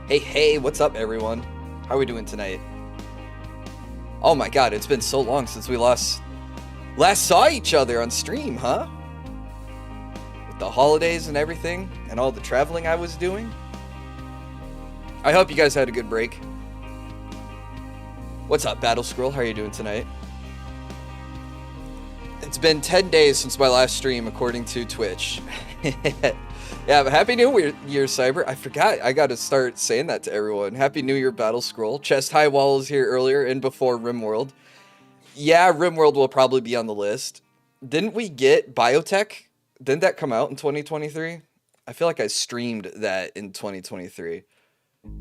Hey, what's up, everyone? How are we doing tonight? Oh my god, it's been so long since we last saw each other on stream, huh? With the holidays and everything, and all the traveling I was doing. I hope you guys had a good break. What's up, Battle Scroll? How are you doing tonight? It's been 10 days since my last stream, according to Twitch. Yeah, but Happy New Year, Cyber. I forgot. I got to start saying that to everyone. Happy New Year, Battle Scroll. Chest High Wall is here earlier and before RimWorld. Yeah, RimWorld will probably be on the list. Didn't we get Biotech? Didn't that come out in 2023? I feel like I streamed that in 2023.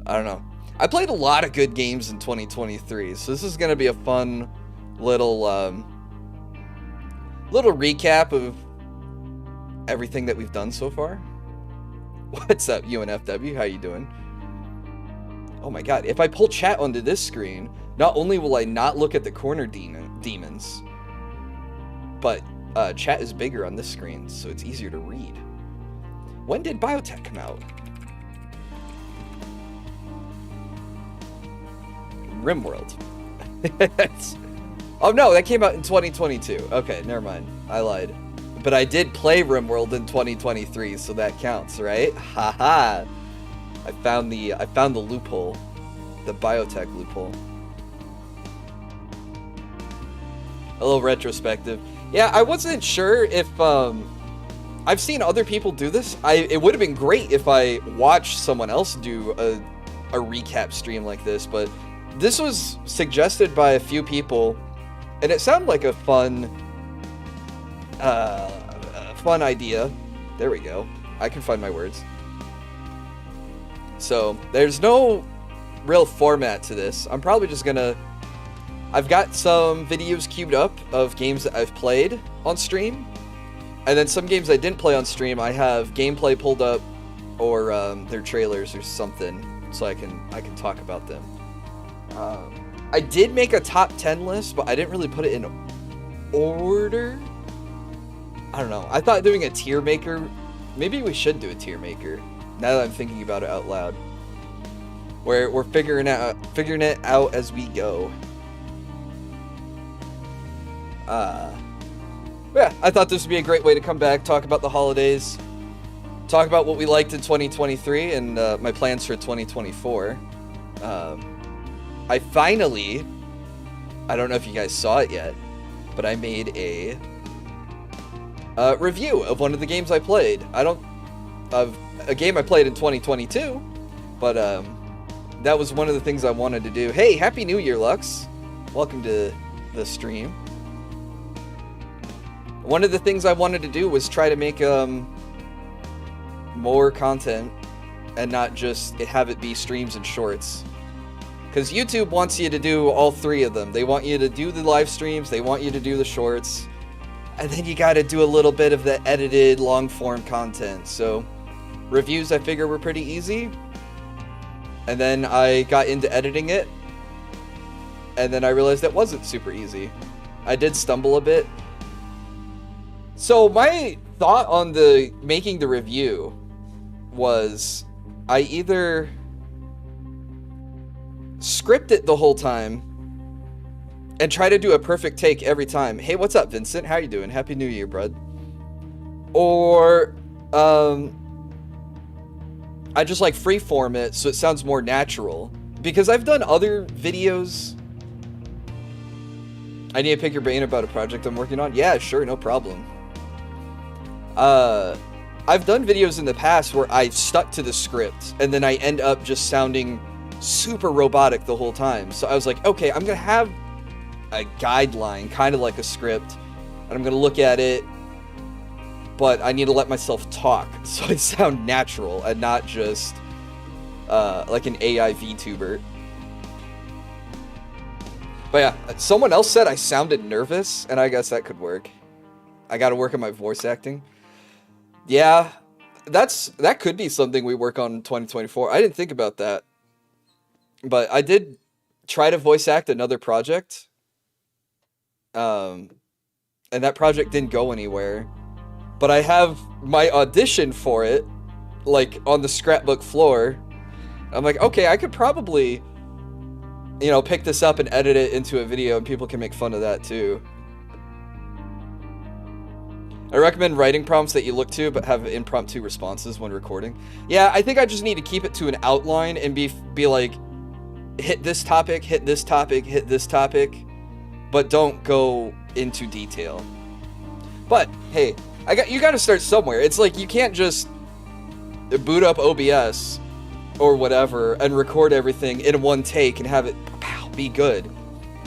I don't know. I played a lot of good games in 2023, so this is going to be a fun little recap of everything that we've done so far. What's up, UNFW? How you doing? Oh my god, if I pull chat onto this screen, not only will I not look at the corner demons, but chat is bigger on this screen, so it's easier to read. When did Biotech come out? RimWorld. Oh no, that came out in 2022. Okay, never mind. I lied. But I did play RimWorld in 2023, so that counts, right? Haha. I found the loophole. The Biotech loophole. A little retrospective. Yeah, I wasn't sure if I've seen other people do this. It would have been great if I watched someone else do a recap stream like this, but this was suggested by a few people, and it sounded like a fun idea. There we go. I can find my words. So there's no real format to this. I'm probably just gonna... I've got some videos queued up of games that I've played on stream, and then some games I didn't play on stream. I have gameplay pulled up, or their trailers or something, so I can talk about them. I did make a top 10 list, but I didn't really put it in order. I don't know. I thought doing a tier maker, maybe we should do a tier maker, now that I'm thinking about it out loud. We're figuring it out as we go. Yeah, I thought this would be a great way to come back, talk about the holidays, talk about what we liked in 2023 and my plans for 2024. I finally, I don't know if you guys saw it yet, but I made a review of one of the games I played. Of a game I played in 2022, but that was one of the things I wanted to do. Hey, Happy New Year, Lux. Welcome to the stream. One of the things I wanted to do was try to make more content and not just have it be streams and shorts. Because YouTube wants you to do all three of them. They want you to do the live streams, they want you to do the shorts, and then you gotta do a little bit of the edited long form content. So reviews I figure were pretty easy. And then I got into editing it, and then I realized it wasn't super easy. I did stumble a bit. So my thought on making the review was I either script it the whole time and try to do a perfect take every time. Hey, what's up, Vincent? How you doing? Happy New Year, bud. Or I just like freeform it so it sounds more natural. Because I've done other videos. I need to pick your brain about a project I'm working on. Yeah, sure, no problem. I've done videos in the past where I've stuck to the script and then I end up just sounding super robotic the whole time. So I was like, okay, I'm gonna have a guideline, kind of like a script, and I'm gonna look at it, but I need to let myself talk so I sound natural and not just like an AI VTuber. But yeah, someone else said I sounded nervous, and I guess that could work. I gotta work on my voice acting. Yeah, that could be something we work on in 2024. I didn't think about that. But I did try to voice act another project. And that project didn't go anywhere. But I have my audition for it, like, on the scrapbook floor. I'm like, okay, I could probably, you know, pick this up and edit it into a video and people can make fun of that too. I recommend writing prompts that you look to but have impromptu responses when recording. Yeah, I think I just need to keep it to an outline and be like, hit this topic, hit this topic, hit this topic, but don't go into detail. But hey, you got to start somewhere. It's like you can't just boot up OBS or whatever and record everything in one take and have it be good.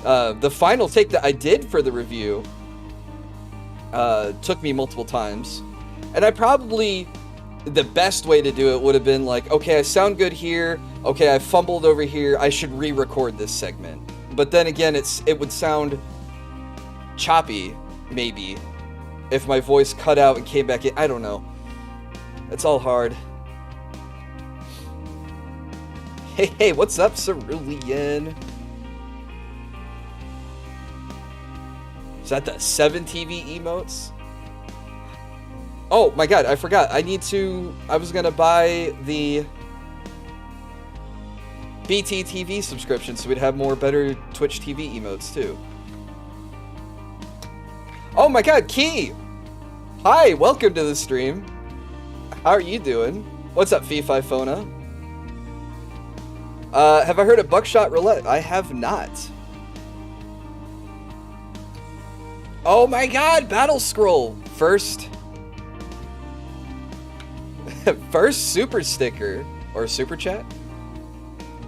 The final take that I did for the review took me multiple times, and the best way to do it would have been like, okay, I sound good here, okay, I fumbled over here, I should re-record this segment. But then again, it would sound choppy, maybe, if my voice cut out and came back in. I don't know. It's all hard. Hey, what's up, Cerulean? Is that the 7TV emotes? Oh my god, I forgot. I was gonna buy the BT TV subscription so we'd have more better Twitch TV emotes too. Oh my god, Key! Hi, welcome to the stream. How are you doing? What's up, Fee-Fi Fona? Have I heard of Buckshot Roulette? I have not. Oh my god, Battle Scroll! First super sticker, or super chat.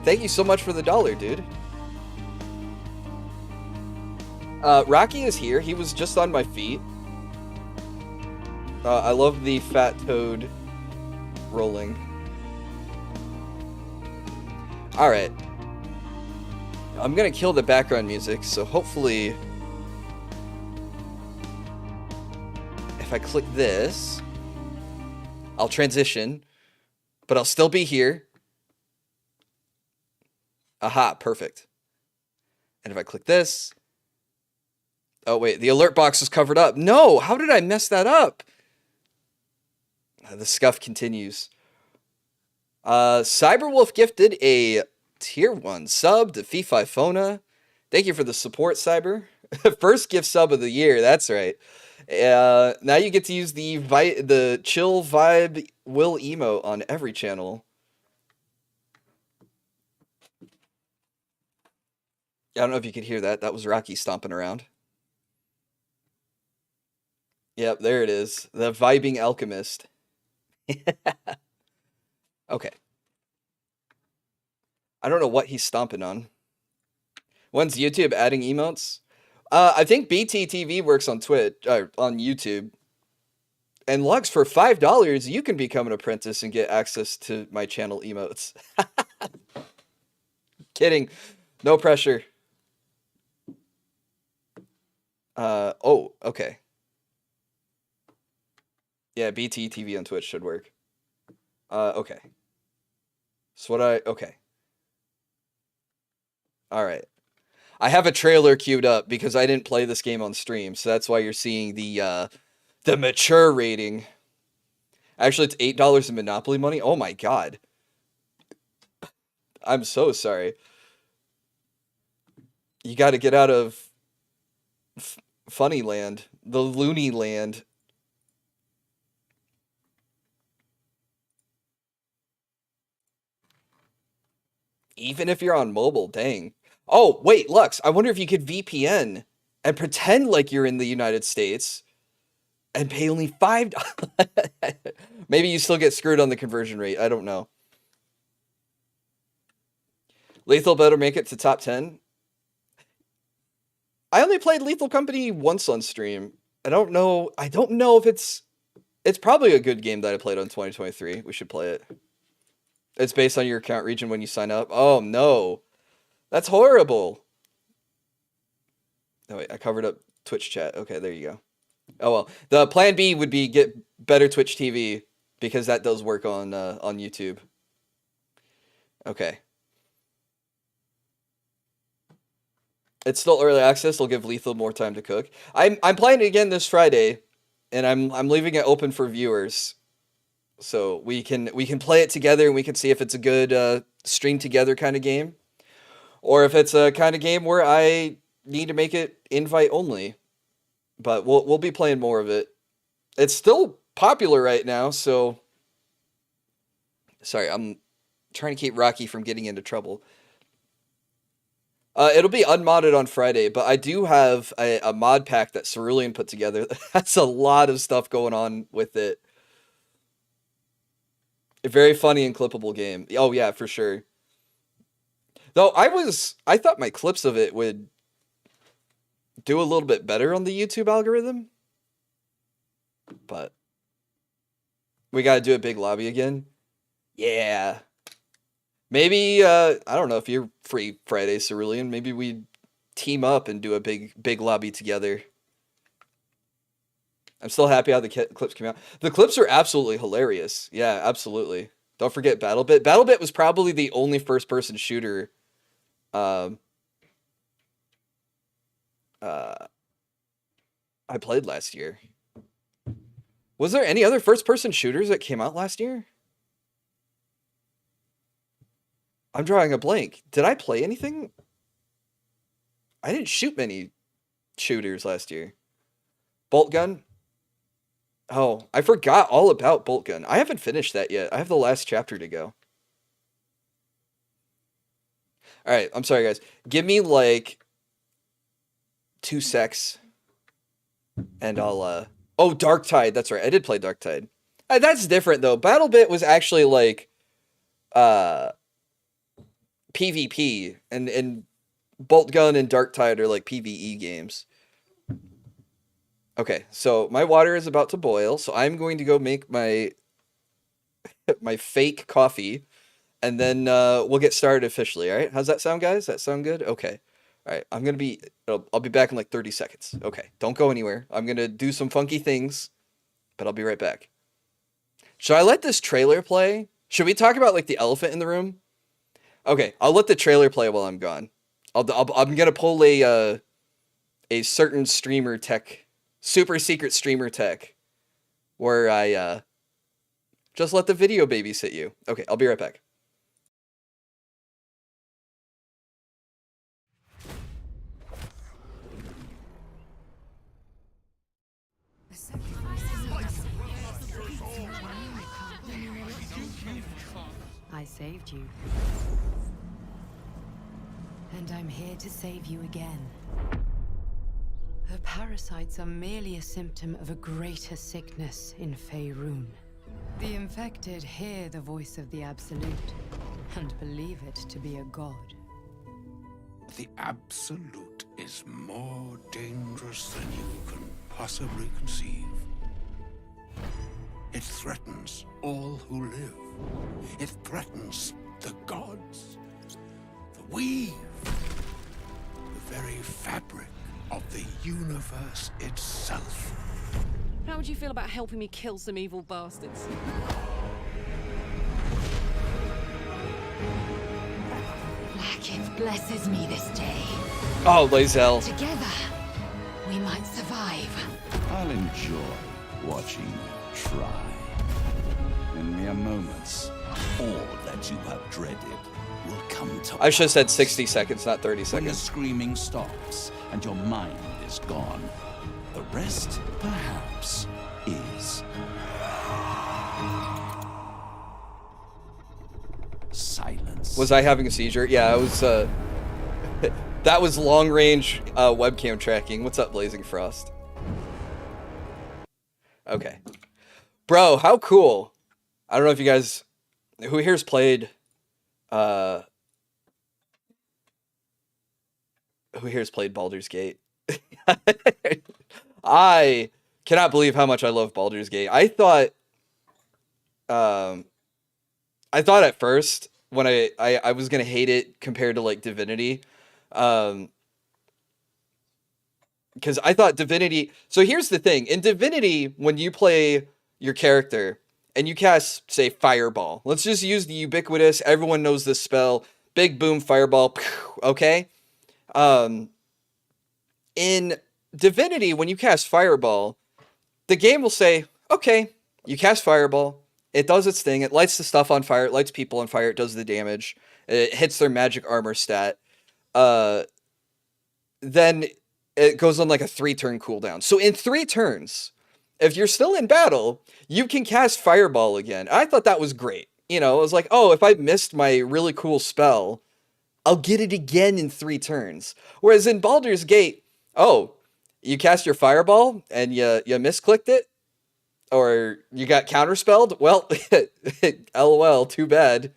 Thank you so much for the $1, dude. Rocky is here. He was just on my feet. I love the fat toad rolling. Alright. I'm gonna kill the background music, so hopefully if I click this, I'll transition, but I'll still be here. Aha, perfect. And if I click this... Oh, wait, the alert box is covered up. No, how did I mess that up? The scuff continues. Cyberwolf gifted a tier 1 sub to Fee-Fi Fona. Thank you for the support, Cyber. First gift sub of the year, that's right. Now you get to use the chill vibe Will emote on every channel. I don't know if you could hear that. That was Rocky stomping around. Yep, there it is. The vibing alchemist. Okay. I don't know what he's stomping on. When's YouTube adding emotes? I think BTTV works on Twitch, on YouTube. And Lux, for $5, you can become an apprentice and get access to my channel emotes. Kidding. No pressure. Oh, okay. Yeah, BTTV on Twitch should work. Okay. So okay. Alright. I have a trailer queued up because I didn't play this game on stream, so that's why you're seeing the mature rating. Actually, it's $8 in Monopoly money. Oh my god. I'm so sorry. You gotta get out of Funny Land, the Loony Land. Even if you're on mobile, dang. Oh, wait, Lux, I wonder if you could VPN and pretend like you're in the United States and pay only $5. Maybe you still get screwed on the conversion rate. I don't know. Lethal better make it to top 10. I only played Lethal Company once on stream. I don't know if it's probably a good game that I played on 2023. We should play it. It's based on your account region when you sign up. Oh no. That's horrible. Oh wait, I covered up Twitch chat. Okay, there you go. Oh well. The plan B would be get better Twitch TV because that does work on YouTube. Okay. It's still early access. It'll give Lethal more time to cook. I'm playing it again this Friday, and I'm leaving it open for viewers. so we can play it together and we can see if it's a good stream together kind of game, or if it's a kind of game where I need to make it invite only. But we'll be playing more of it. It's still popular right now, so sorry, I'm trying to keep Rocky from getting into trouble. It'll be unmodded on Friday, but I do have a mod pack that Cerulean put together. That's a lot of stuff going on with it. A very funny and clippable game. Oh yeah, for sure. Though I thought my clips of it would do a little bit better on the YouTube algorithm, but we gotta do a big lobby again. Yeah. Maybe, I don't know if you're free Friday, Cerulean. Maybe we team up and do a big lobby together. I'm still happy how the clips came out. The clips are absolutely hilarious. Yeah, absolutely. Don't forget BattleBit. BattleBit was probably the only first-person shooter I played last year. Was there any other first-person shooters that came out last year? I'm drawing a blank. Did I play anything? I didn't shoot many shooters last year. Bolt Gun? Oh, I forgot all about Bolt Gun. I haven't finished that yet. I have the last chapter to go. Alright, I'm sorry, guys. Give me, like, 2 secs. And I'll, Oh, Darktide. That's right. I did play Darktide. That's different, though. BattleBit was actually, like, PvP, and Bolt Gun and Darktide are like PvE games. Okay, so my water is about to boil, so I'm going to go make my my fake coffee, and then we'll get started officially. All right, how's that sound, guys? That sound good? Okay. All right, I'll be back in like 30 seconds. Okay, don't go anywhere. I'm gonna do some funky things, but I'll be right back. Should I let this trailer play? Should we talk about like the elephant in the room? Okay, I'll let the trailer play while I'm gone. I'm gonna pull a certain streamer tech, super secret streamer tech, where I just let the video babysit you. Okay, I'll be right back. I saved you. And I'm here to save you again. The parasites are merely a symptom of a greater sickness in Faerun. The infected hear the voice of the Absolute and believe it to be a god. The Absolute is more dangerous than you can possibly conceive. It threatens all who live. It threatens the gods, the weave, the very fabric of the universe itself. How would you feel about helping me kill some evil bastards? Blackith blesses me this day. Oh, Lae'zel. Together, we might survive. I'll enjoy watching you try. In mere moments, all that you have dreaded will come to I should have said 60 seconds, not 30 When the seconds. screaming stops and your mind is gone, the rest, perhaps, is silence. Was I having a seizure? Yeah, I was, that was long-range webcam tracking. What's up, Blazing Frost? Okay. Bro, how cool. I don't know if you guys... Who here's played... Who here's played Baldur's Gate? I cannot believe how much I love Baldur's Gate. I thought at first when I was gonna hate it compared to like Divinity, because I thought Divinity. So here's the thing: in Divinity, when you play your character and you cast, say, Fireball, let's just use the ubiquitous, everyone knows this spell, big boom fireball. Okay. In Divinity, when you cast Fireball, the game will say, okay, you cast Fireball, It does its thing. It lights the stuff on fire. It lights people on fire. It does the damage. It hits their magic armor stat. Then it goes on like a 3-turn cooldown. So in 3 turns, if you're still in battle, you can cast Fireball again. I thought that was great. You know, it was like, oh, if I missed my really cool spell, I'll get it again in 3 turns. Whereas in Baldur's Gate, oh, you cast your Fireball and you misclicked it, or you got counterspelled. Well, LOL, too bad.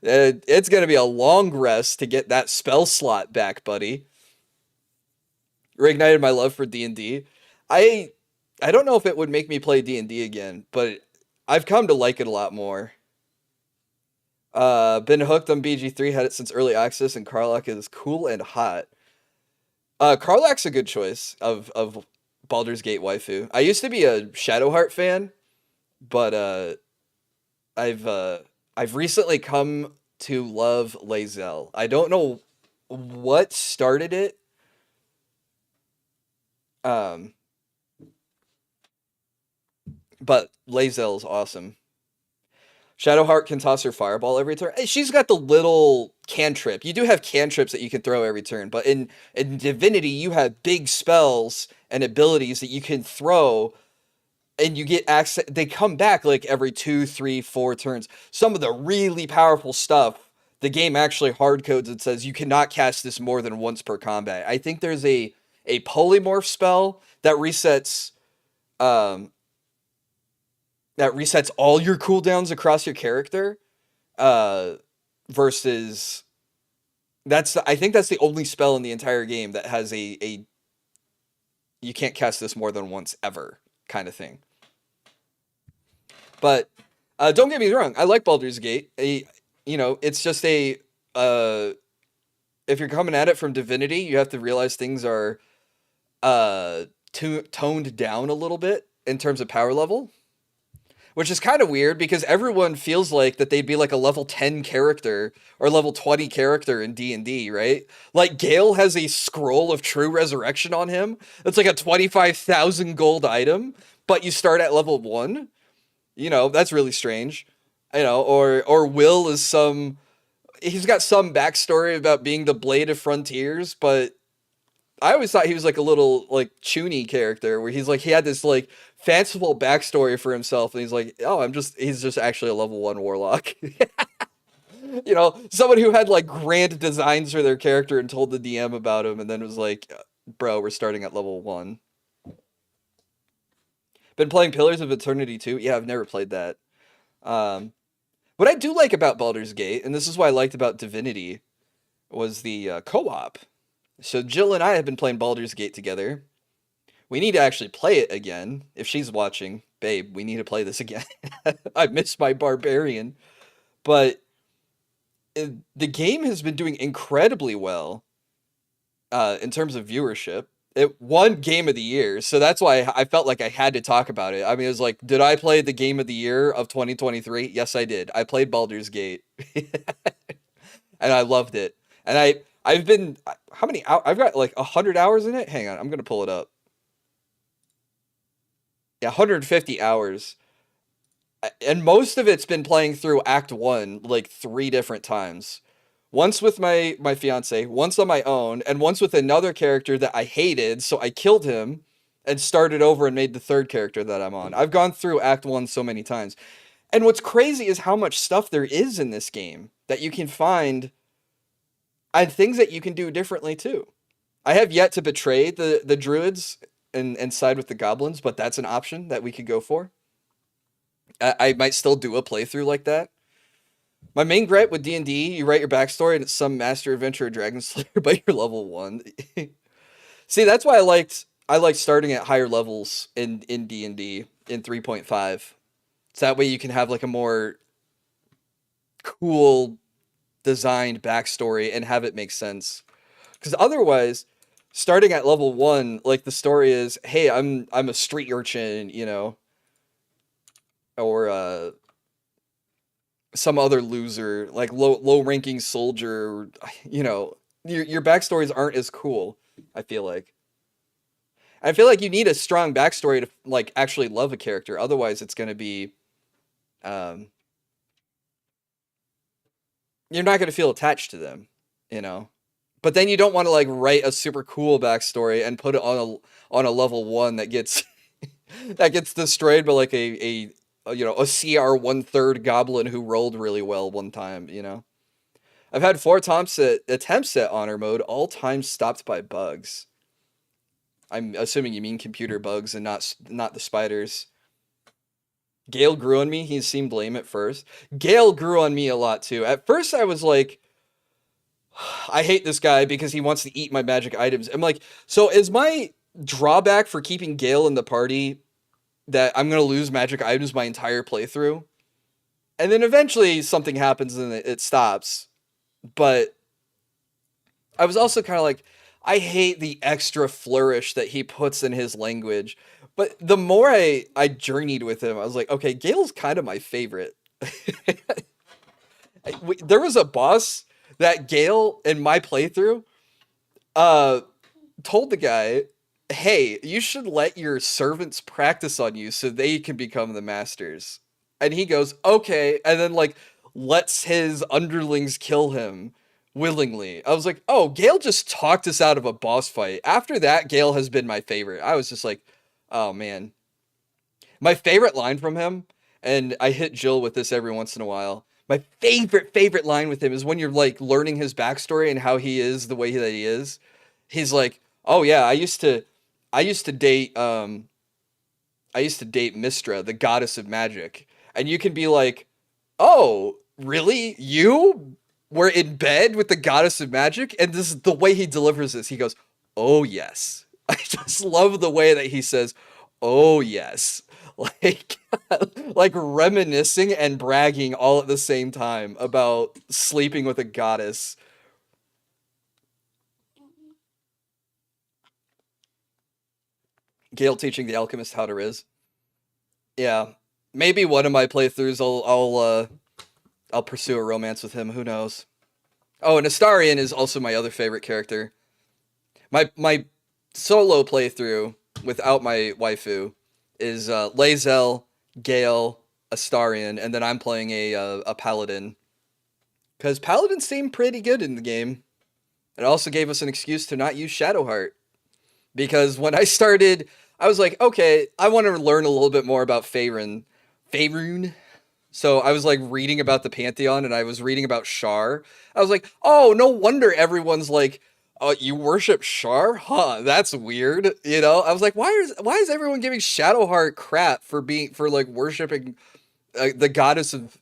It's going to be a long rest to get that spell slot back, buddy. Reignited my love for D&D. I don't know if it would make me play D&D again, but I've come to like it a lot more. Been hooked on BG3, had it since early access, and Karlach is cool and hot. Karlach's a good choice of Baldur's Gate waifu. I used to be a Shadowheart fan, but I've recently come to love Lae'zel. I don't know what started it. But Lae'zel is awesome. Shadowheart can toss her fireball every turn. She's got the little cantrip. You do have cantrips that you can throw every turn, but in Divinity, you have big spells and abilities that you can throw, and you get access. They come back like every 2, 3, 4 turns. Some of the really powerful stuff, the game actually hard codes and says you cannot cast this more than once per combat. I think there's a polymorph spell that resets all your cooldowns across your character, versus I think that's the only spell in the entire game that has a you can't cast this more than once ever kind of thing. But don't get me wrong, I like Baldur's Gate. It's just if you're coming at it from Divinity, you have to realize things are toned down a little bit in terms of power level, which is kind of weird because everyone feels like that they'd be like a level 10 character or level 20 character in D&D, right? Like Gale has a Scroll of True Resurrection on him. It's like a 25,000 gold item, but you start at level 1. That's really strange. Or Will is he's got some backstory about being the Blade of Frontiers, but I always thought he was like a little like Chuny character where he's like, he had this like fanciful backstory for himself, and he's like, oh, he's just actually a level 1 warlock. Someone who had like grand designs for their character and told the DM about him, and then was like, bro, we're starting at level 1. Been playing Pillars of Eternity too. Yeah, I've never played that. What I do like about Baldur's Gate, and this is what I liked about Divinity, was the co-op. So Jill and I have been playing Baldur's Gate together. We need to actually play it again. If she's watching, babe, we need to play this again. I miss my barbarian. But the game has been doing incredibly well in terms of viewership. It won Game of the Year, so that's why I felt like I had to talk about it. I mean, it was like, did I play the Game of the Year of 2023? Yes, I did. I played Baldur's Gate. And I loved it. And I've been, how many hours? I've got like 100 hours in it. Hang on, I'm going to pull it up. Yeah, 150 hours. And most of it's been playing through Act 1 like 3 different times. Once with my fiance, once on my own, and once with another character that I hated, so I killed him and started over and made the 3rd character that I'm on. I've gone through Act 1 so many times. And what's crazy is how much stuff there is in this game that you can find, and things that you can do differently too. I have yet to betray the druids and side with the goblins, but that's an option that we could go for. I might still do a playthrough like that. My main gripe with D&D, you write your backstory and it's some master adventure or dragon slayer, but you're level 1. See, that's why I liked starting at higher levels in D&D in 3.5. So that way you can have like a more cool designed backstory and have it make sense. Because otherwise, starting at level 1, like the story is, hey, I'm a street urchin, or some other loser, like low ranking soldier, your backstories aren't as cool, I feel like. I feel like you need a strong backstory to like actually love a character. Otherwise it's going to be um, you're not going to feel attached to them, you know. But then you don't want to like write a super cool backstory and put it on a level 1 that gets that gets destroyed by like a you know, a CR 1/3 goblin who rolled really well one time, you know. I've had 4 attempts at honor mode, all times stopped by bugs. I'm assuming you mean computer bugs and not the spiders. Gale grew on me. He seemed lame at first. Gale grew on me a lot too. At first I was like, I hate this guy because he wants to eat my magic items. I'm like, so is my drawback for keeping Gale in the party that I'm going to lose magic items my entire playthrough? And then eventually something happens and it stops. But I was also kind of like, I hate the extra flourish that he puts in his language. But the more I journeyed with him, I was like, okay, Gale's kind of my favorite. There was a boss that Gale in my playthrough told the guy, hey, you should let your servants practice on you so they can become the masters. And he goes, okay, and then like lets his underlings kill him willingly. I was like, oh, Gale just talked us out of a boss fight. After that, Gale has been my favorite. I was just like, oh man. My favorite line from him, and I hit Jill with this every once in a while, my favorite line with him is when you're like learning his backstory and how he is the way that he is. He's like, oh yeah, I used to date Mystra, the goddess of magic. And you can be like, oh, really? You were in bed with the goddess of magic? And this is the way he delivers this. He goes, oh yes. I just love the way that he says, oh yes. Like reminiscing and bragging all at the same time about sleeping with a goddess. Gale teaching the alchemist how to riz. Yeah, maybe one of my playthroughs I'll pursue a romance with him. Who knows? Oh, and Astarion is also my other favorite character. My solo playthrough without my waifu is Lae'zel, Gale, Astarion, and then I'm playing a paladin. Because paladins seem pretty good in the game. It also gave us an excuse to not use Shadowheart. Because when I started, I was like, okay, I want to learn a little bit more about Faerun. So I was like reading about the Pantheon and I was reading about Shar. I was like, oh, no wonder everyone's like, oh, you worship Shar? Huh, that's weird. You know, I was like, why is everyone giving Shadowheart crap for like worshiping the goddess of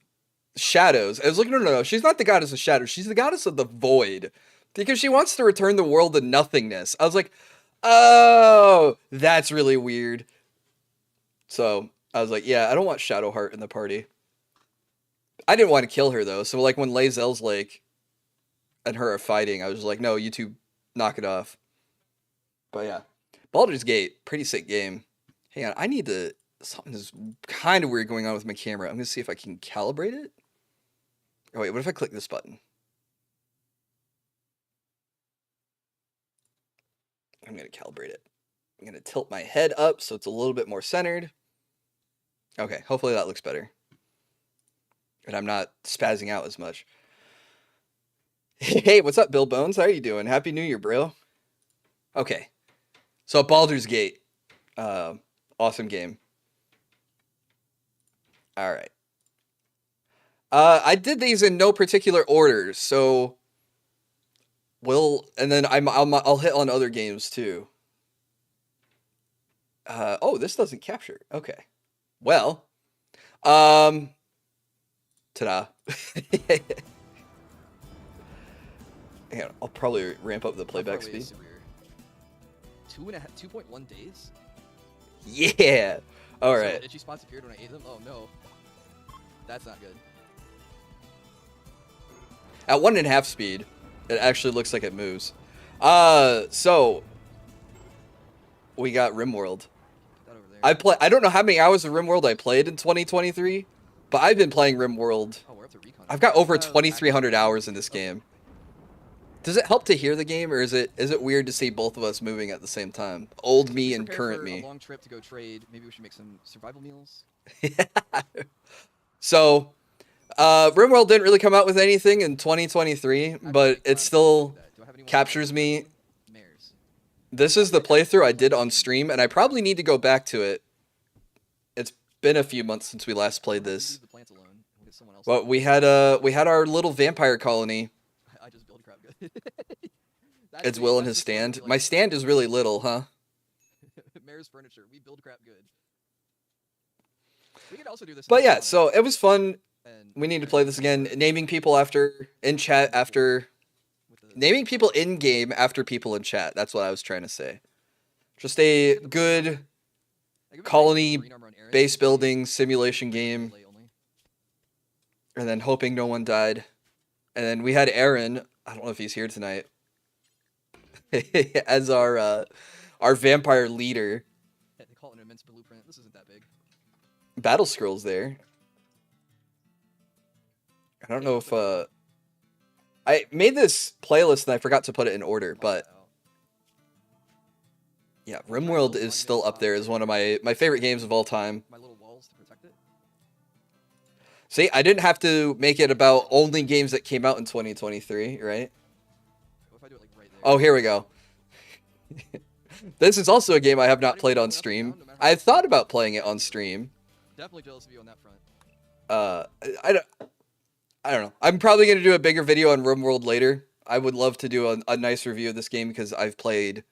shadows? I was like, no, she's not the goddess of shadows. She's the goddess of the void because she wants to return the world to nothingness. I was like, oh, that's really weird. So I was like, yeah, I don't want Shadowheart in the party. I didn't want to kill her though. So like when Lae'zel's like and her are fighting, I was like, no, you two knock it off. But yeah, Baldur's Gate, pretty sick game. Hang on, I need to. Something is kind of weird going on with my camera. I'm gonna see if I can calibrate it. Oh wait, what if I click this button? I'm gonna calibrate it. I'm gonna tilt my head up so it's a little bit more centered. Okay, hopefully that looks better. And I'm not spazzing out as much. Hey, what's up, Bill Bones? How are you doing? Happy New Year, bro. Okay. So Baldur's Gate. Awesome game. Alright. I did these in no particular order, so and then I'll hit on other games too. Oh, this doesn't capture. Okay. Well, ta-da. Hang on, I'll probably ramp up the playback speed. 2.1 days? Yeah! Alright. So itchy spots appeared when I ate them? Oh no. That's not good. At 1.5 speed, it actually looks like it moves. So we got RimWorld. I don't know how many hours of RimWorld I played in 2023, but I've been playing RimWorld. Oh, we're up to recon. I've got over 2,300 hours in this game. Does it help to hear the game, or is it weird to see both of us moving at the same time? Old me and current me. A long trip to go trade. Maybe we should make some survival meals. So, RimWorld didn't really come out with anything in 2023, but it still captures me. Mares. This is the playthrough I did on stream, and I probably need to go back to it. It's been a few months since we last played this. Leave the plants alone. We'll get someone else. But we had our little vampire colony. I just build crap good. That It's is Will and that's his just what we stand. like. My stand is really little, huh? Mare's furniture. We build crap good. We could also do this. But yeah, so it was fun. and We need to play this again. Naming people in chat after naming people in game after people in chat. That's what I was trying to say. Just a good colony base building simulation game, and then hoping no one died. And then we had Aaron. I don't know if he's here tonight as our vampire leader. They call it an immense blueprint. This isn't that big. Battle scrolls there. I don't know if I made this playlist and I forgot to put it in order, but yeah, RimWorld is still up there as one of my favorite games of all time. My little walls to protect it. See, I didn't have to make it about only games that came out in 2023, right? What if I do it like right there? Oh, here we go. This is also a game I have not played on stream. I thought about playing it on stream. Definitely jealous of you on that front. I don't know. I'm probably going to do a bigger video on RimWorld later. I would love to do a nice review of this game because I've played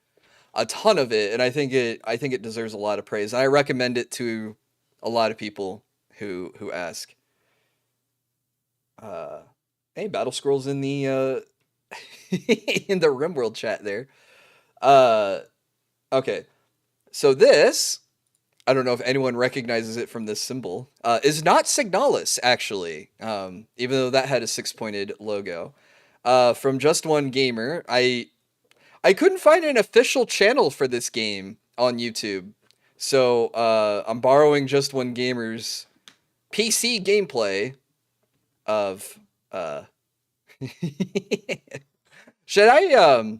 a ton of it, and I think it deserves a lot of praise. And I recommend it to a lot of people who ask. Hey, Battle Scrolls in the in the RimWorld chat there. Okay. So this, I don't know if anyone recognizes it from this symbol, is not Signalis, actually, even though that had a 6-pointed logo. From Just One Gamer, I couldn't find an official channel for this game on YouTube, so I'm borrowing Just One Gamer's PC gameplay of... Should I,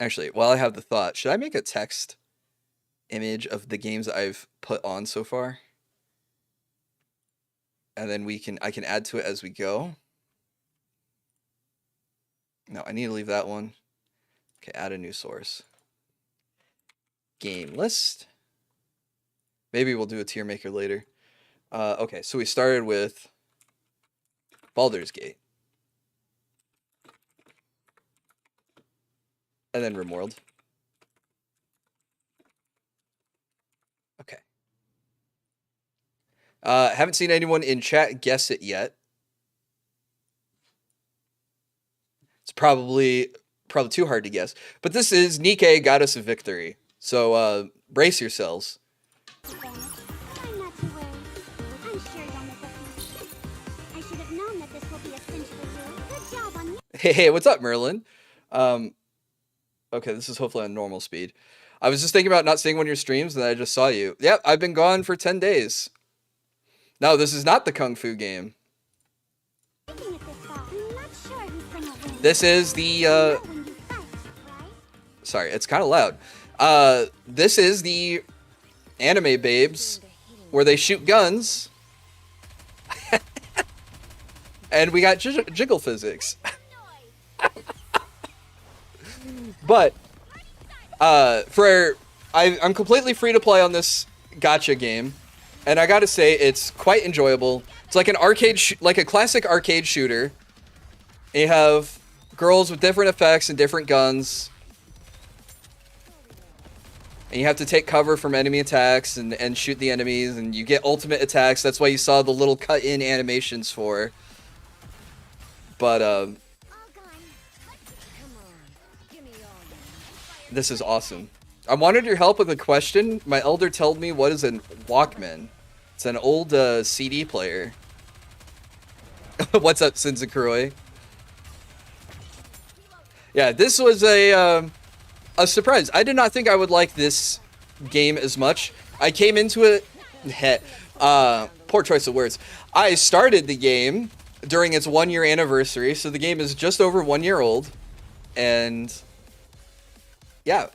actually, while I have the thought, should I make a text image of the games that I've put on so far, and then I can add to it as we go? No, I need to leave that one. Okay, add a new source. Game list. Maybe we'll do a tier maker later. Okay, so we started with Baldur's Gate, and then RimWorld. Okay. Haven't seen anyone in chat guess it yet. It's probably too hard to guess. But this is Nikke, Goddess of Victory. So brace yourselves. I'm not too worried. I'm sure you'll make a few. I should have known that this will be a cinch for you. Good job on you. Hey, what's up, Merlin? Okay, this is hopefully on normal speed. I was just thinking about not seeing one of your streams, and I just saw you. Yep, I've been gone for 10 days. No, this is not the Kung Fu game. Looking at this ball, I'm not sure who's gonna win. This is the, You know when you fight, right? sorry, it's kind of loud. This is the anime babes, where they shoot guns. And we got jiggle physics. But I'm completely free to play on this gacha game, and I gotta say it's quite enjoyable. It's like an like a classic arcade shooter. You have girls with different effects and different guns, and you have to take cover from enemy attacks and shoot the enemies, and you get ultimate attacks. That's why you saw the little cut-in animations for. But All gone. this is awesome. I wanted your help with a question. My elder told me, what is a Walkman? It's an old CD player. What's up, Sinzakuroi? Yeah, this was a surprise. I did not think I would like this game as much. I came into it... poor choice of words. I started the game during its 1-year anniversary, so the game is just over 1 year old. And... yeah.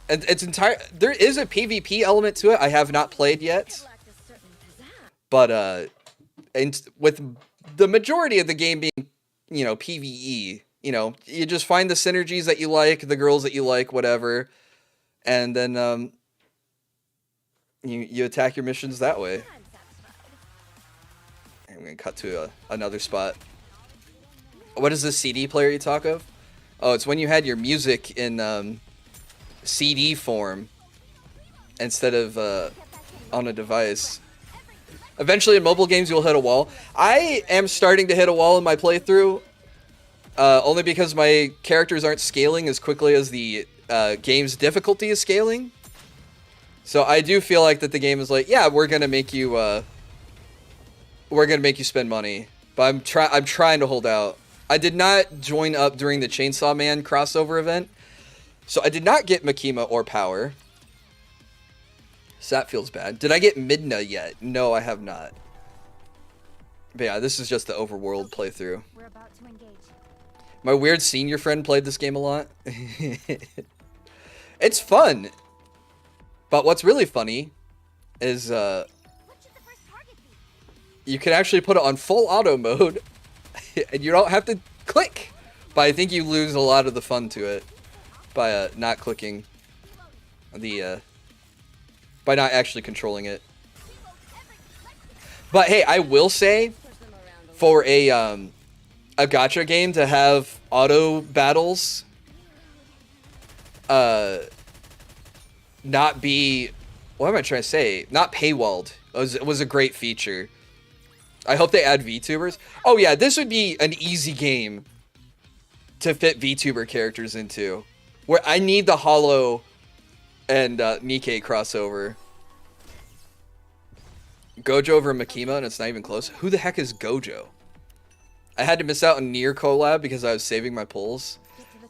And it's there is a PvP element to it I have not played yet. But and with the majority of the game being, PvE, you just find the synergies that you like, the girls that you like, whatever, and then you attack your missions that way. I'm gonna cut to another spot. What is the CD player you talk of? Oh, it's when you had your music in CD form instead of on a device. Eventually in mobile games you'll hit a wall. I am starting to hit a wall in my playthrough, only because my characters aren't scaling as quickly as the game's difficulty is scaling. So I do feel like that the game is like, yeah, we're gonna make you spend money, but I'm trying to hold out. I did not join up during the Chainsaw Man crossover event, so I did not get Makima or Power. So that feels bad. Did I get Midna yet? No, I have not. But yeah, this is just the overworld playthrough. We're about to engage. My weird senior friend played this game a lot. It's fun. But what's really funny is What should the first target be? you can actually put it on full auto mode and you don't have to click. But I think you lose a lot of the fun to it by not clicking the by not actually controlling it. But hey, I will say for a gacha game to have auto battles not be, what am I trying to say? Not paywalled. It was a great feature. I hope they add VTubers. Oh yeah, this would be an easy game to fit VTuber characters into. Where I need the Hollow and Nikke crossover. Gojo over Makima, and it's not even close. Who the heck is Gojo? I had to miss out on Nier collab because I was saving my pulls.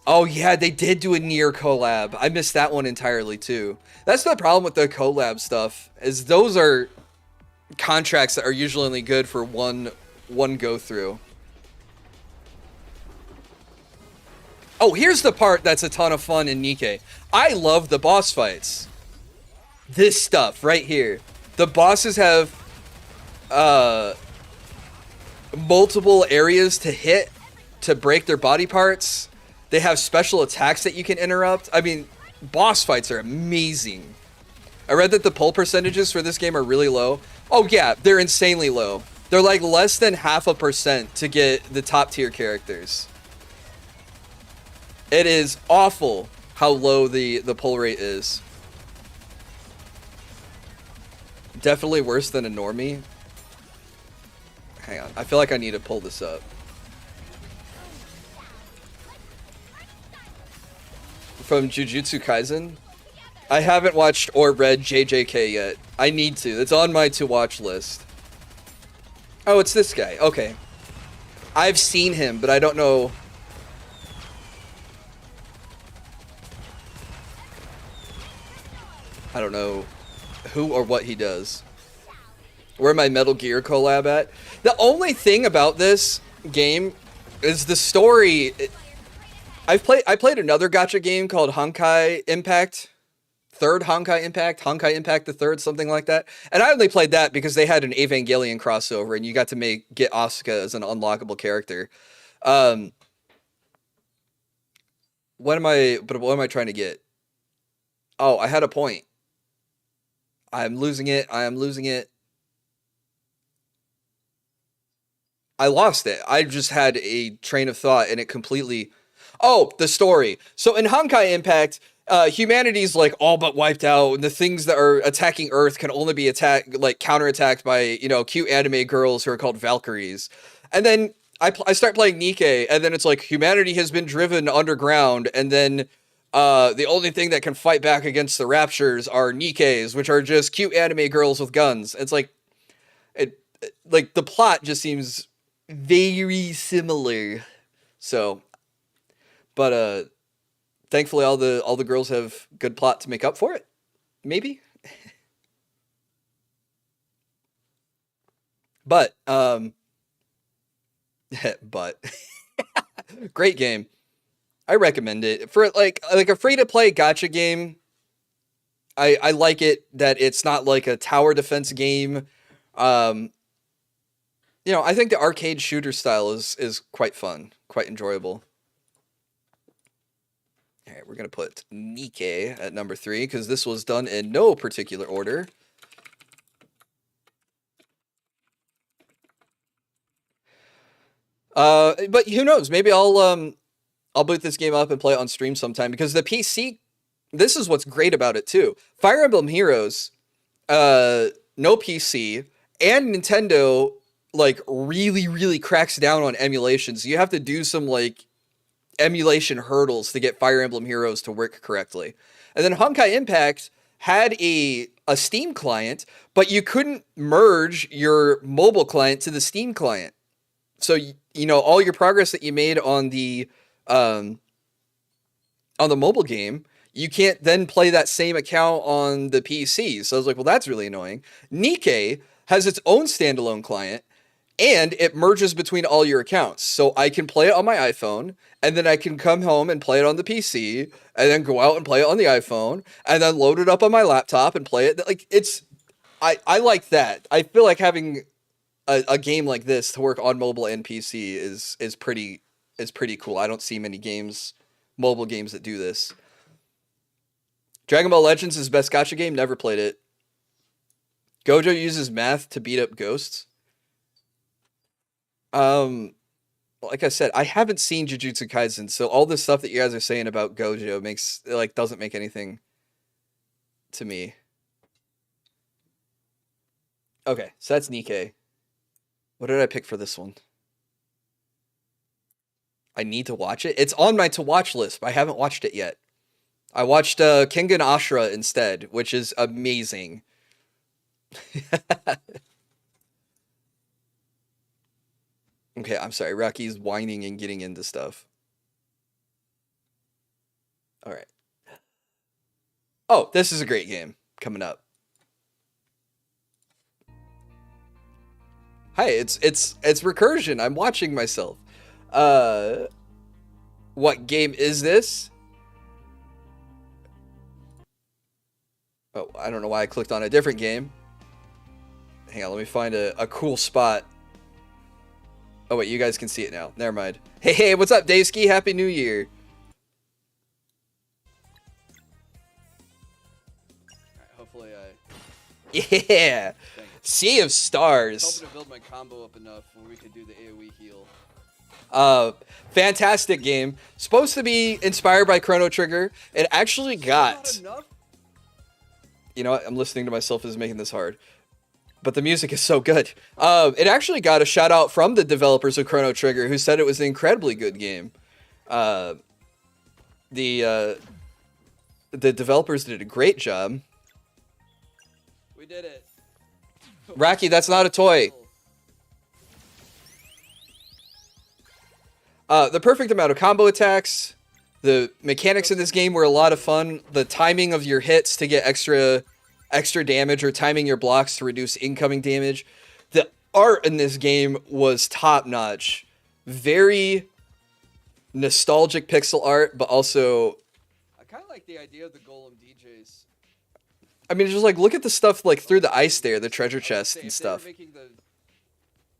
Oh yeah, they did do a Nier collab. I missed that one entirely too. That's the problem with the collab stuff, is those are contracts that are usually only good for one go through. Oh, here's the part that's a ton of fun in Nikke. I love the boss fights. This stuff right here. The bosses have multiple areas to hit to break their body parts. They have special attacks that you can interrupt. I mean, boss fights are amazing. I read that the pull percentages for this game are really low. Oh yeah, they're insanely low. They're like less than 0.5% to get the top tier characters. It is awful how low the pull rate is. Definitely worse than a normie. Hang on, I feel like I need to pull this up. From Jujutsu Kaisen. I haven't watched or read JJK yet. I need to. It's on my to-watch list. Oh, it's this guy. Okay. I've seen him, but I don't know. I don't know who or what he does. Where my Metal Gear collab at? The only thing about this game is the story. I played another gacha game called Honkai Impact. Honkai Impact the Third, something like that. And I only played that because they had an Evangelion crossover and you got to get Asuka as an unlockable character. What am I trying to get? Oh, I had a point. I'm losing it. I lost it. I just had a train of thought and it completely... Oh, the story. So in Honkai Impact, humanity's like all but wiped out, and the things that are attacking Earth can only be counterattacked by, cute anime girls who are called Valkyries. And then I start playing Nikke, and then it's like humanity has been driven underground, and then the only thing that can fight back against the Raptures are Nikkes, which are just cute anime girls with guns. It's like the plot just seems very similar. So, but thankfully all the girls have good plot to make up for it. Maybe. But great game. I recommend it for like a free to play gacha game. I like it that it's not like a tower defense game. you know, I think the arcade shooter style is quite fun, quite enjoyable. All right, we're gonna put Nikke at number 3 because this was done in no particular order. But who knows? Maybe I'll boot this game up and play it on stream sometime because the PC. This is what's great about it too. Fire Emblem Heroes, no PC, and Nintendo like really cracks down on emulations. You have to do some like emulation hurdles to get Fire Emblem Heroes to work correctly. And then Honkai Impact had a Steam client, but you couldn't merge your mobile client to the Steam client. So you know all your progress that you made on the mobile game, you can't then play that same account on the PC. So I was like, well, that's really annoying. Nikke has its own standalone client, and it merges between all your accounts. So I can play it on my iPhone, and then I can come home and play it on the PC, and then go out and play it on the iPhone, and then load it up on my laptop and play it. Like I like that. I feel like having a game like this to work on mobile and PC is pretty cool. I don't see many mobile games that do this. Dragon Ball Legends is best gacha game. Never played it. Gojo uses math to beat up ghosts. Like I said, I haven't seen Jujutsu Kaisen, so all this stuff that you guys are saying about Gojo doesn't make anything to me. Okay, so that's Nikke. What did I pick for this one? I need to watch it. It's on my to-watch list, but I haven't watched it yet. I watched Kengan Ashura instead, which is amazing. Okay, I'm sorry. Rocky's whining and getting into stuff. All right. Oh, this is a great game coming up. Hi, it's Recursion. I'm watching myself. What game is this? Oh, I don't know why I clicked on a different game. Hang on, let me find a cool spot. Oh wait, you guys can see it now. Never mind. Hey, what's up, Daveski? Happy New Year. Alright, hopefully Yeah! Sea of Stars. Hoping to build my combo up enough where we could do the AoE heal. Fantastic game. Supposed to be inspired by Chrono Trigger. It actually got... You know what? I'm listening to myself as making this hard. But the music is so good. It actually got a shout out from the developers of Chrono Trigger, who said it was an incredibly good game. The developers did a great job. We did it. Raki, that's not a toy. The perfect amount of combo attacks. The mechanics in this game were a lot of fun. The timing of your hits to get extra damage, or timing your blocks to reduce incoming damage. The art in this game was top notch. Very nostalgic pixel art, but also... I kind of like the idea of the Golem DJs. I mean, just like, look at the stuff like through the ice there, the treasure chest and stuff. They were making the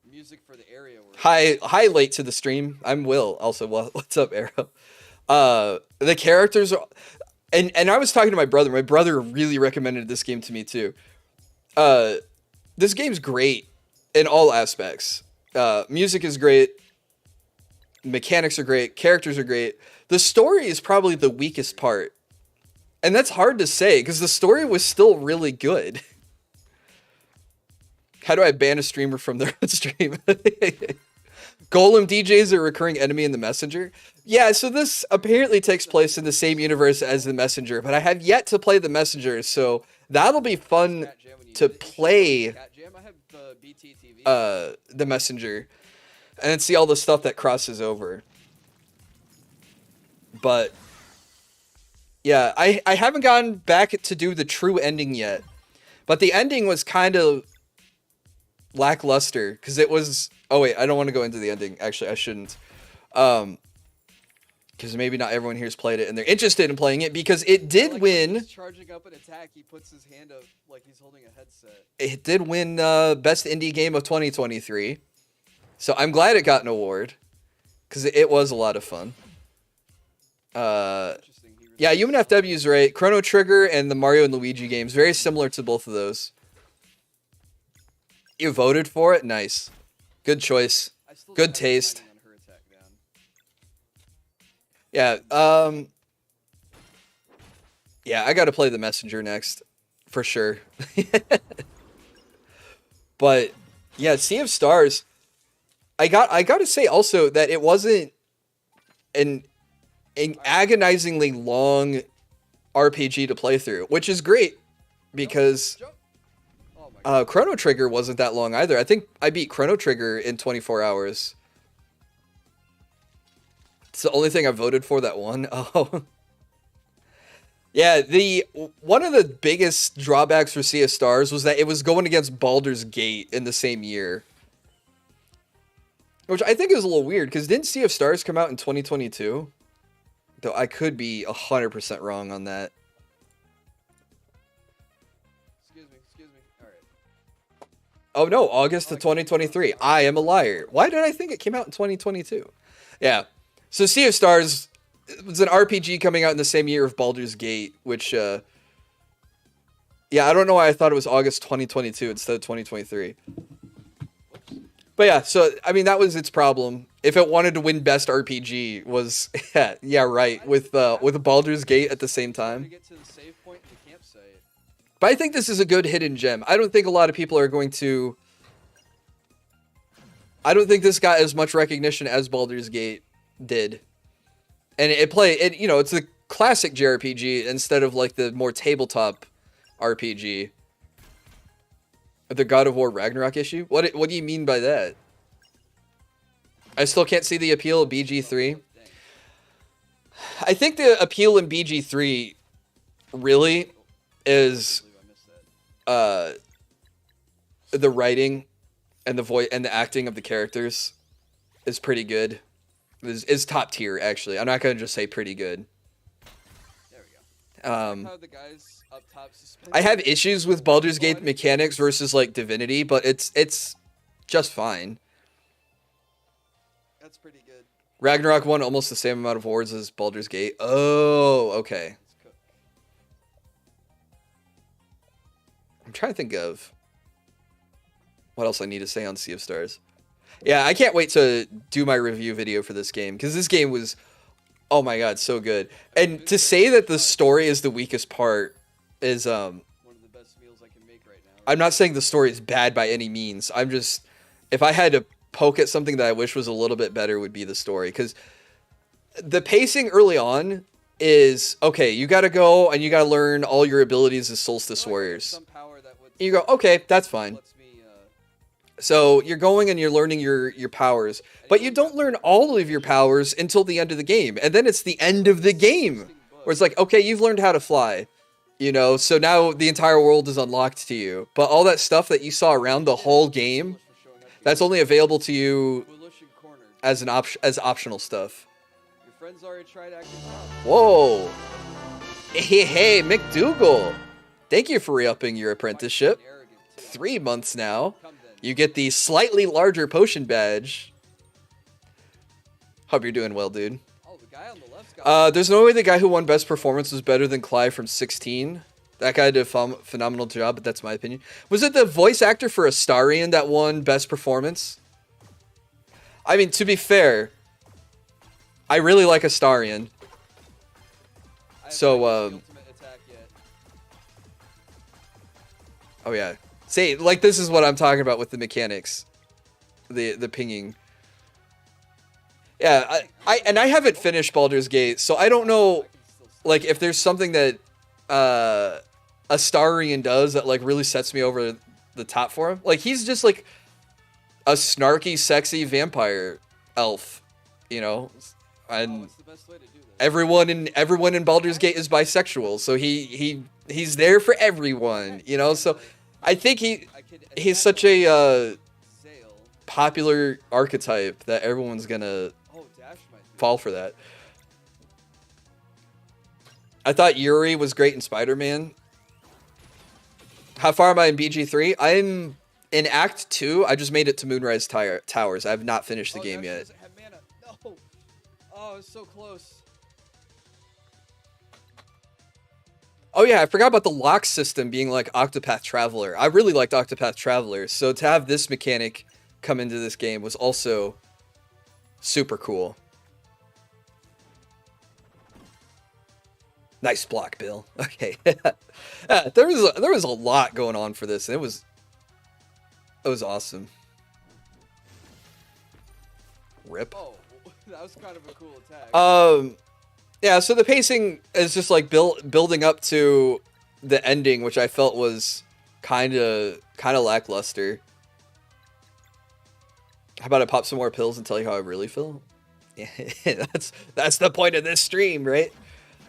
music for the area. Hi, late to the stream. I'm Will. Also, what's up, Arrow? The characters are... And I was talking to my brother. My brother really recommended this game to me too. This game's great in all aspects. Music is great. Mechanics are great. Characters are great. The story is probably the weakest part. And that's hard to say, because the story was still really good. How do I ban a streamer from their own stream? Golem DJs are a recurring enemy in The Messenger. Yeah, so this apparently takes place in the same universe as The Messenger, but I have yet to play The Messenger, so that'll be fun to play The Messenger and then see all the stuff that crosses over. But yeah, I haven't gotten back to do the true ending yet, but the ending was kind of lackluster because it was... Oh wait, I don't want to go into the ending. Actually, I shouldn't. Because maybe not everyone here's played it and they're interested in playing it, because it did win. When he's charging up an attack, he puts his hand up like he's holding a headset. It did win Best Indie Game of 2023. So I'm glad it got an award, because it was a lot of fun. Yeah, Human FW is right. Chrono Trigger and the Mario and Luigi games, very similar to both of those. You voted for it? Nice. Good choice. Good taste. Yeah, yeah, I gotta play The Messenger next. For sure. But, yeah, Sea of Stars. I gotta say also that it wasn't an agonizingly long RPG to play through, which is great because Chrono Trigger wasn't that long either. I think I beat Chrono Trigger in 24 hours. It's the only thing I voted for that one. Oh. Yeah, one of the biggest drawbacks for Sea of Stars was that it was going against Baldur's Gate in the same year. Which I think is a little weird, because didn't Sea of Stars come out in 2022? Though I could be 100% wrong on that. Excuse me. All right. Oh no, August of 2023. I am a liar. Why did I think it came out in 2022? Yeah. So Sea of Stars was an RPG coming out in the same year of Baldur's Gate, which, yeah, I don't know why I thought it was August 2022 instead of 2023. But yeah, so, I mean, that was its problem. If it wanted to win Best RPG, was, yeah, right, with Baldur's Gate at the same time. But I think this is a good hidden gem. I don't think a lot of people are going to... I don't think this got as much recognition as Baldur's Gate did. And you know, it's the classic JRPG instead of, like, the more tabletop RPG. The God of War Ragnarok issue? What do you mean by that? I still can't see the appeal of BG3. I think the appeal in BG3 really is the writing and the voice and the acting of the characters is pretty good. Is top tier, actually. I'm not gonna just say pretty good. There we go. How the guys up top I have issues with Baldur's Gate mechanics versus like Divinity, but it's just fine. That's pretty good. Ragnarok won almost the same amount of awards as Baldur's Gate. Oh, okay. I'm trying to think of what else I need to say on Sea of Stars. Yeah, I can't wait to do my review video for this game, because this game was, oh my god, so good. And to say that the story is the weakest part is one of the best meals I can make right now. I'm not saying the story is bad by any means. I'm just, if I had to poke at something that I wish was a little bit better, would be the story, because the pacing early on is, okay, you gotta go and you gotta learn all your abilities as Solstice Warriors. You go, okay, that's fine. So you're going and you're learning your powers, but you don't learn all of your powers until the end of the game. And then it's the end of the game where it's like, okay, you've learned how to fly, you know, so now the entire world is unlocked to you. But all that stuff that you saw around the whole game, that's only available to you as as optional stuff. Your friends already tried acting. Whoa. Hey, McDougal. Thank you for re-upping your apprenticeship. 3 months now. You get the slightly larger potion badge. Hope you're doing well, dude. Oh, the guy on the left's got there's no way the guy who won Best Performance was better than Clive from 16. That guy did a phenomenal job, but that's my opinion. Was it the voice actor for Astarion that won Best Performance? I mean, to be fair, I really like Astarion. So, oh yeah. See, like, this is what I'm talking about with the mechanics. The pinging. Yeah, I haven't finished Baldur's Gate, so I don't know, like, if there's something that Astarion does that, like, really sets me over the top for him. Like, he's just, like, a snarky, sexy vampire elf, you know? And everyone in Baldur's Gate is bisexual, so he's there for everyone, you know? So I think he's such a popular archetype that everyone's gonna fall for that. I thought Yuri was great in Spider-Man. How far am I in BG3? I'm in Act 2, I just made it to Moonrise Towers. I have not finished the game now she yet. doesn't have mana. No. Oh, it's so close. Oh yeah, I forgot about the lock system being like Octopath Traveler. I really liked Octopath Traveler, so to have this mechanic come into this game was also super cool. Nice block, Bill. Okay. There was a lot going on for this. It was awesome. Rip. Oh, that was kind of a cool attack. Yeah, so the pacing is just like building up to the ending, which I felt was kind of lackluster. How about I pop some more pills and tell you how I really feel? Yeah, that's the point of this stream, right?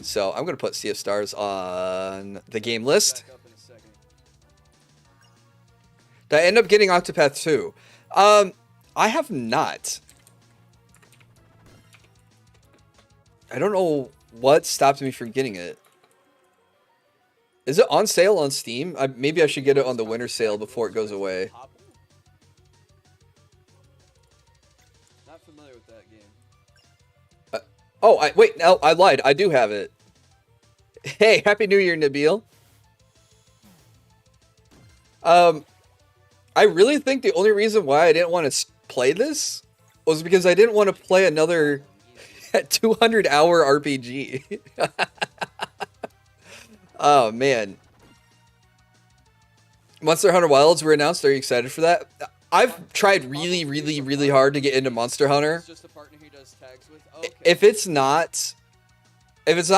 So I'm gonna put Sea of Stars on the game list. Back up in a second. Did I end up getting Octopath 2? I have not. I don't know what stopped me from getting it. Is it on sale on Steam? Maybe I should get it on the winter sale before it goes away. Not familiar with that game. Oh, wait, no, I lied. I do have it. Hey, Happy New Year, Nabil. I really think the only reason why I didn't want to play this was because I didn't want to play another 200-hour RPG. Oh, man. Monster Hunter Wilds were announced. Are you excited for that? I've tried really, really, really hard to get into Monster Hunter. It's just a partner he does tags with. Okay. If it's not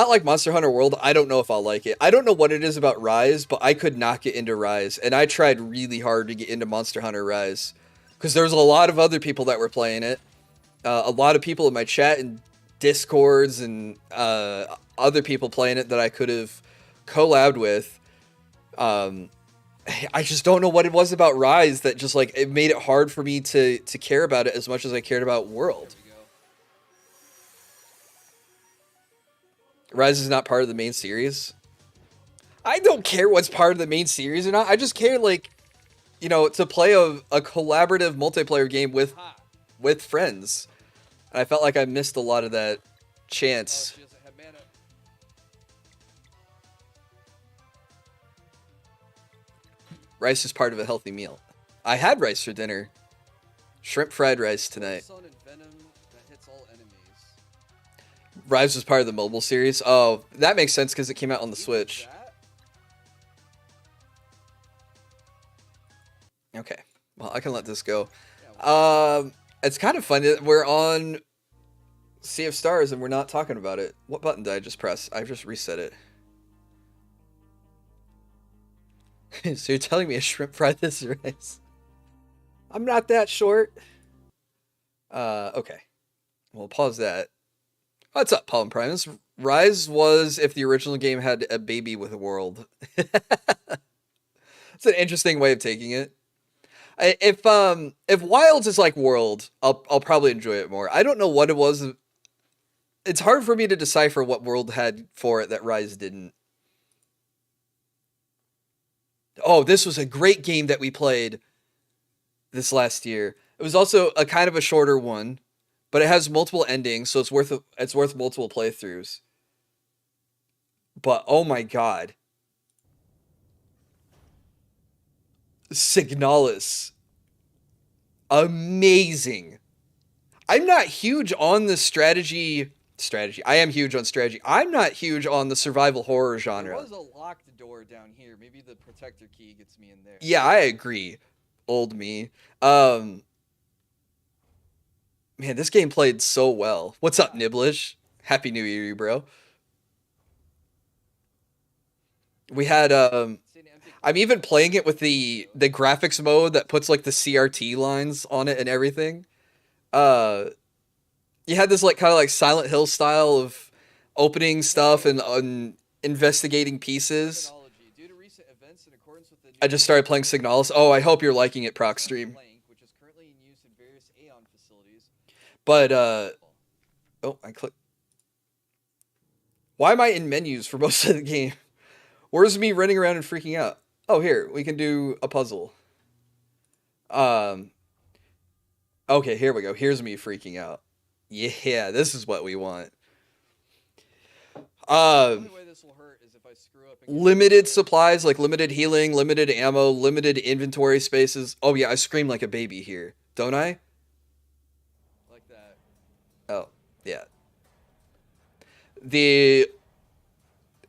like Monster Hunter World, I don't know if I'll like it. I don't know what it is about Rise, but I could not get into Rise, and I tried really hard to get into Monster Hunter Rise because there was a lot of other people that were playing it. A lot of people in my chat and Discords and other people playing it that I could have collabed with. I just don't know what it was about Rise that just like it made it hard for me to care about it as much as I cared about World. There we go. Rise is not part of the main series. I don't care what's part of the main series or not. I just care, like, you know, to play a collaborative multiplayer game with friends. And I felt like I missed a lot of that Oh, chance. she doesn't have mana. Rice is part of a healthy meal. I had rice for dinner. Shrimp fried rice tonight. Sun and venom that hits all enemies. Rise was part of the mobile series. Oh, that makes sense because it came out on the Switch. That? Okay. Well, I can let this go. Yeah, well, It's kind of fun that we're on Sea of Stars and we're not talking about it. What button did I just press? I just reset it. So you're telling me a shrimp fried this rice? I'm not that short. Okay. We'll pause that. What's up, Palm Primus? Rise was if the original game had a baby with a world. It's an interesting way of taking it. If Wilds is like World, I'll probably enjoy it more. I don't know what it was. It's hard for me to decipher what World had for it that Rise didn't. Oh, this was a great game that we played this last year. It was also a kind of a shorter one, but it has multiple endings, so it's worth multiple playthroughs. But oh my god. Signalis. Amazing. I'm not huge on the strategy. I am huge on strategy. I'm not huge on the survival horror there genre. was a locked door down here. Maybe the protector key gets me in there. Yeah, I agree. Old me. Man, this game played so well. What's up, Niblish? Happy New Year, bro. We had I'm even playing it with the graphics mode that puts like the CRT lines on it and everything. You had this like kind of like Silent Hill style of opening stuff and investigating pieces. Technology. Due to recent events in accordance with the I just started playing Signalis. Oh, I hope you're liking it, Proc Stream. Blank, which is currently in use in various Aeon facilities. But oh, I clicked. Why am I in menus for most of the game? Where's me running around and freaking out? Oh, here, we can do a puzzle. Um, okay, here we go. Here's me freaking out. Yeah, this is what we want. The only way this will hurt is if I screw up. And Limited supplies, like limited healing, limited ammo, limited inventory spaces. Oh yeah, I scream like a baby here, don't I? like that. Oh, yeah. The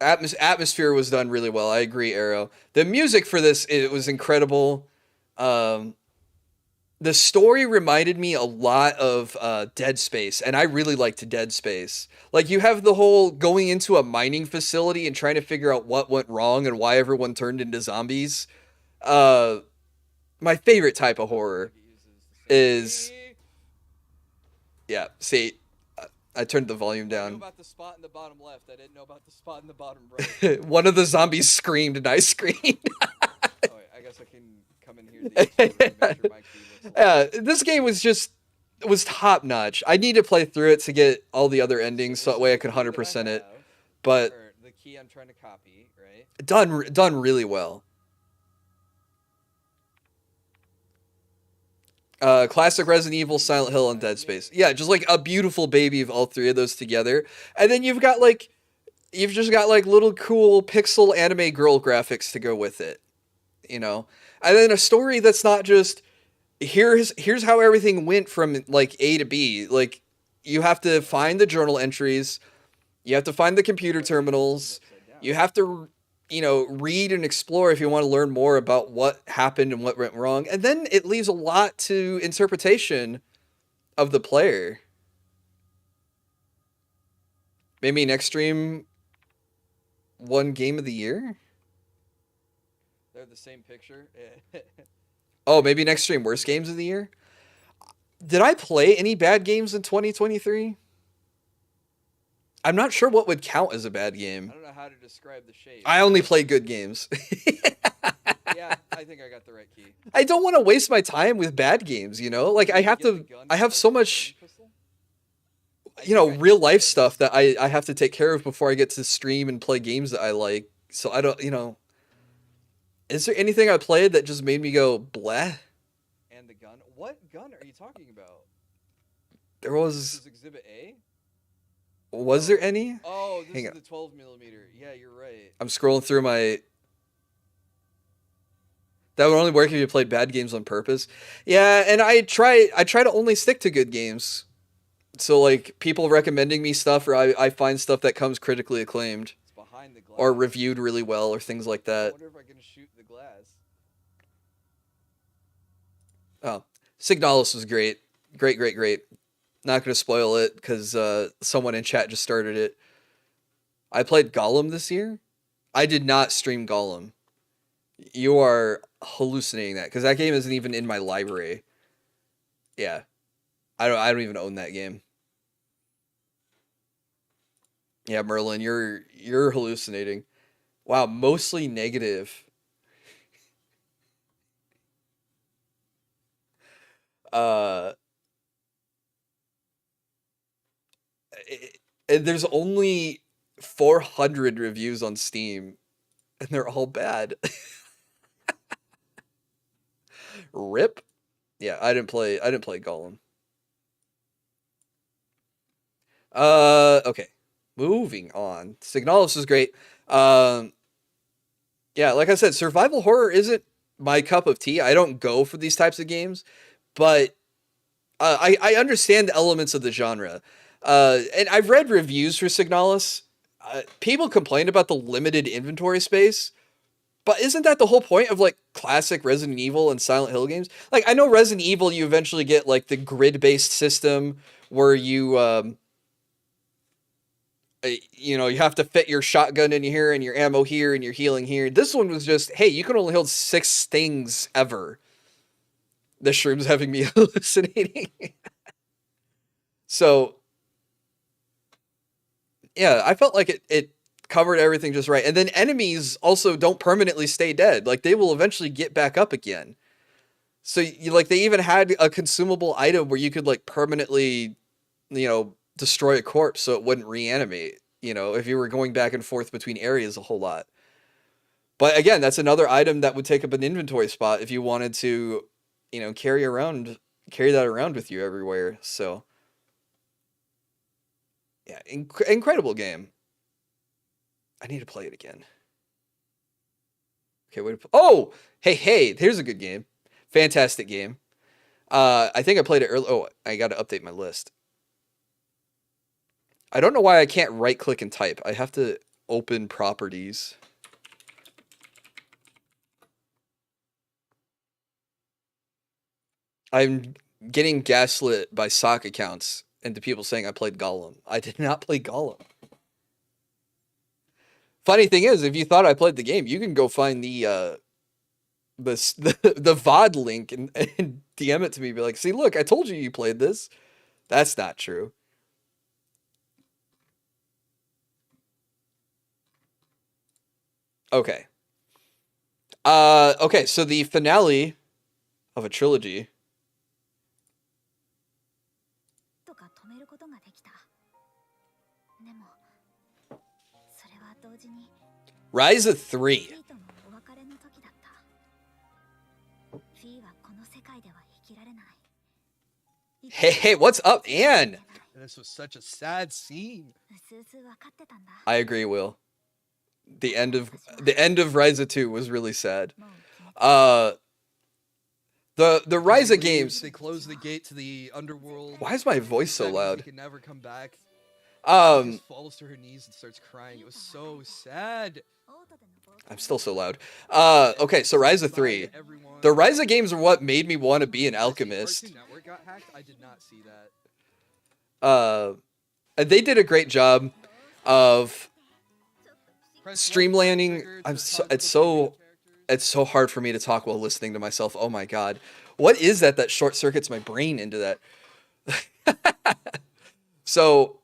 atmosphere was done really well. I agree, Arrow. The music for this, it was incredible. The story reminded me a lot of Dead Space, and I really liked Dead Space. Like, you have the whole going into a mining facility and trying to figure out what went wrong and why everyone turned into zombies. My favorite type of horror is... Yeah, see, I turned the volume I knew down. about the spot in the bottom left. I didn't know about the spot in the bottom right. One of the zombies screamed and I screamed. Oh, wait, I guess I can come in here to the Xbox and make sure my key looks like This game was top notch. I need to play through it to get all the other endings so that way I could 100% it. But or the key I'm trying to copy, right? done really well. Classic Resident Evil, Silent Hill, and Dead Space. Yeah, just like a beautiful baby of all three of those together. And then you've just got like little cool pixel anime girl graphics to go with it. You know? And then a story that's not just here's how everything went from like A to B. Like, you have to find the journal entries, you have to find the computer terminals, you have to, you know, read and explore if you want to learn more about what happened and what went wrong. And then it leaves a lot to interpretation of the player. Maybe next stream, one game of the year? They're the same picture. Oh, maybe next stream, worst games of the year? Did I play any bad games in 2023? I'm not sure what would count as a bad I game. don't know how to describe the shape. I only play good games. Yeah, I think I got the right key. I don't want to waste my time with bad games, you know? Like, I have so much, you know, real life stuff that I have to take care of before I get to stream and play games that I like. So I don't, you know. Is there anything I played that just made me go, bleh? And the gun. What gun are you talking about? There This was, is Exhibit A? was there any? Oh, this Hang is on. the 12 millimeter. Yeah, you're right. I'm scrolling through my... That would only work if you played bad games on purpose. Yeah, and I try to only stick to good games. So, like, people recommending me stuff, or I find stuff that comes critically acclaimed, It's behind the glass. or reviewed really well, or things like I that. wonder if I can shoot the glass. Oh, Signalis was great. Great. Not going to spoil it, because someone in chat just started it. I played Gollum this year. I did not stream Gollum. You are hallucinating that, because that game isn't even in my library. Yeah. I don't even own that game. Yeah, Merlin, you're hallucinating. Wow, mostly negative. And there's only 400 reviews on Steam, and they're all bad. Rip. Yeah, I didn't play Gollum. Okay. Moving on. Signalis is great. Yeah, like I said, survival horror isn't my cup of tea. I don't go for these types of games, but I understand the elements of the genre. And I've read reviews for Signalis. People complain about the limited inventory space, but isn't that the whole point of like classic Resident Evil and Silent Hill games? Like, I know Resident Evil, you eventually get like the grid-based system where you you have to fit your shotgun in here and your ammo here and your healing here. This one was just, hey, you can only hold 6 things ever. The shroom's having me hallucinating. So, yeah, I felt like it covered everything just right. And then enemies also don't permanently stay dead. Like, they will eventually get back up again. So, they even had a consumable item where you could, like, permanently, destroy a corpse so it wouldn't reanimate, if you were going back and forth between areas a whole lot. But again, that's another item that would take up an inventory spot if you wanted to, you know, carry that around with you everywhere. So yeah, incredible game. I need to play it again. Okay, wait. Oh, hey, here's a good game. Fantastic game. I think I played it early. Oh, I got to update my list. I don't know why I can't right click and type. I have to open properties. I'm getting gaslit by sock accounts and the people saying I played Gollum. I did not play Gollum. Funny thing is, if you thought I played the game, you can go find the VOD link and DM it to me. Be like, see, look, I told you played this. That's not true. Okay. Okay, so the finale of a trilogy. Ryza 3. Hey, what's up, Anne? This was such a sad scene. I agree, Will. The end of Ryza 2 was really sad. The Ryza games. They closed the gate to the underworld. Why is my voice so loud? She can never come back. She Um, just falls to her knees and starts crying. It was so sad. I'm still so loud. Okay, so Ryza 3. The Ryza games are what made me want to be an alchemist. Cartoon Network got hacked? I did not see that. And they did a great job of streamlining. It's so hard for me to talk while listening to myself. Oh my god. What is that short circuits my brain into that? So,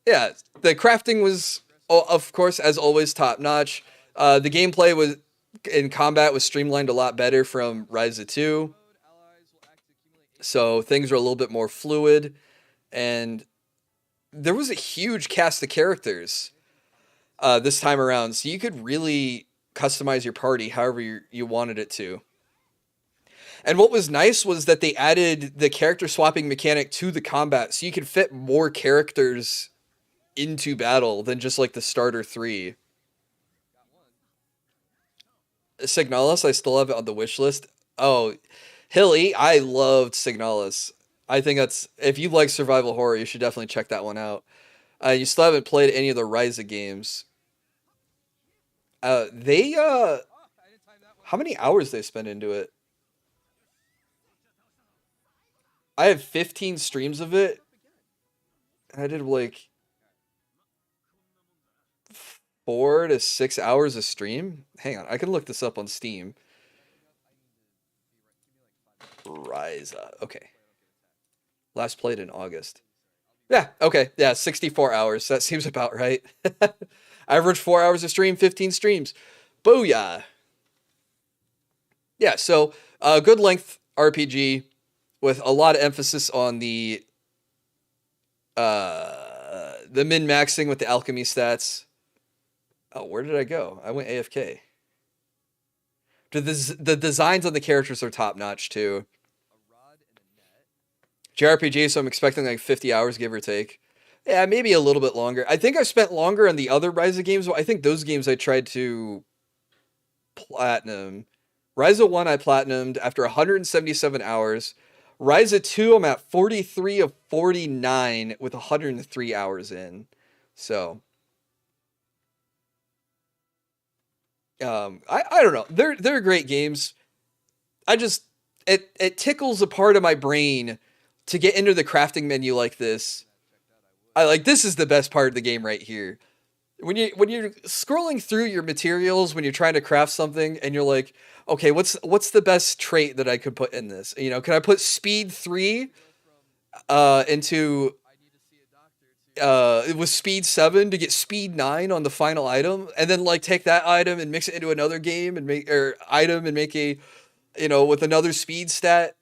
yeah, the crafting was, of course, as always, top notch. The gameplay was in combat was streamlined a lot better from Ryza 2. So things were a little bit more fluid, and there was a huge cast of characters this time around, so you could really customize your party however you wanted it to. And what was nice was that they added the character swapping mechanic to the combat, so you could fit more characters into battle than just like the starter 3. Signalis, I still have it on the wish list. Oh, Hilly, I loved Signalis. I think that's, if you like survival horror, you should definitely check that one out. You still haven't played any of the Ryza games. How many hours they spend into it? I have 15 streams of it. I did like 4 to 6 hours a stream. Hang on, I can look this up on Steam. Ryza. Okay. Last played in August. Yeah, okay. Yeah, 64 hours. That seems about right. Average 4 hours a stream, 15 streams. Booyah. Yeah, so good length RPG with a lot of emphasis on the min-maxing with the alchemy stats. Oh, where did I go? I went AFK. The designs on the characters are top-notch, too. JRPG, so I'm expecting like 50 hours, give or take. Yeah, maybe a little bit longer. I think I spent longer on the other Ryza games. I think those games I tried to platinum. Ryza 1 I platinumed after 177 hours. Ryza 2 I'm at 43 of 49 with 103 hours in. So I don't know. They're great games. It tickles a part of my brain to get into the crafting menu like this. This is the best part of the game right here. When you're scrolling through your materials when you're trying to craft something and you're like, okay, what's the best trait that I could put in this? You know, can I put speed 3 into it was speed 7 to get speed 9 on the final item, and then like take that item and mix it into another game and make a, you know, with another speed stat.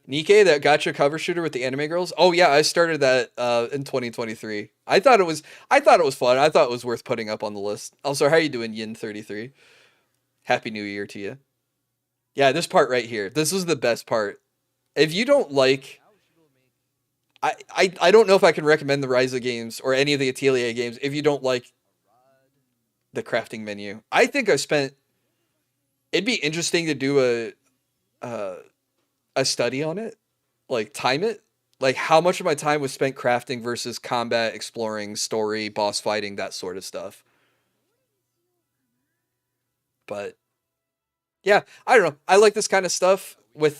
Nikke, that gacha cover shooter with the anime girls. Oh yeah, I started that in 2023. I thought it was fun. I thought it was worth putting up on the list. Also, how are you doing, Yin33? Happy New Year to you. Yeah, this part right here. This is the best part. If you don't like... I don't know if I can recommend the Ryza games or any of the Atelier games if you don't like the crafting menu. I think I spent... It'd be interesting to do a study on it. Like, time it. Like, how much of my time was spent crafting versus combat, exploring, story, boss fighting, that sort of stuff. But, yeah, I don't know. I like this kind of stuff with...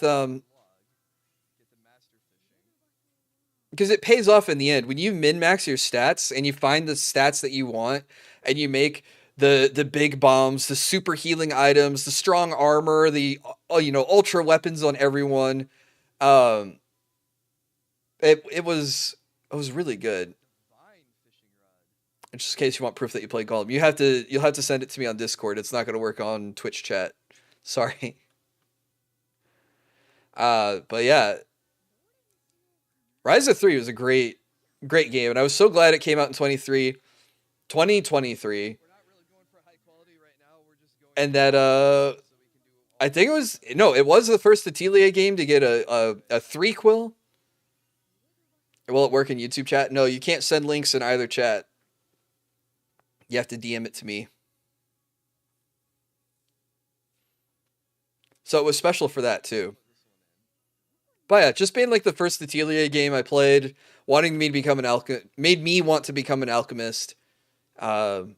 because it pays off in the end. When you min-max your stats and you find the stats that you want and you make the big bombs, the super healing items, the strong armor, the ultra weapons on everyone, it was really good. And just in case you want proof that you play Golem, you'll have to send it to me on Discord. It's not going to work on Twitch chat. Sorry. But yeah, Ryza 3 was a great game, and I was so glad it came out in 2023. And that I think it was the first Atelier game to get a 3-quill. Will it work in YouTube chat? No, you can't send links in either chat. You have to DM it to me. So it was special for that too. But yeah, just being like the first Atelier game I played, wanting me to become made me want to become an alchemist. So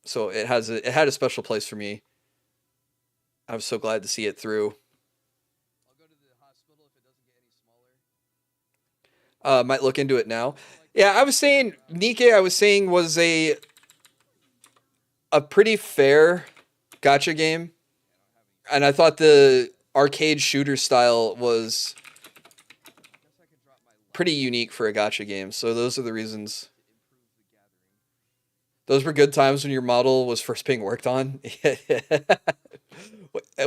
it had a special place for me. I was so glad to see it through. I'll go to the hospital if it doesn't get any smaller. Might look into it now. Yeah, I was saying Nikke was a pretty fair gacha game. And I thought the arcade shooter style was pretty unique for a gacha game. So those are the reasons. Those were good times when your model was first being worked on.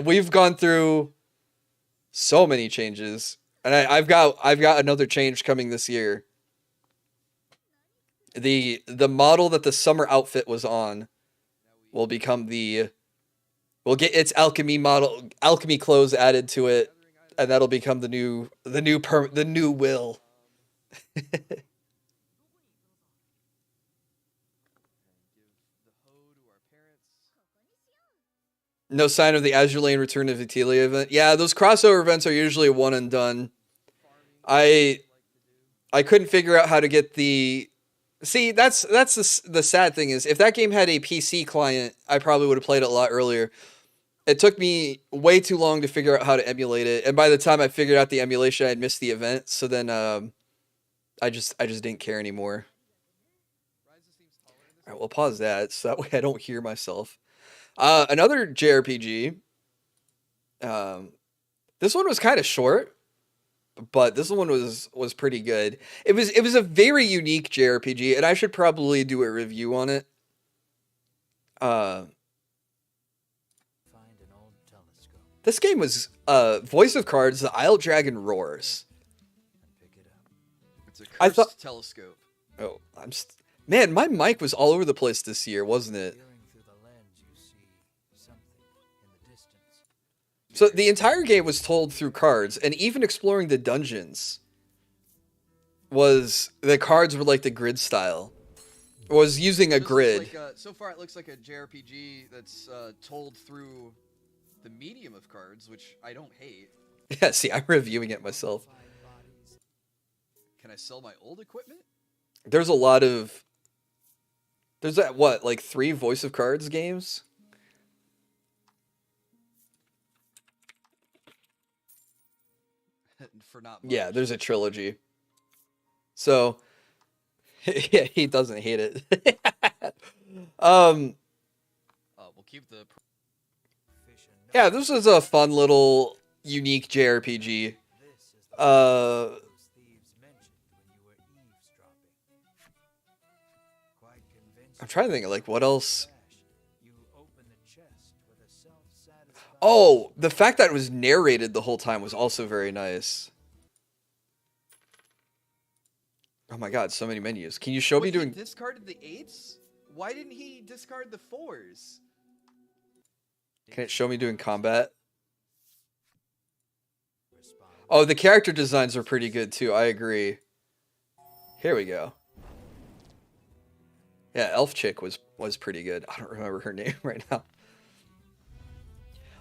We've gone through so many changes, and I've got another change coming this year. The model that the summer outfit was on will become we'll get its alchemy clothes added to it, and that'll become the new will. No sign of the Azure Lane Return of Atelier event. Yeah, those crossover events are usually one and done. I couldn't figure out how to get the... See, that's the sad thing is, if that game had a PC client, I probably would have played it a lot earlier. It took me way too long to figure out how to emulate it, and by the time I figured out the emulation, I had missed the event, so then I just didn't care anymore. Alright, we'll pause that, so that way I don't hear myself. Another JRPG. This one was kind of short, but this one was pretty good. It was a very unique JRPG, and I should probably do a review on it. This game was Voice of Cards, The Isle Dragon Roars. It's a cursed telescope. Oh, man, my mic was all over the place this year, wasn't it? So the entire game was told through cards, and even exploring the dungeons the cards were like the grid style. Was using a grid. So far it looks like a JRPG that's told through the medium of cards, which I don't hate. Yeah, see, I'm reviewing it myself. Can I sell my old equipment? There's like 3 Voice of Cards games? For not much. Yeah, there's a trilogy. So, yeah, he doesn't hate it. We'll keep the... Yeah, this was a fun little unique JRPG. I'm trying to think of like what else. Oh, the fact that it was narrated the whole time was also very nice. Oh my god, so many menus. Can you show me doing... He discarded the 8s? Why didn't he discard the 4s? Can it show me doing combat? Oh, the character designs are pretty good too. I agree. Here we go. Yeah, Elf Chick was pretty good. I don't remember her name right now.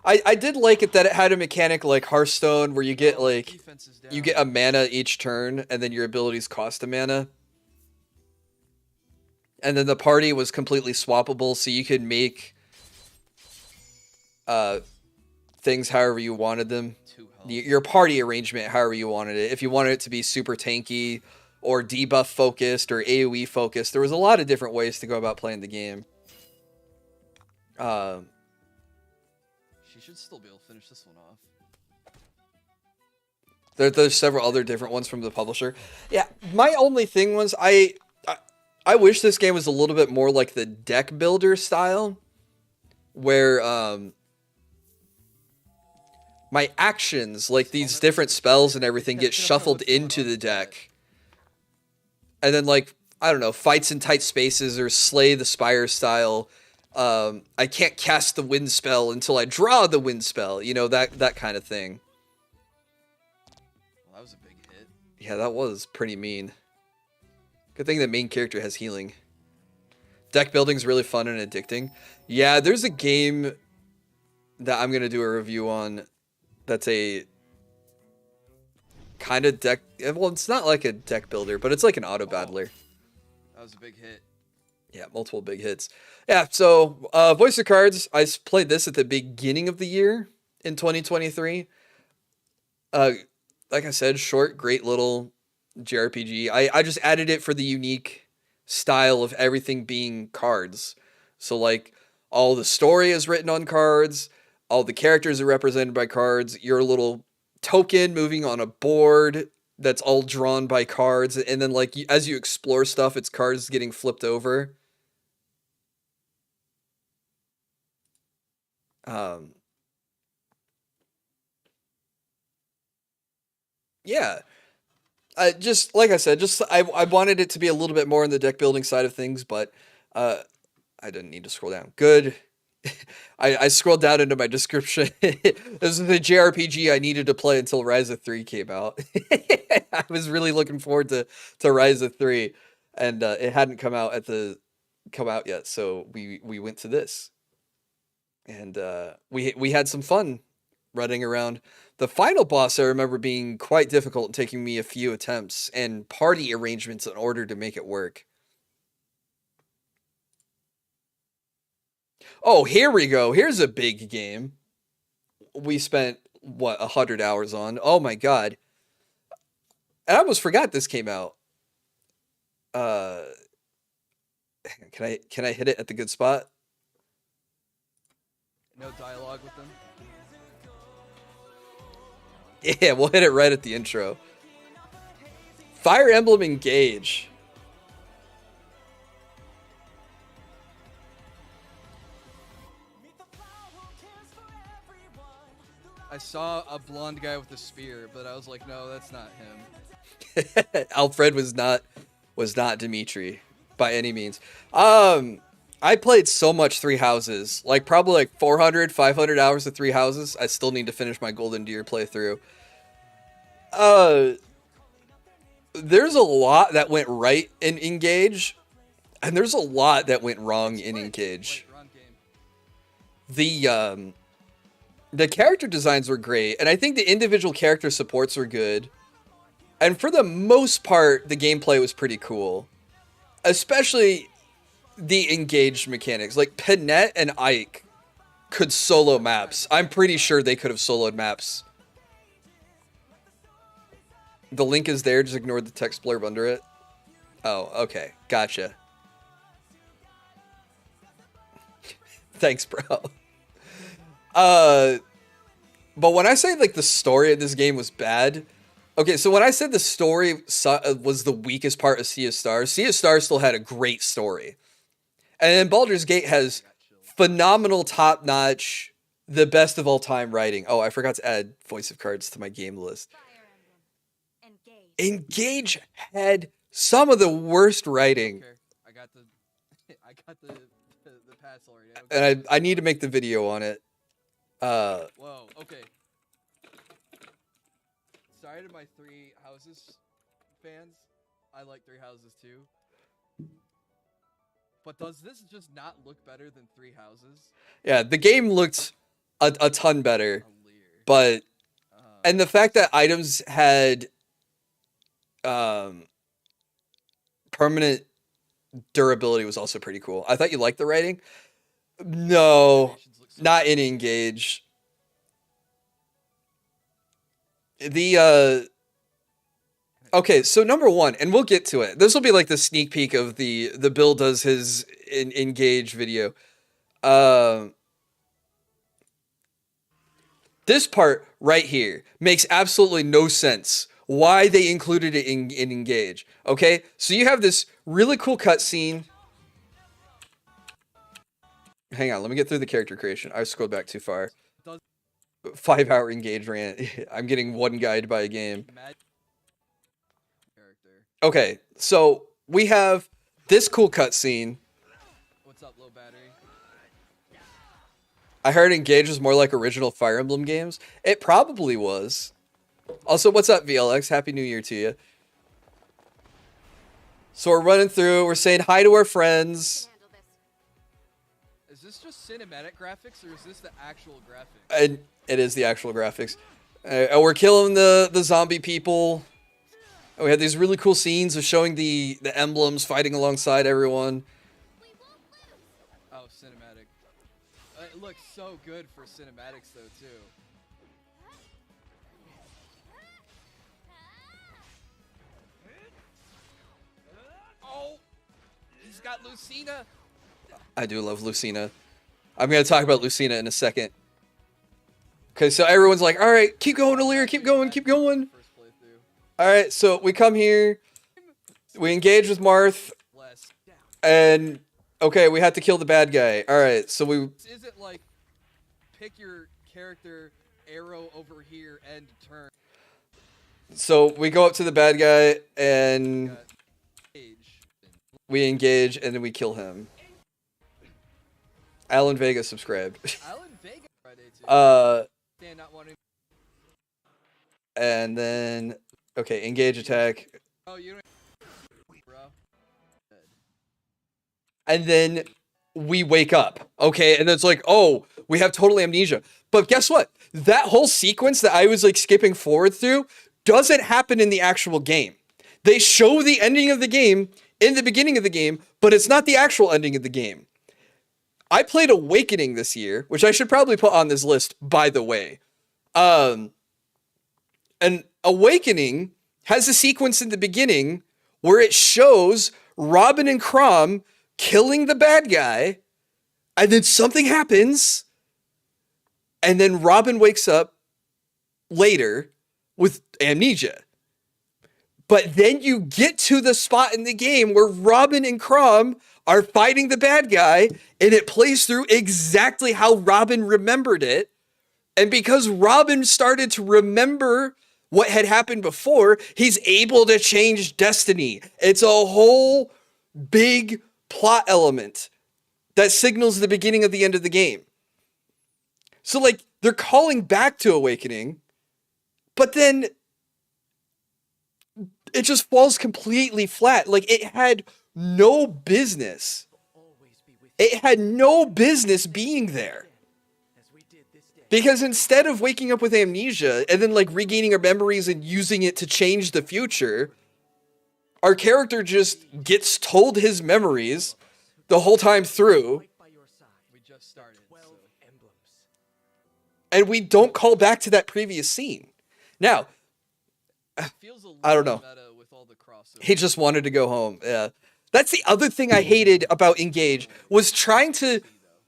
I did like it that it had a mechanic like Hearthstone where you get like Defense is down. you get a mana each turn and then your abilities cost a mana. And then the party was completely swappable, so you could make things however you wanted them. Your party arrangement however you wanted it. If you wanted it to be super tanky or debuff focused or AoE focused, there was a lot of different ways to go about playing the game. She should still be able to finish this one off. There's several other different ones from the publisher. Yeah, my only thing was I wish this game was a little bit more like the deck builder style, where my actions, like these different spells and everything, get shuffled into the deck. And then, like, I don't know, fights in tight spaces or Slay the Spire style. I can't cast the wind spell until I draw the wind spell. You know, that kind of thing. Well, that was a big hit. Yeah, that was pretty mean. Good thing the main character has healing. Deck building's really fun and addicting. Yeah, there's a game that I'm going to do a review on that's a kind of deck... Well, it's not like a deck builder, but it's like an auto battler. That was a big hit. Yeah, multiple big hits. Yeah, so Voice of Cards, I played this at the beginning of the year in 2023. Like I said, short, great little JRPG. I just added it for the unique style of everything being cards. So like all the story is written on cards, all the characters are represented by cards, your little token moving on a board that's all drawn by cards, and then like as you explore stuff, it's cards getting flipped over. Yeah. Just like I said, I wanted it to be a little bit more in the deck building side of things, but I didn't need to scroll down. Good. I scrolled down into my description. This is the JRPG I needed to play until Ryza 3 came out. I was really looking forward to Ryza 3, and it hadn't come out yet, so we went to this, and we had some fun running around. The final boss I remember being quite difficult and taking me a few attempts and party arrangements in order to make it work. Oh, here we go. Here's a big game. We spent, 100 hours on. Oh my god. I almost forgot this came out. Can I hit it at the good spot? No dialogue with them. Yeah, we'll hit it right at the intro. Fire Emblem Engage. I saw a blonde guy with a spear, but I was like, no, that's not him. Alfred was not Dimitri by any means. I played so much Three Houses, like probably like 400, 500 hours of Three Houses. I still need to finish my Golden Deer playthrough. There's a lot that went right in Engage, and there's a lot that went wrong in Engage. The character designs were great, and I think the individual character supports were good. And for the most part, the gameplay was pretty cool. Especially the engaged mechanics. Like, Panette and Ike could solo maps. I'm pretty sure they could have soloed maps. The link is there, just ignore the text blurb under it. Oh, okay. Gotcha. Thanks, bro. But when I say, like, the story of this game was bad... Okay, so when I said the story was the weakest part of Sea of Stars still had a great story. And then Baldur's Gate has phenomenal, top-notch, the best of all time writing. Oh, I forgot to add Voice of Cards to my game list. Engage had some of the worst writing. Okay, I got the pass already. Okay. And I need to make the video on it. Whoa, okay. Sorry to my Three Houses fans. I like Three Houses too. But does this just not look better than Three Houses? Yeah, the game looked a ton better, A leer. but and the fact that items had permanent durability was also pretty cool. I thought you liked the writing. No, Animations look so not in Engage. The okay, so number one, and we'll get to it. This will be like the sneak peek of the Bill does his Engage video. This part right here makes absolutely no sense why they included it in Engage. Okay, so you have this really cool cutscene. Hang on, let me get through the character creation. I scrolled back too far. 5-hour Engage rant. I'm getting one guide by a game. character. Okay, so we have this cool cutscene. What's up, low battery? I heard Engage was more like original Fire Emblem games. It probably was. Also, what's up, VLX? Happy New Year to you. So we're running through. We're saying hi to our friends. Handle this. Is this just cinematic graphics or is this the actual graphics? And it is the actual graphics. And we're killing the zombie people. And we had these really cool scenes of showing the emblems fighting alongside everyone. We won't lose. Oh, cinematic. It looks so good for cinematics though too. Oh, he's got Lucina. I do love Lucina. I'm going to talk about Lucina in a second. Okay, so everyone's like, all right, keep going, Alear, keep going, keep going. First playthrough. All right, so we come here. We engage with Marth. Less. And, okay, we have to kill the bad guy. All right, so we... Is it like pick your character, arrow over here, and turn? So we go up to the bad guy, and Got Age. we engage, and then we kill him. Alan Vega subscribed. Alan Vega Friday too. Dan not wanting. And then... Okay, engage attack. Oh, you don't. Bro. And then we wake up. Okay, and it's like, oh, we have total amnesia. But guess what? That whole sequence that I was like skipping forward through doesn't happen in the actual game. They show the ending of the game in the beginning of the game, but it's not the actual ending of the game. I played Awakening this year, which I should probably put on this list, by the way. And Awakening has a sequence in the beginning where it shows Robin and Chrom killing the bad guy, and then something happens, and then Robin wakes up later with amnesia. But then you get to the spot in the game where Robin and Chrom are fighting the bad guy, and it plays through exactly how Robin remembered it. And because Robin started to remember what had happened before, he's able to change destiny. It's a whole big plot element that signals the beginning of the end of the game. So, like, they're calling back to Awakening, but then it just falls completely flat. Like, it had no business. It had no business being there. Because instead of waking up with amnesia and then like regaining our memories and using it to change the future, our character just gets told his memories the whole time through, We just started. So. and we don't call back to that previous scene. Now, It feels a little I don't know. meta with all the crossover. he just wanted to go home. Yeah. That's the other thing I hated about Engage, was trying to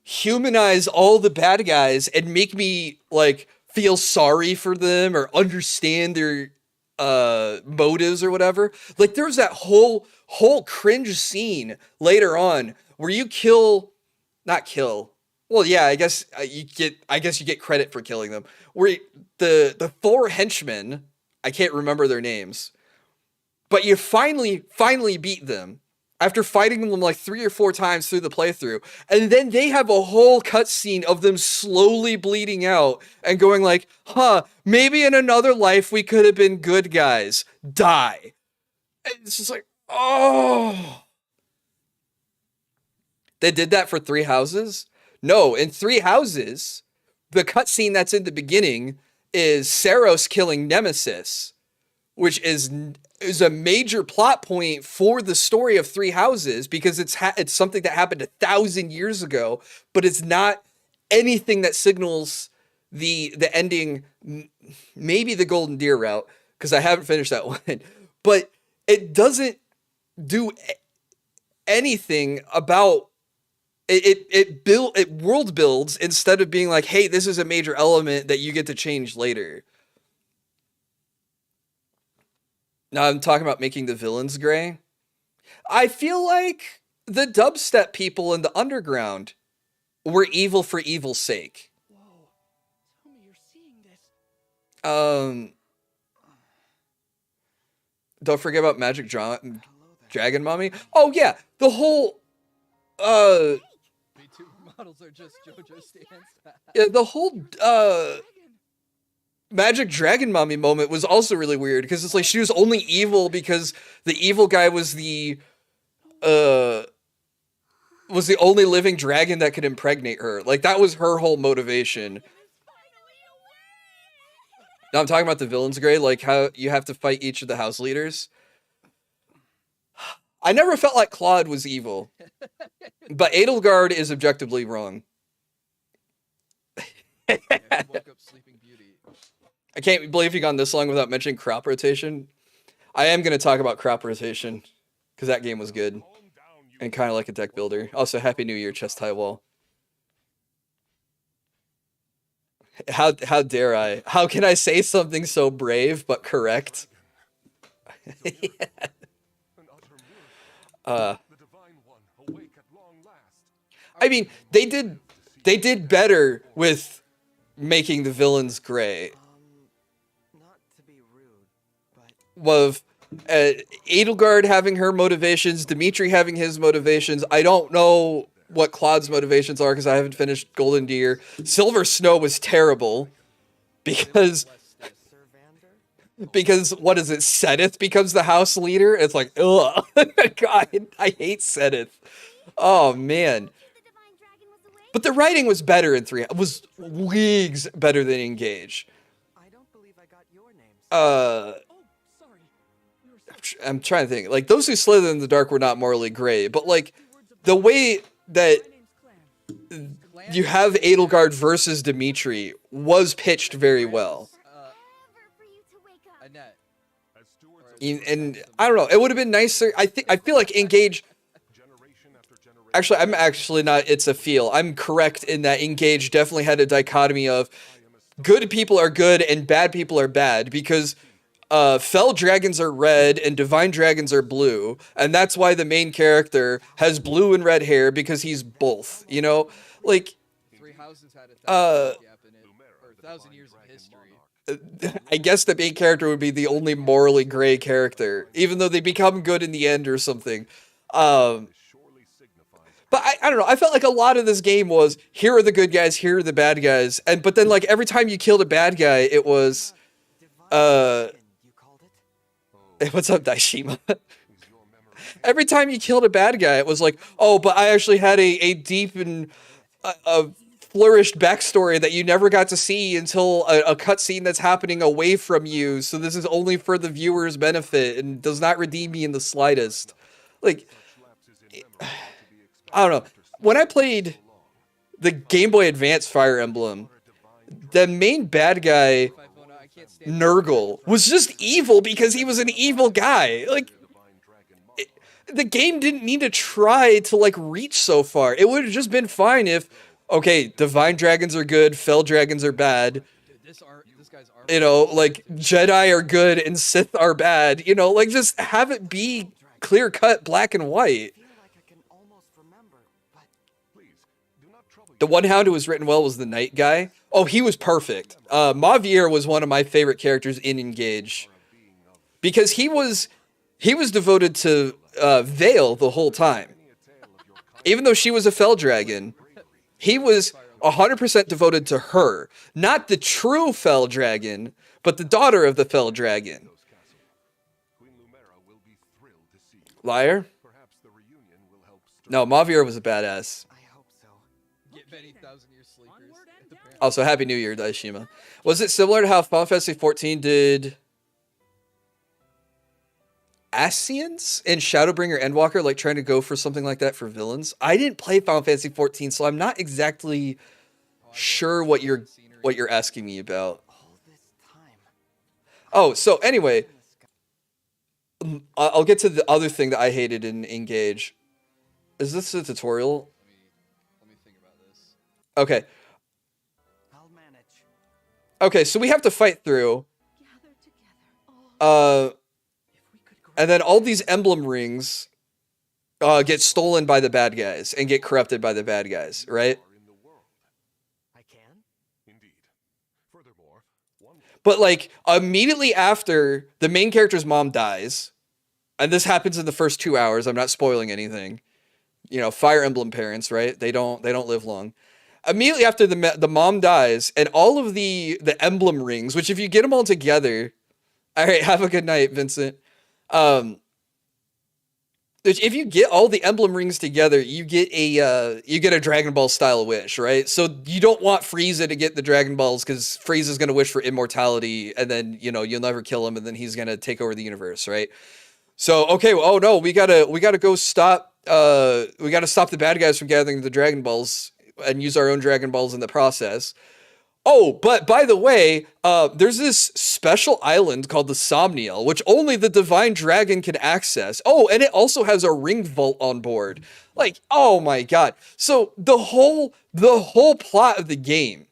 humanize all the bad guys and make me like feel sorry for them or understand their motives or whatever. Like there was that whole cringe scene later on where you not kill. Well, yeah, I guess you get credit for killing them. Where the 4 henchmen, I can't remember their names, but you finally beat them, after fighting them like 3 or 4 times through the playthrough. And then they have a whole cutscene of them slowly bleeding out and going like, huh, maybe in another life we could have been good guys. Die. And it's just like, oh. They did that for 3 Houses? No, in 3 Houses, the cutscene that's in the beginning is Saros killing Nemesis, which is a major plot point for the story of 3 Houses, because it's something that happened 1,000 years ago, but it's not anything that signals the ending, maybe the Golden Deer route, because I haven't finished that one, but it doesn't do anything about it world builds instead of being like, hey, this is a major element that you get to change later. Now I'm talking about making the villains gray. I feel like the dubstep people in the underground were evil for evil's sake. Whoa. Tell me you're seeing this. Don't forget about Magic Dragon Mommy. Oh yeah, the whole Me too. Models are just JoJo stands. yeah, the whole Magic Dragon Mommy moment was also really weird, because it's like she was only evil because the evil guy was the only living dragon that could impregnate her. Like, that was her whole motivation. Now I'm talking about the villains gray, like how you have to fight each of the house leaders. I never felt like Claude was evil, but Edelgard is objectively wrong. Yeah, woke up Sleeping Beauty. I can't believe you gone this long without mentioning crop rotation. I am going to talk about crop rotation, because that game was good and kind of like a deck builder. Also, Happy New Year, Chest High Wall. How dare I? How can I say something so brave but correct? I mean, they did better with making the villains gray. Not to be rude, but Of Edelgard having her motivations, Dimitri having his motivations. I don't know what Claude's motivations are because I haven't finished Golden Deer. Silver Snow was terrible because what is it? Seth becomes the house leader. It's like, ugh, God, I hate Seth. Oh man. The divine dragon was away. But the writing was better in 3. Was leagues better than Engage. I don't believe I got your name. Oh, sorry. You were so I'm trying to think. Like, those who slither in the dark were not morally gray, but like the way that My name's Clan. you have Edelgard versus Dimitri was pitched very well. Forever for you to wake up. Annette. And I don't know, it would have been nicer. I feel like Engage. Actually, I'm actually not. It's a feel. I'm correct in that Engage definitely had a dichotomy of good people are good and bad people are bad, because fell dragons are red and divine dragons are blue, and that's why the main character has blue and red hair, because he's both. You know, like 3 Houses had a 1,000 gap in it, or 1,000 years of history. I guess the main character would be the only morally gray character, even though they become good in the end or something. But I don't know. I felt like a lot of this game was, here are the good guys, here are the bad guys, but then like every time you killed a bad guy, it was You called it? what's up, Daishima? Every time you killed a bad guy, it was like, oh, but I actually had a deep and a flourished backstory that you never got to see until a cutscene that's happening away from you. So this is only for the viewer's benefit and does not redeem me in the slightest. Like, I don't know. When I played the Game Boy Advance Fire Emblem, the main bad guy, 509, I can't stand Nurgle, was just evil because he was an evil guy. Like, the game didn't need to try to like reach so far. It would have just been fine if, okay, divine dragons are good, fell dragons are bad. this guy's armor. You know, like Jedi are good and Sith are bad. You know, like just have it be clear cut, black and white. I feel like I can almost remember, but The one hound who was written well was the Knight guy. Oh, he was perfect. Mavier was one of my favorite characters in Engage, because he was devoted to Vale the whole time. Even though she was a Fell Dragon, he was 100% devoted to her. Not the true Fell Dragon, but the daughter of the Fell Dragon. Liar? No, Mavier was a badass. Get many thousand-year sleepers. Also, Happy New Year, Daishima. Was it similar to how Final Fantasy 14 did Ascians and Shadowbringer Endwalker, like trying to go for something like that for villains? I didn't play Final Fantasy 14, so I'm not exactly sure what you're asking me about. Oh, so anyway, I'll get to the other thing that I hated in Engage. Is this a tutorial? Let me think about this. Okay. I'll manage. Okay, so we have to fight through. And then all these emblem rings get stolen by the bad guys and get corrupted by the bad guys, right? I can? Indeed. Furthermore, But like immediately after the main character's mom dies, and this happens in the first 2 hours, I'm not spoiling anything. You know, Fire Emblem parents, right? They don't live long. Immediately after the mom dies, and all of the emblem rings, which if you get them all together, all right, have a good night, Vincent. If you get all the emblem rings together, you get a Dragon Ball style wish, right? So you don't want Frieza to get the Dragon Balls because Frieza's gonna wish for immortality, and then you'll never kill him, and then he's gonna take over the universe, right? So okay, oh no, we gotta go stop. We gotta stop the bad guys from gathering the Dragon Balls and use our own Dragon Balls in the process. Oh, but by the way, there's this special island called the Somniel, which only the Divine Dragon can access. Oh, and it also has a ring vault on board. Like, oh my god. So the whole plot of the game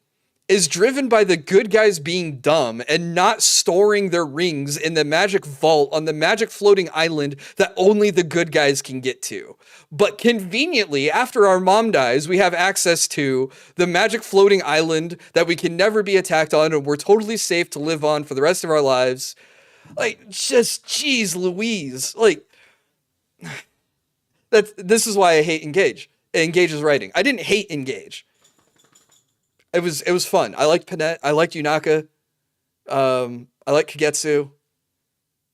is driven by the good guys being dumb and not storing their rings in the magic vault on the magic floating island that only the good guys can get to. But conveniently, after our mom dies, we have access to the magic floating island that we can never be attacked on, and we're totally safe to live on for the rest of our lives. Like, just, geez Louise. Like, this is why I hate Engage. Engage's writing. I didn't hate Engage. It was fun. I liked Panette. I liked Yunaka. I liked Kagetsu.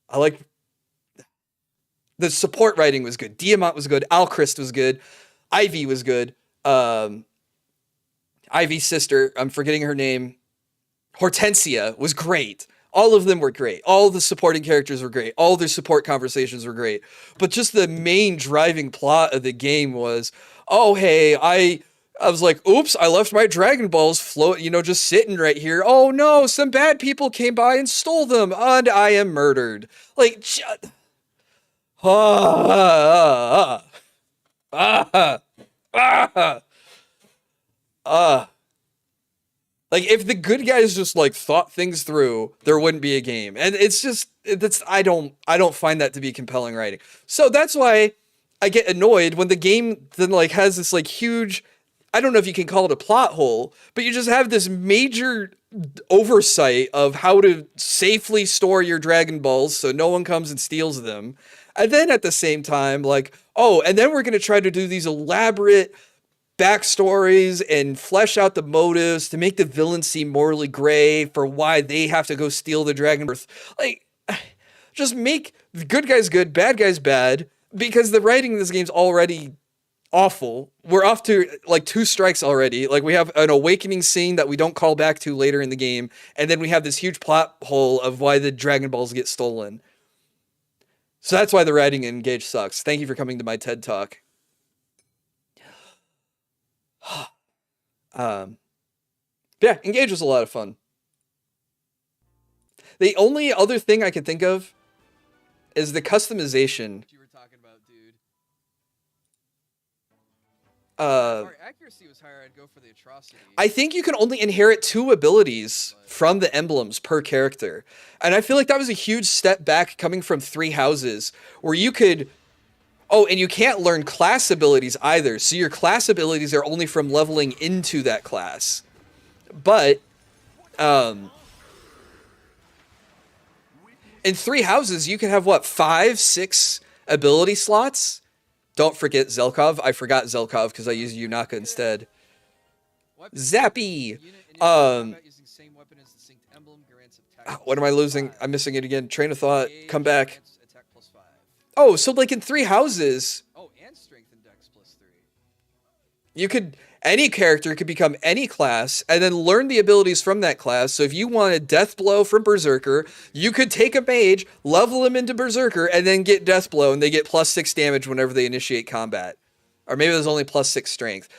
I liked... The support writing was good. Diamant was good. Alchrist was good. Ivy was good. Ivy's sister, I'm forgetting her name. Hortensia was great. All of them were great. All the supporting characters were great. All their support conversations were great. But just the main driving plot of the game was, oh, hey, I was like, oops, I left my Dragon Balls just sitting right here. Oh no, some bad people came by and stole them, and I am murdered. Like, like if the good guys just like thought things through, there wouldn't be a game. And I don't find that to be compelling writing. So that's why I get annoyed when the game then like has this like huge, I don't know if you can call it a plot hole, but you just have this major oversight of how to safely store your Dragon Balls so no one comes and steals them. And then at the same time, like, oh, and then we're going to try to do these elaborate backstories and flesh out the motives to make the villains seem morally gray for why they have to go steal the Dragon Birth. Like, just make the good guys good, bad guys bad, because the writing in this game's already awful. We're off to like 2 strikes already. Like we have an awakening scene that we don't call back to later in the game, and then we have this huge plot hole of why the Dragon Balls get stolen. So that's why the writing in Engage sucks. Thank you for coming to my TED Talk. Yeah, Engage was a lot of fun. The only other thing I can think of is the customization. You were talking about, dude. Uh, Our accuracy was higher. I'd go for the atrocity. I think you can only inherit 2 abilities from the emblems per character. And I feel like that was a huge step back coming from 3 houses where you could... Oh, and you can't learn class abilities either. So your class abilities are only from leveling into that class. But, in 3 houses, you can have, what, 5, 6 ability slots, don't forget Zelkov. I forgot Zelkov because I used Yunaka instead. Zappy! What am I losing? I'm missing it again. Train of thought. Come back. Oh, so like in 3 houses, Oh, and strength and dex +3. you could, any character could become any class and then learn the abilities from that class. So if you wanted Death Blow from Berserker, you could take a mage, level him into Berserker, and then get Death Blow, and they get +6 damage whenever they initiate combat. Or maybe there's only +6 strength.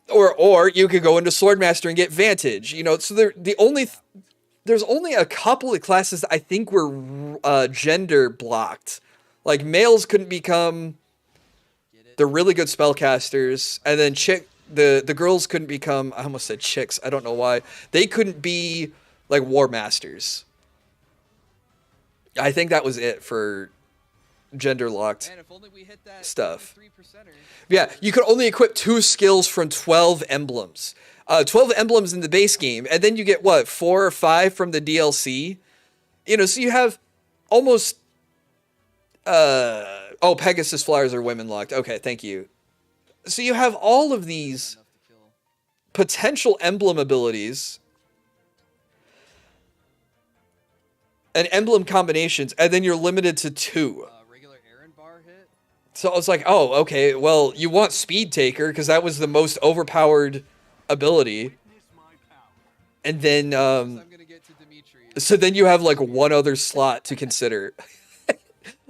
Or you could go into Swordmaster and get Vantage. You know, so there's only a couple of classes that I think were gender blocked. Like, males couldn't become the really good spellcasters, and then the girls couldn't become, I almost said chicks, I don't know why. They couldn't be, like, War Masters. I think that was it for gender-locked Man, if only we hit that stuff. 3%er. Yeah, you could only equip 2 skills from 12 emblems. 12 emblems in the base game, and then you get, what, 4 or 5 from the DLC? You know, so you have almost... oh, Pegasus Flyers are women locked. Okay, thank you. So you have all of these Enough to kill. potential emblem abilities and emblem combinations, and then you're limited to 2. Regular Errand bar hit. So I was like, oh, okay, well, you want Speed Taker, because that was the most overpowered ability. And then, I'm gonna get to Dimitri. so then you have, like, one other slot to consider.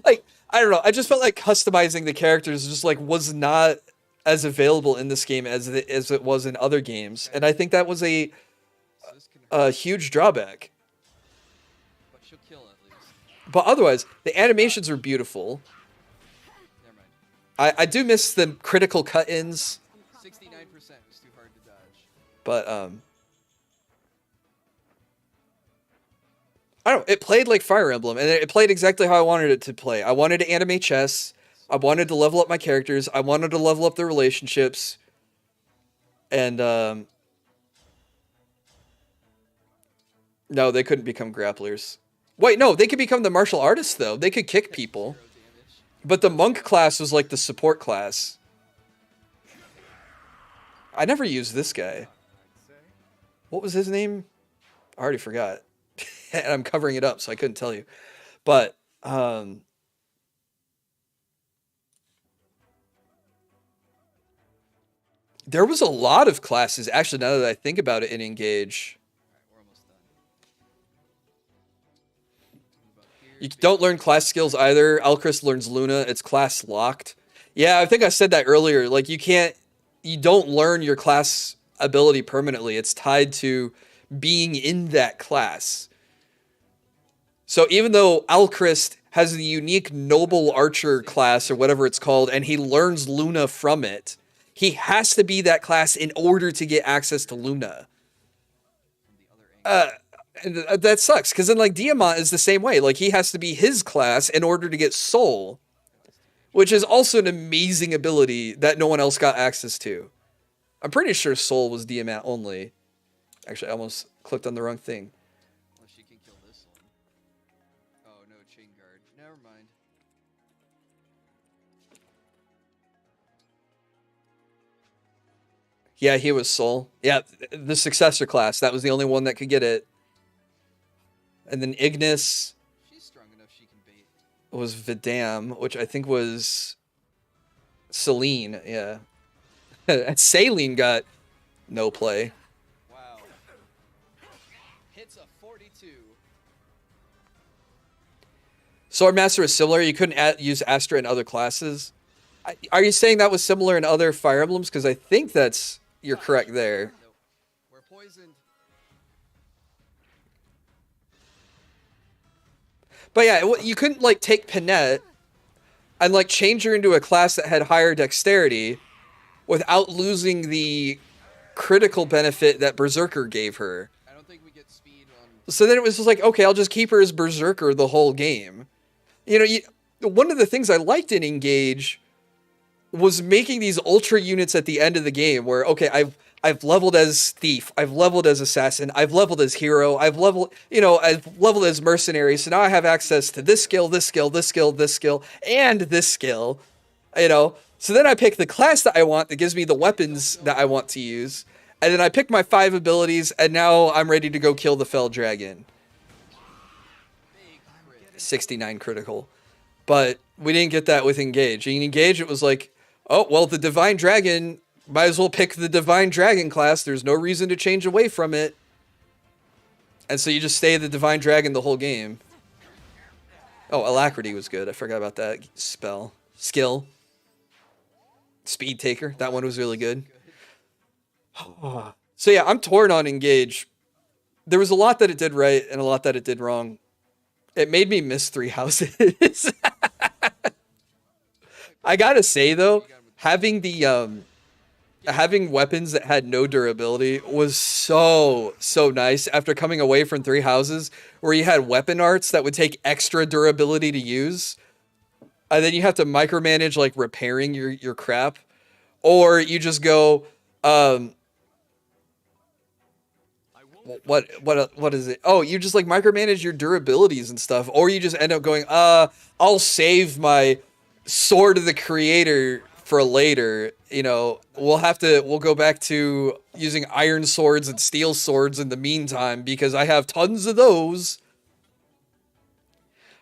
Like, I don't know, I just felt like customizing the characters just, like, was not as available in this game as it was in other games. And I think that was a So this can hurt, huge drawback. but she'll kill at least. But otherwise, the animations are beautiful. Never mind. I do miss the critical cut-ins, 69% was too hard to dodge. but I don't know, it played like Fire Emblem, and it played exactly how I wanted it to play. I wanted to anime chess, I wanted to level up my characters, I wanted to level up the relationships, and no, they couldn't become grapplers. Wait, no, they could become the martial artists, though. They could kick people. 0 damage. But the monk class was like the support class. I never used this guy. What was his name? I already forgot. And I'm covering it up, so I couldn't tell you. But, there was a lot of classes, actually, now that I think about it, in Engage. Alright, we're almost done. Move up here. You don't learn class skills either. Alchrist learns Luna. It's class locked. Yeah, I think I said that earlier. Like, you don't learn your class ability permanently. It's tied to being in that class. So even though Alchrist has the unique Noble Archer class, or whatever it's called, and he learns Luna from it, he has to be that class in order to get access to Luna. And that sucks, because then, like, Diamant is the same way. Like, he has to be his class in order to get Soul, which is also an amazing ability that no one else got access to. I'm pretty sure Soul was Diamant only. Actually, I almost clicked on the wrong thing. Unless she can kill this one. Oh no, chain guard. Never mind. Yeah, he was Soul. Yeah, the successor class. That was the only one that could get it. And then Ignis She's strong enough she can bait. was Vidam, which I think was Celine. Yeah. And Saline got no play. Wow. Hits a 42. Swordmaster is similar. You couldn't use Astra in other classes. Are you saying that was similar in other Fire Emblems? Because I think you're correct there. Nope. We're poisoned. But yeah, you couldn't, like, take Panette and, like, change her into a class that had higher dexterity without losing the critical benefit that Berserker gave her. I don't think we get speed on. So then it was just like, okay, I'll just keep her as Berserker the whole game. You know, one of the things I liked in Engage was making these ultra units at the end of the game where, okay, I've leveled as thief, I've leveled as assassin, I've leveled as hero, I've leveled as mercenary. So now I have access to this skill, this skill, this skill, this skill, and this skill. So then I pick the class that I want that gives me the weapons that I want to use. And then I pick my 5 abilities, and now I'm ready to go kill the fell dragon. 69 critical. But we didn't get that with Engage. In Engage, it was like, oh, well, the Divine Dragon, might as well pick the Divine Dragon class. There's no reason to change away from it. And so you just stay the Divine Dragon the whole game. Oh, Alacrity was good. I forgot about that spell. Skill. Speed Taker. That one was really good. So yeah, I'm torn on Engage. There was a lot that it did right and a lot that it did wrong. It made me miss Three Houses. I gotta say though, having the having weapons that had no durability was so nice after coming away from Three Houses, where you had weapon arts that would take extra durability to use. And then you have to micromanage like repairing your crap. Or you just go, what is it? Oh, you just like micromanage your durabilities and stuff. Or you just end up going, I'll save my Sword of the Creator for later. We'll go back to using iron swords and steel swords in the meantime because I have tons of those.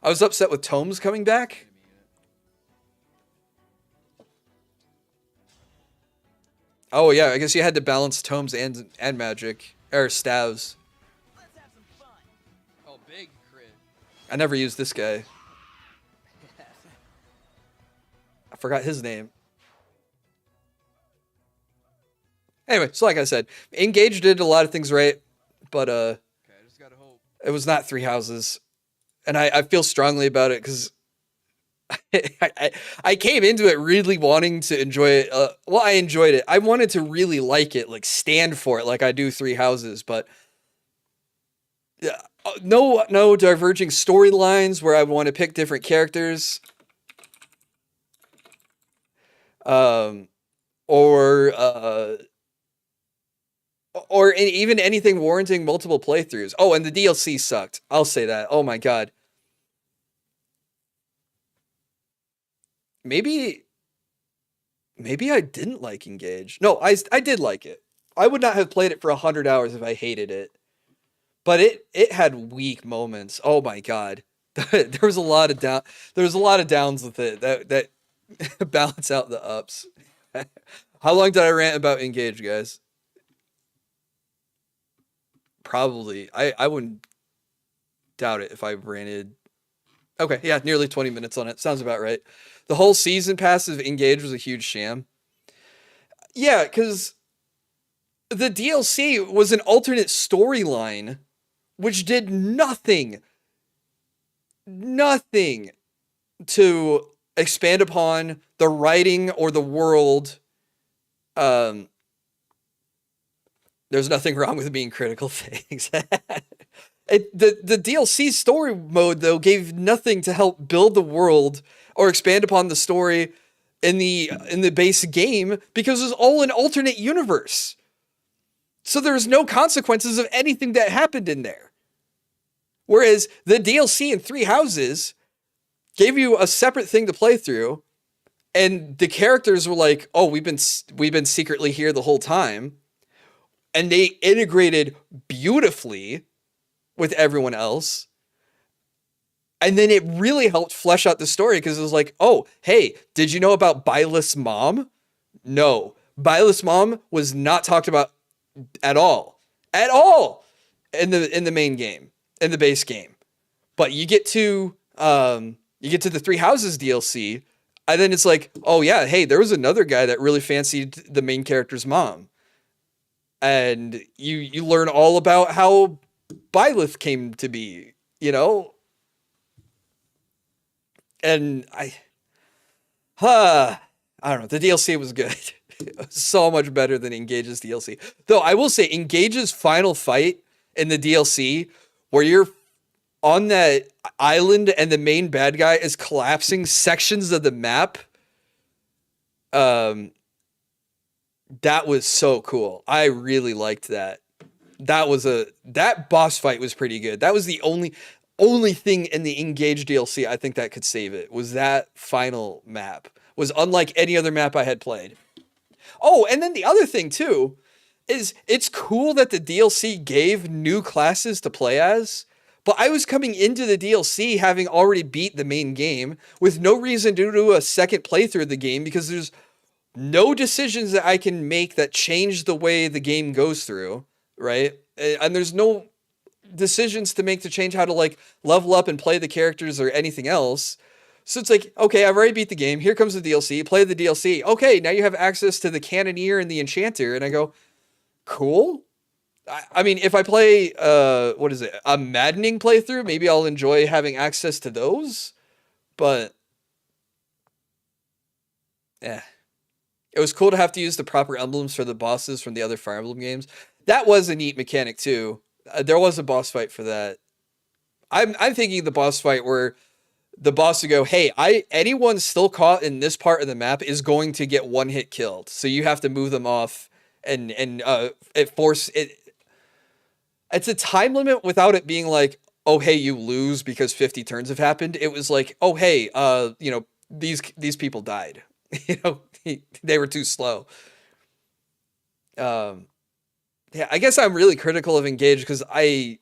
I was upset with tomes coming back. Oh yeah, I guess you had to balance tomes and magic or staves. Oh, big crit. I never used this guy. I forgot his name. Anyway, so like I said, Engage did a lot of things right, but Okay, I just gotta hope. it was not Three Houses, and I feel strongly about it because I came into it really wanting to enjoy it. Well, I enjoyed it. I wanted to really like it, like stand for it, like I do Three Houses. But no diverging storylines where I want to pick different characters, or even anything warranting multiple playthroughs. Oh, and the DLC sucked. I'll say that. Oh my god. Maybe I didn't like Engage. No, I did like it. I would not have played it for 100 hours if I hated it. But it had weak moments. Oh my god. there was a lot of downs with it that balance out the ups. How long did I rant about Engage, guys? Probably. I wouldn't doubt it if I ranted. Okay, yeah, nearly 20 minutes on it. Sounds about right. The whole season pass of Engage was a huge sham. Yeah, because the DLC was an alternate storyline, which did nothing to expand upon the writing or the world. There's nothing wrong with being critical things. The DLC story mode, though, gave nothing to help build the world or expand upon the story in the base game because it was all an alternate universe. So there's no consequences of anything that happened in there. Whereas the DLC in Three Houses gave you a separate thing to play through, and the characters were like, "Oh, we've been secretly here the whole time," and they integrated beautifully with everyone else. And then it really helped flesh out the story because it was like, oh, hey, did you know about Byleth's mom? No. Byleth's mom was not talked about at all. At all in the main game, in the base game. But you get to the Three Houses DLC, and then it's like, oh yeah, hey, there was another guy that really fancied the main character's mom. And you learn all about how Byleth came to be, And I don't know. The DLC was good. It was so much better than Engage's DLC. Though I will say Engage's final fight in the DLC, where you're on that island and the main bad guy is collapsing sections of the map, That was so cool. I really liked that. That boss fight was pretty good. That was the only thing in the Engage DLC I think that could save it, was that final map. Was unlike any other map I had played. Oh, and then the other thing too is it's cool that the DLC gave new classes to play as, but I was coming into the DLC having already beat the main game with no reason to do a second playthrough of the game because there's no decisions that I can make that change the way the game goes through, right? And there's no decisions to make to change how to like level up and play the characters or anything else. So it's like, okay, I've already beat the game. Here comes the DLC. Play the DLC. Okay, now you have access to the Cannoneer and the Enchanter. And I go, cool. I mean, if I play, a maddening playthrough, maybe I'll enjoy having access to those. But, yeah. It was cool to have to use the proper emblems for the bosses from the other Fire Emblem games. That was a neat mechanic, too. There was a boss fight for that. I'm thinking the boss fight where the boss would go, hey, anyone still caught in this part of the map is going to get one hit killed. So you have to move them off and it's a time limit without it being like, oh, hey, you lose because 50 turns have happened. It was like, oh, hey, these people died. They were too slow. Yeah, I guess I'm really critical of Engage because I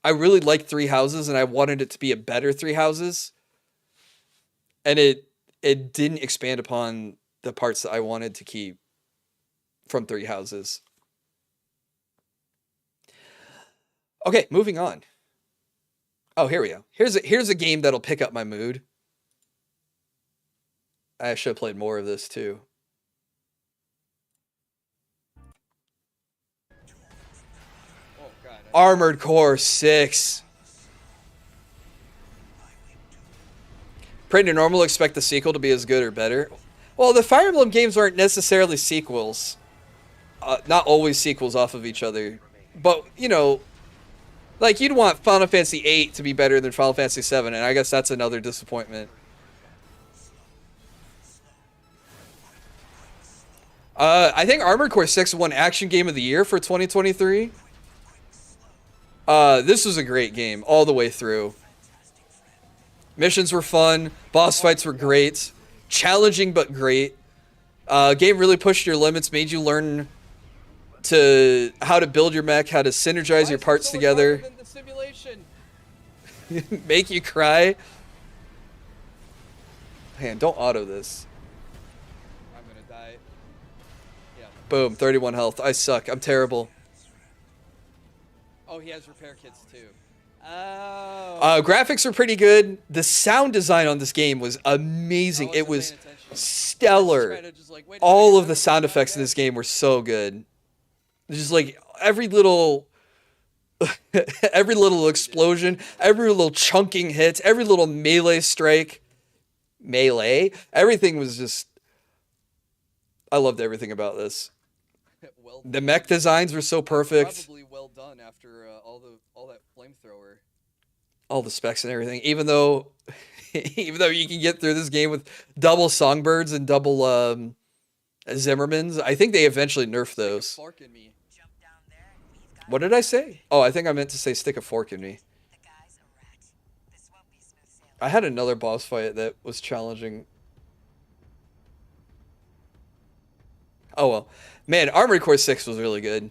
really liked Three Houses and I wanted it to be a better Three Houses. And it didn't expand upon the parts that I wanted to keep from Three Houses. Okay, moving on. Oh, here we go. Here's a game that'll pick up my mood. I should have played more of this too. Oh, God. Armored Core 6. Pretty normal to expect the sequel to be as good or better. Well, the Fire Emblem games aren't necessarily sequels. Not always sequels off of each other. But, like you'd want Final Fantasy VIII to be better than Final Fantasy VII, and I guess that's another disappointment. I think Armored Core 6 won Action Game of the Year for 2023. This was a great game all the way through. Missions were fun. Boss fights were great. Challenging but great. Game really pushed your limits, made you learn how to build your mech, how to synergize your parts together. Make you cry. Man, don't auto this. I'm gonna die. Yeah. Boom, 31 health. I suck. I'm terrible. Oh, he has repair kits too. Graphics are pretty good. The sound design on this game was amazing. It was stellar. All of the sound effects in this game were so good. Just like every little explosion, every little chunking hit, every little melee strike. Everything was just... I loved everything about this. The mech designs were so perfect. Probably well done after all that flamethrower. All the specs and everything. Even though you can get through this game with double songbirds and double Zimmermans, I think they eventually nerfed those. Fork in me. What did I say? Oh, I think I meant to say stick a fork in me. I had another boss fight that was challenging. Oh well. Man, Armored Core 6 was really good.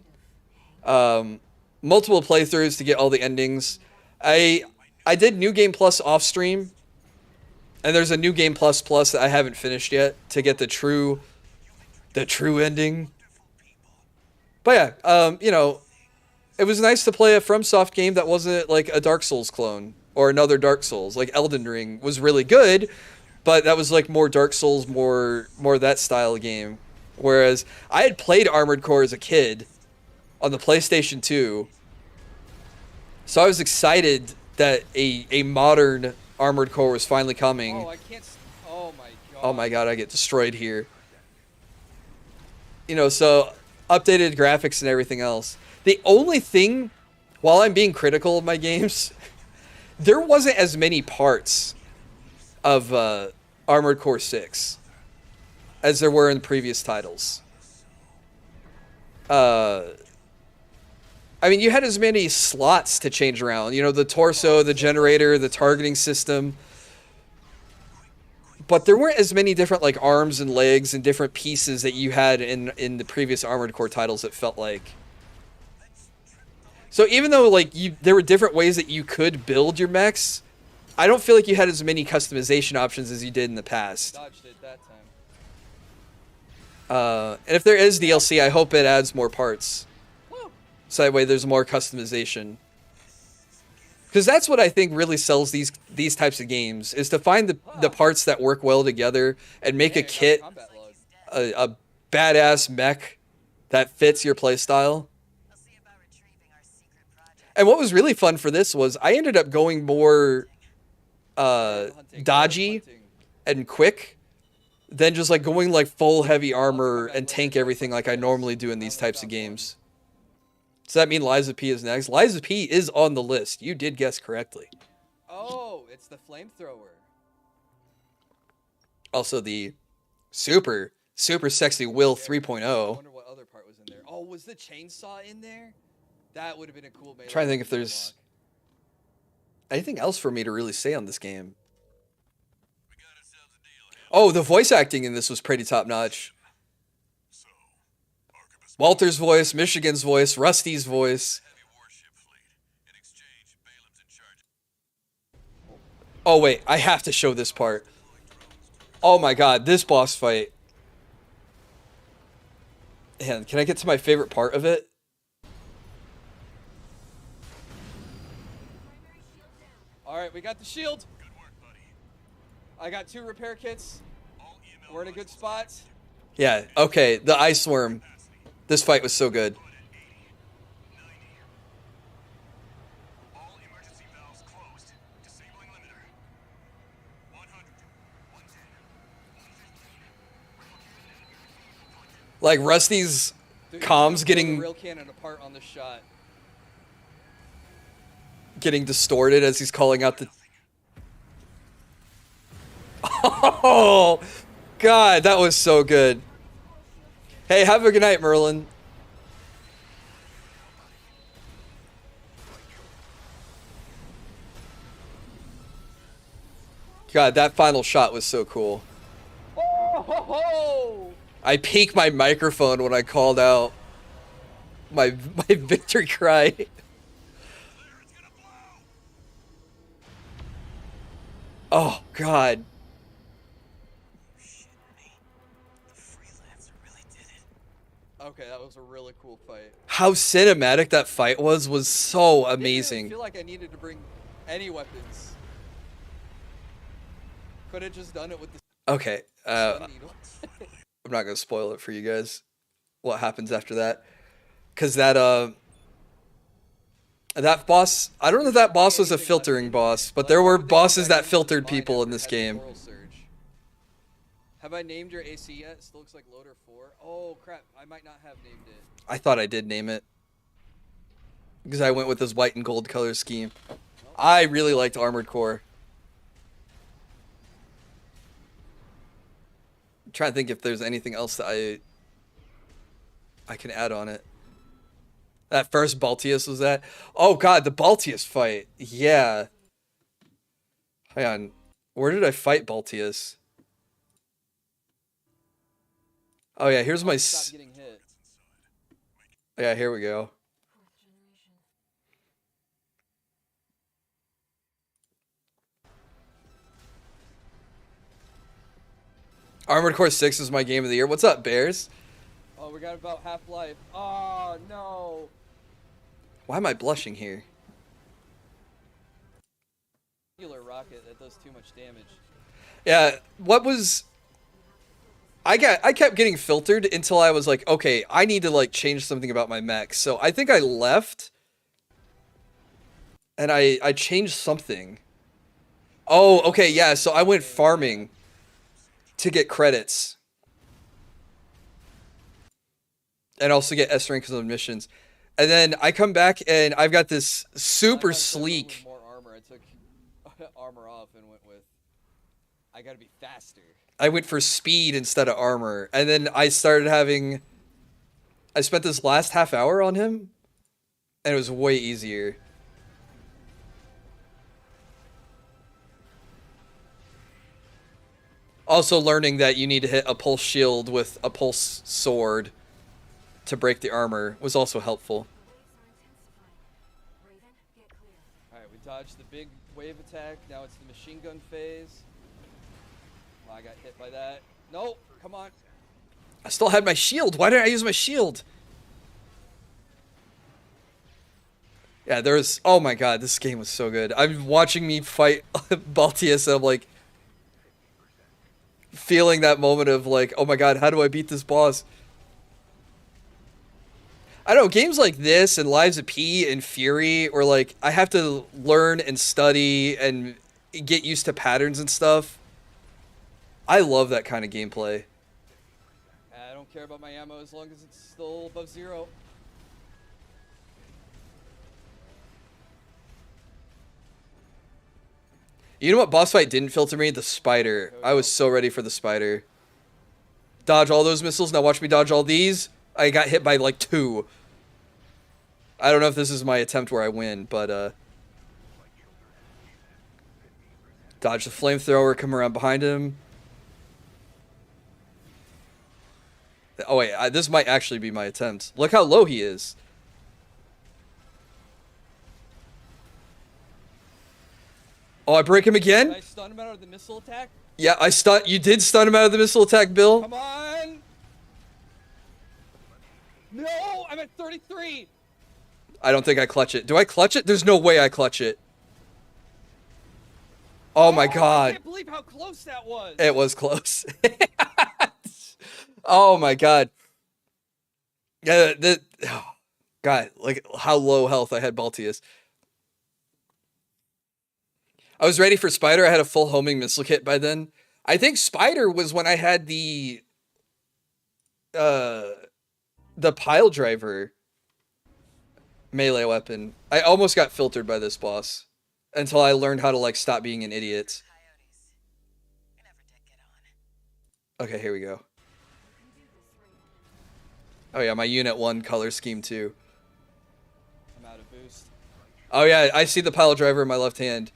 Multiple playthroughs to get all the endings. I did New Game Plus off stream. And there's a New Game Plus that I haven't finished yet to get the true ending. But yeah, it was nice to play a FromSoft game that wasn't like a Dark Souls clone or another Dark Souls. Like Elden Ring was really good, but that was like more Dark Souls, more that style of game. Whereas I had played Armored Core as a kid on the PlayStation 2. So I was excited that a modern Armored Core was finally coming. Oh, I can't... Oh my god. Oh my god, I get destroyed here. So updated graphics and everything else. The only thing, while I'm being critical of my games, there wasn't as many parts of Armored Core 6 as there were in previous titles. I mean, you had as many slots to change around. You know, the torso, the generator, the targeting system. But there weren't as many different, like, arms and legs and different pieces that you had in the previous Armored Core titles, it felt like. So even though, like, there were different ways that you could build your mechs, I don't feel like you had as many customization options as you did in the past. Dodged it that time. And if there is DLC, I hope it adds more parts. So that way there's more customization. Because that's what I think really sells these types of games, is to find the parts that work well together and make a kit, a badass mech that fits your playstyle. And what was really fun for this was I ended up going more dodgy and quick than just like going like full heavy armor and tank everything like I normally do in these types of games. Does that mean Lies of P is next? Lies of P is on the list. You did guess correctly. Oh, it's the flamethrower. Also the super sexy Will 3.0. I wonder what other part was in there. Oh, was the chainsaw in there? That would have been a cool melee. Trying to think if there's anything else for me to really say on this game. Oh, the voice acting in this was pretty top notch. Walter's voice, Michigan's voice, Rusty's voice. Oh wait, I have to show this part. Oh my god, this boss fight. Man, can I get to my favorite part of it? Alright, we got the shield. I got 2 repair kits. We're in a good spot. Yeah, okay, the Ice Worm. This fight was so good. Like Rusty's comms getting real cannon apart on the shot. Getting distorted as he's calling out the. Oh God, that was so good. Hey, have a good night, Merlin. God, that final shot was so cool. Oh, ho, ho. I peaked my microphone when I called out my victory cry. Oh God. Okay, that was a really cool fight. How cinematic that fight was so amazing. I feel like I needed to bring any weapons. Could have just done it with the Okay, stun needle. I'm not gonna spoil it for you guys. What happens after that? Cause that boss, I don't know if that boss was a filtering boss, but there were bosses that filtered people in this game. Have I named your AC yet? Still looks like Loader 4. Oh crap, I might not have named it. I thought I did name it. Because I went with this white and gold color scheme. I really liked Armored Core. I'm trying to think if there's anything else that I can add on it. That first Baltius was that. Oh God, the Baltius fight. Yeah. Hang on. Where did I fight Baltius? Oh yeah, here's my. Stop getting hit. Yeah, here we go. Armored Core 6 is my game of the year. What's up, Bears? Oh, we got about half-life. Oh no. Why am I blushing here? Regular rocket that does too much damage. Yeah, what was... I kept getting filtered until I was like, okay, I need to like change something about my mech. So I think I left and I changed something. Oh, okay, yeah, so I went farming to get credits. And also get S rank on missions. And then I come back and I've got this super sleek... More armor. I took armor off and went with... I gotta be faster. I went for speed instead of armor. And then I started having... I spent this last half hour on him, and it was way easier. Also learning that you need to hit a pulse shield with a pulse sword to break the armor was also helpful. Alright, we dodged the big wave attack. Now it's the machine gun phase. Oh, I got hit by that. Nope, come on. I still had my shield. Why didn't I use my shield? Yeah, there's... Oh my god, this game was so good. I'm watching me fight Baltius, and I'm like... feeling that moment of like, oh my god, how do I beat this boss? I don't know, games like this and Lives of P and Fury, or like, I have to learn and study and get used to patterns and stuff. I love that kind of gameplay. I don't care about my ammo as long as it's still above 0. You know what boss fight didn't filter me? The spider. I was so ready for the spider. Dodge all those missiles. Now watch me dodge all these. I got hit by like 2. I don't know if this is my attempt where I win, but dodge the flamethrower, come around behind him. Oh wait, this might actually be my attempt. Look how low he is. Oh, I break him again? Did I stun him out of the missile attack? Yeah, you did stun him out of the missile attack, Bill. Come on! No, I'm at 33. I don't think I clutch it. Do I clutch it? There's no way I clutch it. Oh my god. I can't believe how close that was. It was close. Oh my god. Yeah, oh, god, like how low health I had Baltius. I was ready for Spider. I had a full homing missile kit by then. I think Spider was when I had the pile driver melee weapon. I almost got filtered by this boss until I learned how to like stop being an idiot. Okay, here we go. Oh yeah, my unit 1 color scheme too. I'm out of boost. Oh yeah, I see the pile driver in my left hand.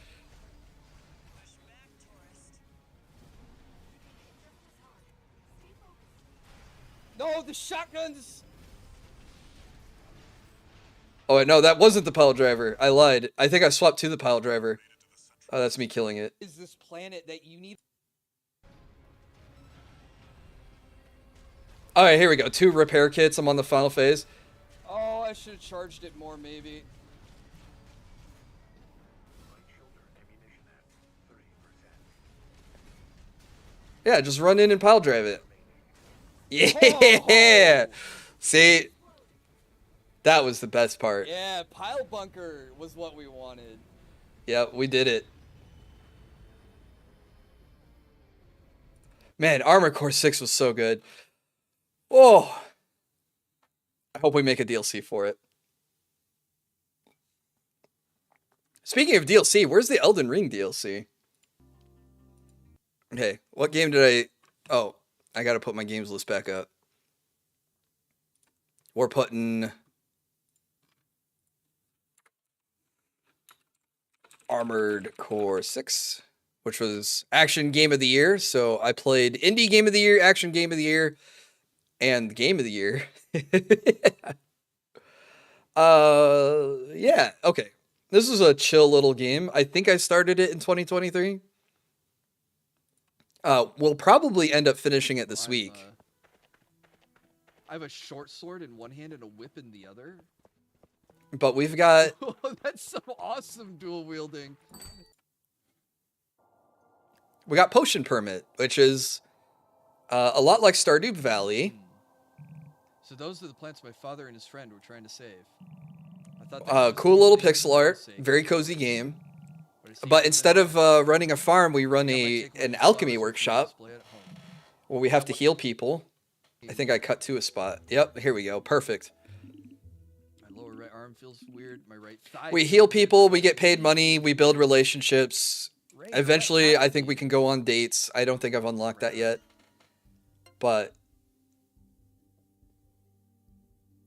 No, the shotguns! Oh, wait, no, that wasn't the pile driver. I lied. I think I swapped to the pile driver. Oh, that's me killing it. Is this planet that you need? Alright, here we go. 2 repair kits. I'm on the final phase. Oh, I should have charged it more, maybe. Yeah, just run in and pile drive it. Yeah! Oh. See? That was the best part. Yeah, pile bunker was what we wanted. Yeah, we did it. Man, Armored Core 6 was so good. Oh! I hope we make a DLC for it. Speaking of DLC, where's the Elden Ring DLC? Okay, what game did I... Oh, I gotta put my games list back up. We're putting... Armored Core 6, which was Action Game of the Year. So I played Indie Game of the Year, Action Game of the Year, and Game of the Year. Yeah, okay. This was a chill little game. I think I started it in 2023. We'll probably end up finishing it this week. I have a short sword in one hand and a whip in the other. But we've got... That's so awesome, dual wielding. We got Potion Permit, which is a lot like Stardew Valley. So those are the plants my father and his friend were trying to save. I thought cool little pixel art, very cozy game. But instead of running a farm, we run an alchemy workshop where we have to heal people. I think I cut to a spot. Yep, here we go. Perfect. My lower right arm feels weird. My right thigh. We heal people. We get paid money. We build relationships. Eventually, I think we can go on dates. I don't think I've unlocked that yet. But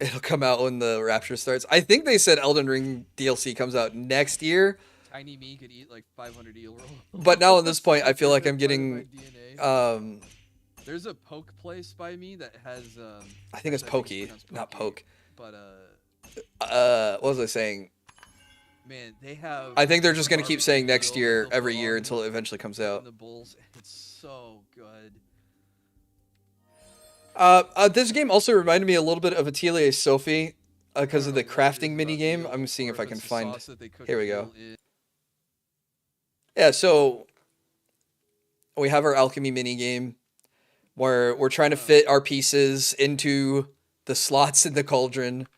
It'll come out when the Rapture starts. I think they said Elden Ring DLC comes out next year. Tiny me could eat like 500 eel roll. But now at this point, I feel like I'm getting. There's a poke place by me that has. I think it's Pokey, pronounced not Poke. But What was I saying? man, they have. I think they're just gonna keep saying next barbecue year eel with every the year log until it eventually comes out. and the bowls. It's so good. This game also reminded me a little bit of Atelier Sophie because of the crafting mini game. I'm seeing if I can find. Here we go. Yeah, so we have our alchemy mini game where we're trying to fit our pieces into the slots in the cauldron,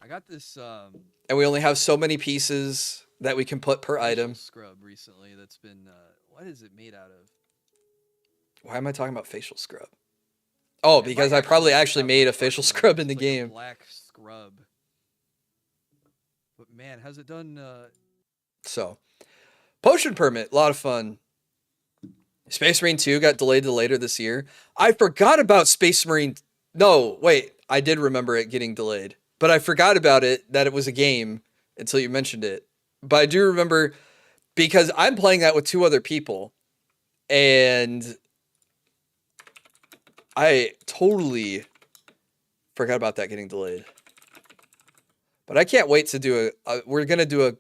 I got this and we only have so many pieces that we can put per item. scrub recently that's been what is it made out of? Why am I talking about facial scrub? Oh, because I probably actually made a facial scrub in the It's like a game. black scrub. But man, has it done So, Potion Permit, a lot of fun. Space Marine 2 got delayed to later this year. I forgot about Space Marine. No, wait, I did remember it getting delayed, but I forgot about it, that it was a game until you mentioned it. But I do remember because I'm playing that with 2 other people, and I totally forgot about that getting delayed. But I can't wait to do we're going to do a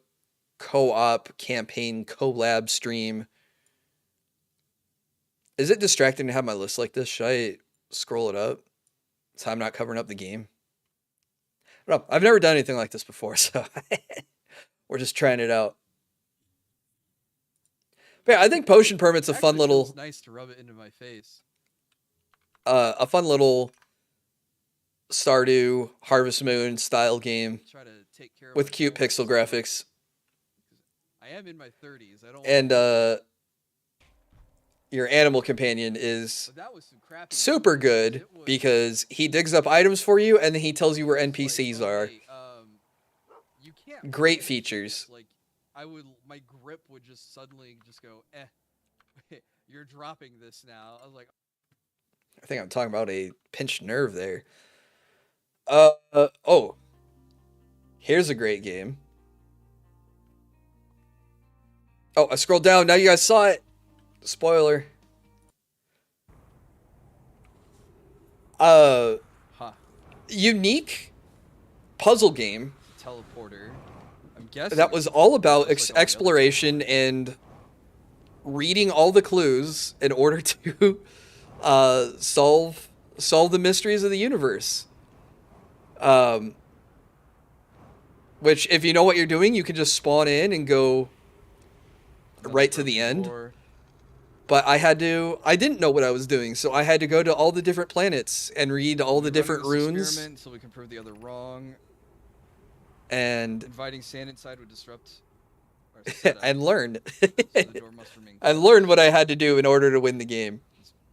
co-op campaign collab stream. Is it distracting to have my list like this? Should I scroll it up so I'm not covering up the game? No, I've never done anything like this before, so we're just trying it out. But yeah, I think Potion Permit's a fun actually little feels nice to rub it into my face. a fun little Stardew Harvest Moon style game Try to take care of with my cute goals. pixel graphics. I am in my 30s. I don't And your animal companion is but that was some crappy super good It was because he digs up items for you and then he tells you where like, NPCs are. okay, you can't Great win. features. Like my grip would just suddenly just go, you're dropping this now. I was like, I think I'm talking about a pinched nerve there. Oh. Here's a great game. Oh, I scrolled down. Now you guys saw it. Spoiler. huh, Unique puzzle game teleporter. I'm guessing that was all about just like all the other exploration and reading all the clues in order to solve the mysteries of the universe. Which, if you know what you're doing, you can just spawn in and go right to the end. door. But I didn't know what I was doing, so I had to go to all the different planets and read all the We're different running this runes. experiment so we can prove the other wrong. And Inviting sand inside would disrupt our setup, and learn. so the door must remain I closed. learned what I had to do in order to win the game.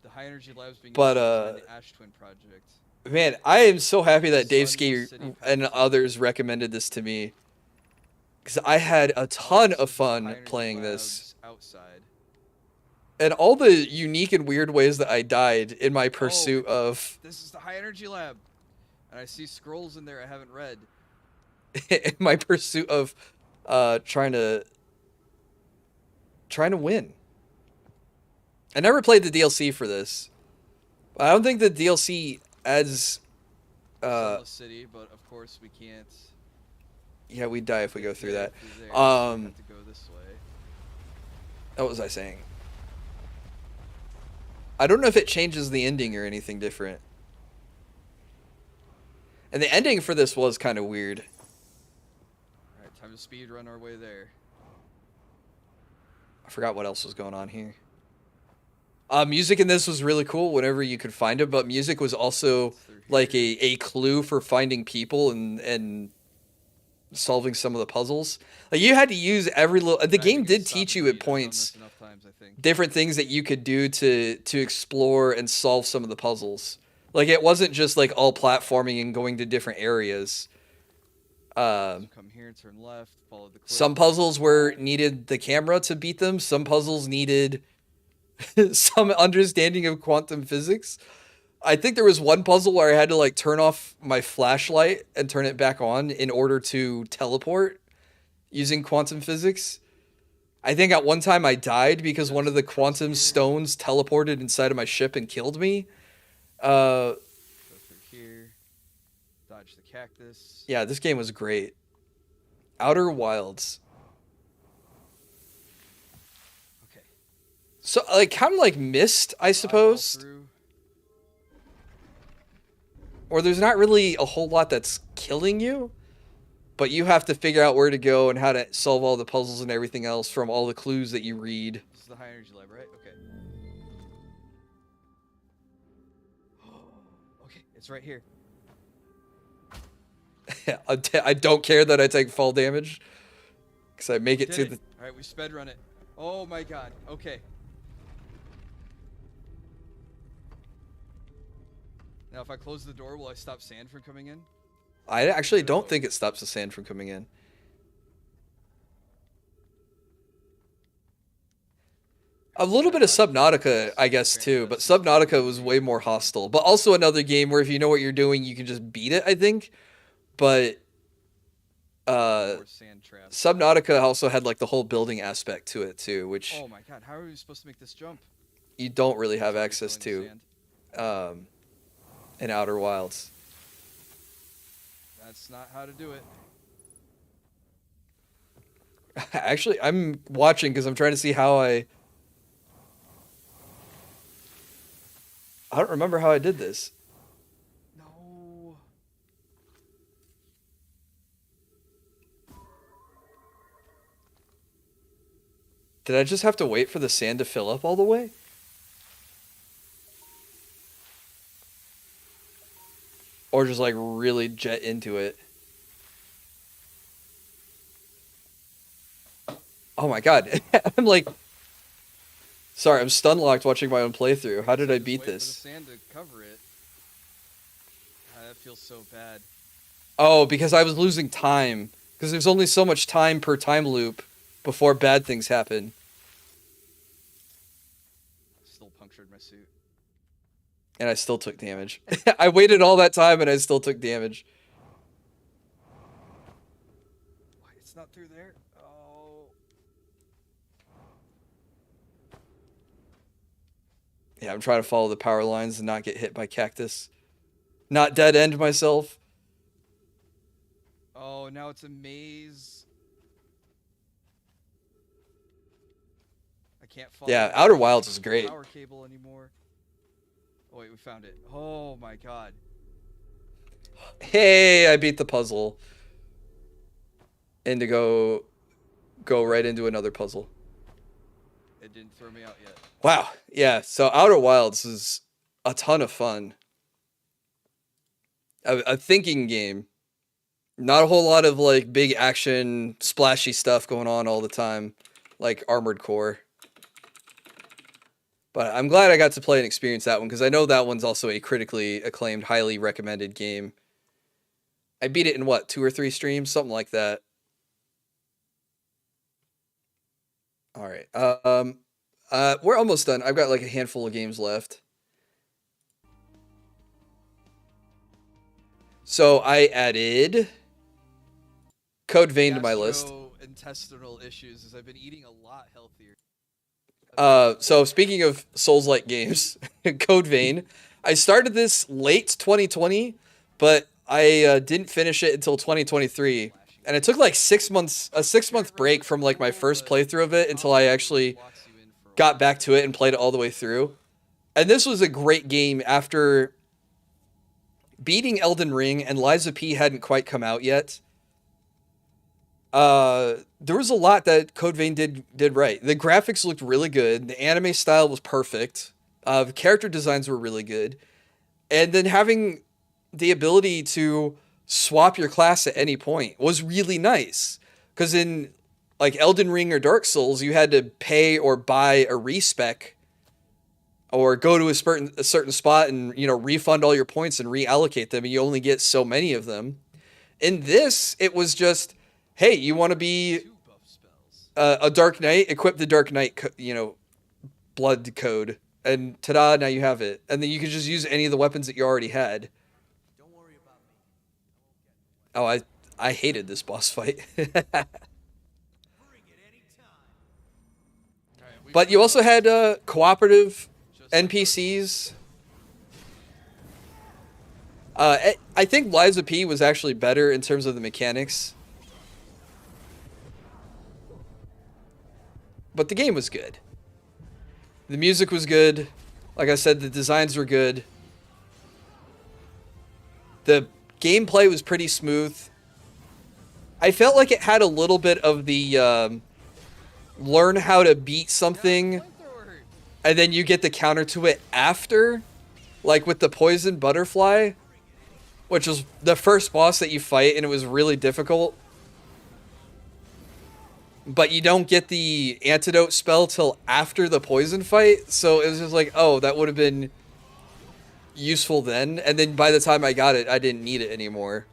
The high energy labs being But, used in the Ash Twin project. Man, I am so happy that Dave Sun Ski City and Pack. others recommended this to me. Because I had a ton This of is the high fun energy playing this. labs outside. And all the unique and weird ways that I died in my pursuit of... This is the high energy lab, and I see scrolls in there I haven't read. in my pursuit of trying to win. I never played the DLC for this. I don't think the DLC adds Sunless City, but of course we can't. yeah, we'd die if we go through that. get through there, so we Um have to go this way. What was I saying? I don't know if it changes the ending or anything different. And the ending for this was kind of weird. All right, time to speed run our way there. I forgot what else was going on here. Music in this was really cool whenever you could find it, but music was also like a clue for finding people and solving some of the puzzles. Like you had to use every little. The game did teach you at points Enough times, I think. different things that you could do to explore and solve some of the puzzles. Like it wasn't just like all platforming and going to different areas. So come here, turn left, follow the cliff. Some puzzles were needed the camera to beat them. Some puzzles needed some understanding of quantum physics. I think there was one puzzle where I had to like turn off my flashlight and turn it back on in order to teleport using quantum physics. I think at one time I died because one of the quantum stones teleported inside of my ship and killed me. Go through here. Dodge the cactus. Yeah, this game was great. Outer Wilds. Okay. So, like, kind of like Myst, I suppose. Eyeball through. Or there's not really a whole lot that's killing you, but you have to figure out where to go and how to solve all the puzzles and everything else from all the clues that you read. This is the high energy lab, right? Okay. Okay, it's right here. I don't care that I take fall damage, because I make it to the... Alright, we sped run it. Oh my god, okay. Now if I close the door, will I stop sand from coming in? I actually don't think it stops the sand from coming in. A little bit of Subnautica, I guess, too, but Subnautica was way more hostile. But also another game where if you know what you're doing, you can just beat it, I think. But More sand traps. Subnautica also had like the whole building aspect to it too, which Oh my god, how are we supposed to make this jump? you don't really have access Filling to the sand. in Outer Wilds. That's not how to do it. Actually, I'm watching because I'm trying to see how I don't remember how I did this. No. Did I just have to wait for the sand to fill up all the way? Or just like really jet into it? Oh my god. I'm like... Sorry, I'm stun locked watching my own playthrough. How did I Just beat wait for this? the sand to cover it. Ah, that feels so bad. Oh, because I was losing time. Because there's only so much time per time loop before bad things happen. Still punctured my suit. And I still took damage. I waited all that time and I still took damage. Why, it's not through there? Oh. Yeah, I'm trying to follow the power lines and not get hit by cactus. Not dead end myself. Oh, now it's a maze. I can't follow. Yeah, the Outer Wilds is great. Power cable anymore. Oh wait, we found it. Oh my god. Hey, I beat the puzzle. And to go right into another puzzle. It didn't throw me out yet. Wow. Yeah, so Outer Wilds is a ton of fun. A thinking game. Not a whole lot of like big action, splashy stuff going on all the time, like Armored Core. But I'm glad I got to play and experience that one, because I know that one's also a critically acclaimed, highly recommended game. I beat it in what, 2 or 3 streams? Something like that. Alright. We're almost done. I've got like a handful of games left. So I added Code Vein to my list. Gastrointestinal issues, as I've been eating a lot healthier. So speaking of Souls-like games, Code Vein, I started this late 2020, but I didn't finish it until 2023, and it took like 6 months, a 6-month break from like my first playthrough of it until I actually got back to it and played it all the way through. And this was a great game after beating Elden Ring, and Lies of P hadn't quite come out yet. There was a lot that Code Vein did right. The graphics looked really good. The anime style was perfect. The character designs were really good. And then having the ability to swap your class at any point was really nice. Because in like Elden Ring or Dark Souls, you had to pay or buy a respec or go to a certain spot and, you know, refund all your points and reallocate them, and you only get so many of them. In this, it was just, hey, you want to be a Dark Knight? Equip the Dark Knight, blood code, And ta-da, now you have it. And then you can just use any of the weapons that you already had. Oh, I hated this boss fight. But you also had cooperative NPCs. I think Liza P was actually better in terms of the mechanics. But the game was good. The music was good. Like I said, the designs were good. The gameplay was pretty smooth. I felt like it had a little bit of the learn how to beat something and then you get the counter to it after, like with the poison butterfly, which was the first boss that you fight, and it was really difficult. But you don't get the antidote spell till after the poison fight, so it was just like, oh, that would have been useful then. And then by the time I got it, I didn't need it anymore.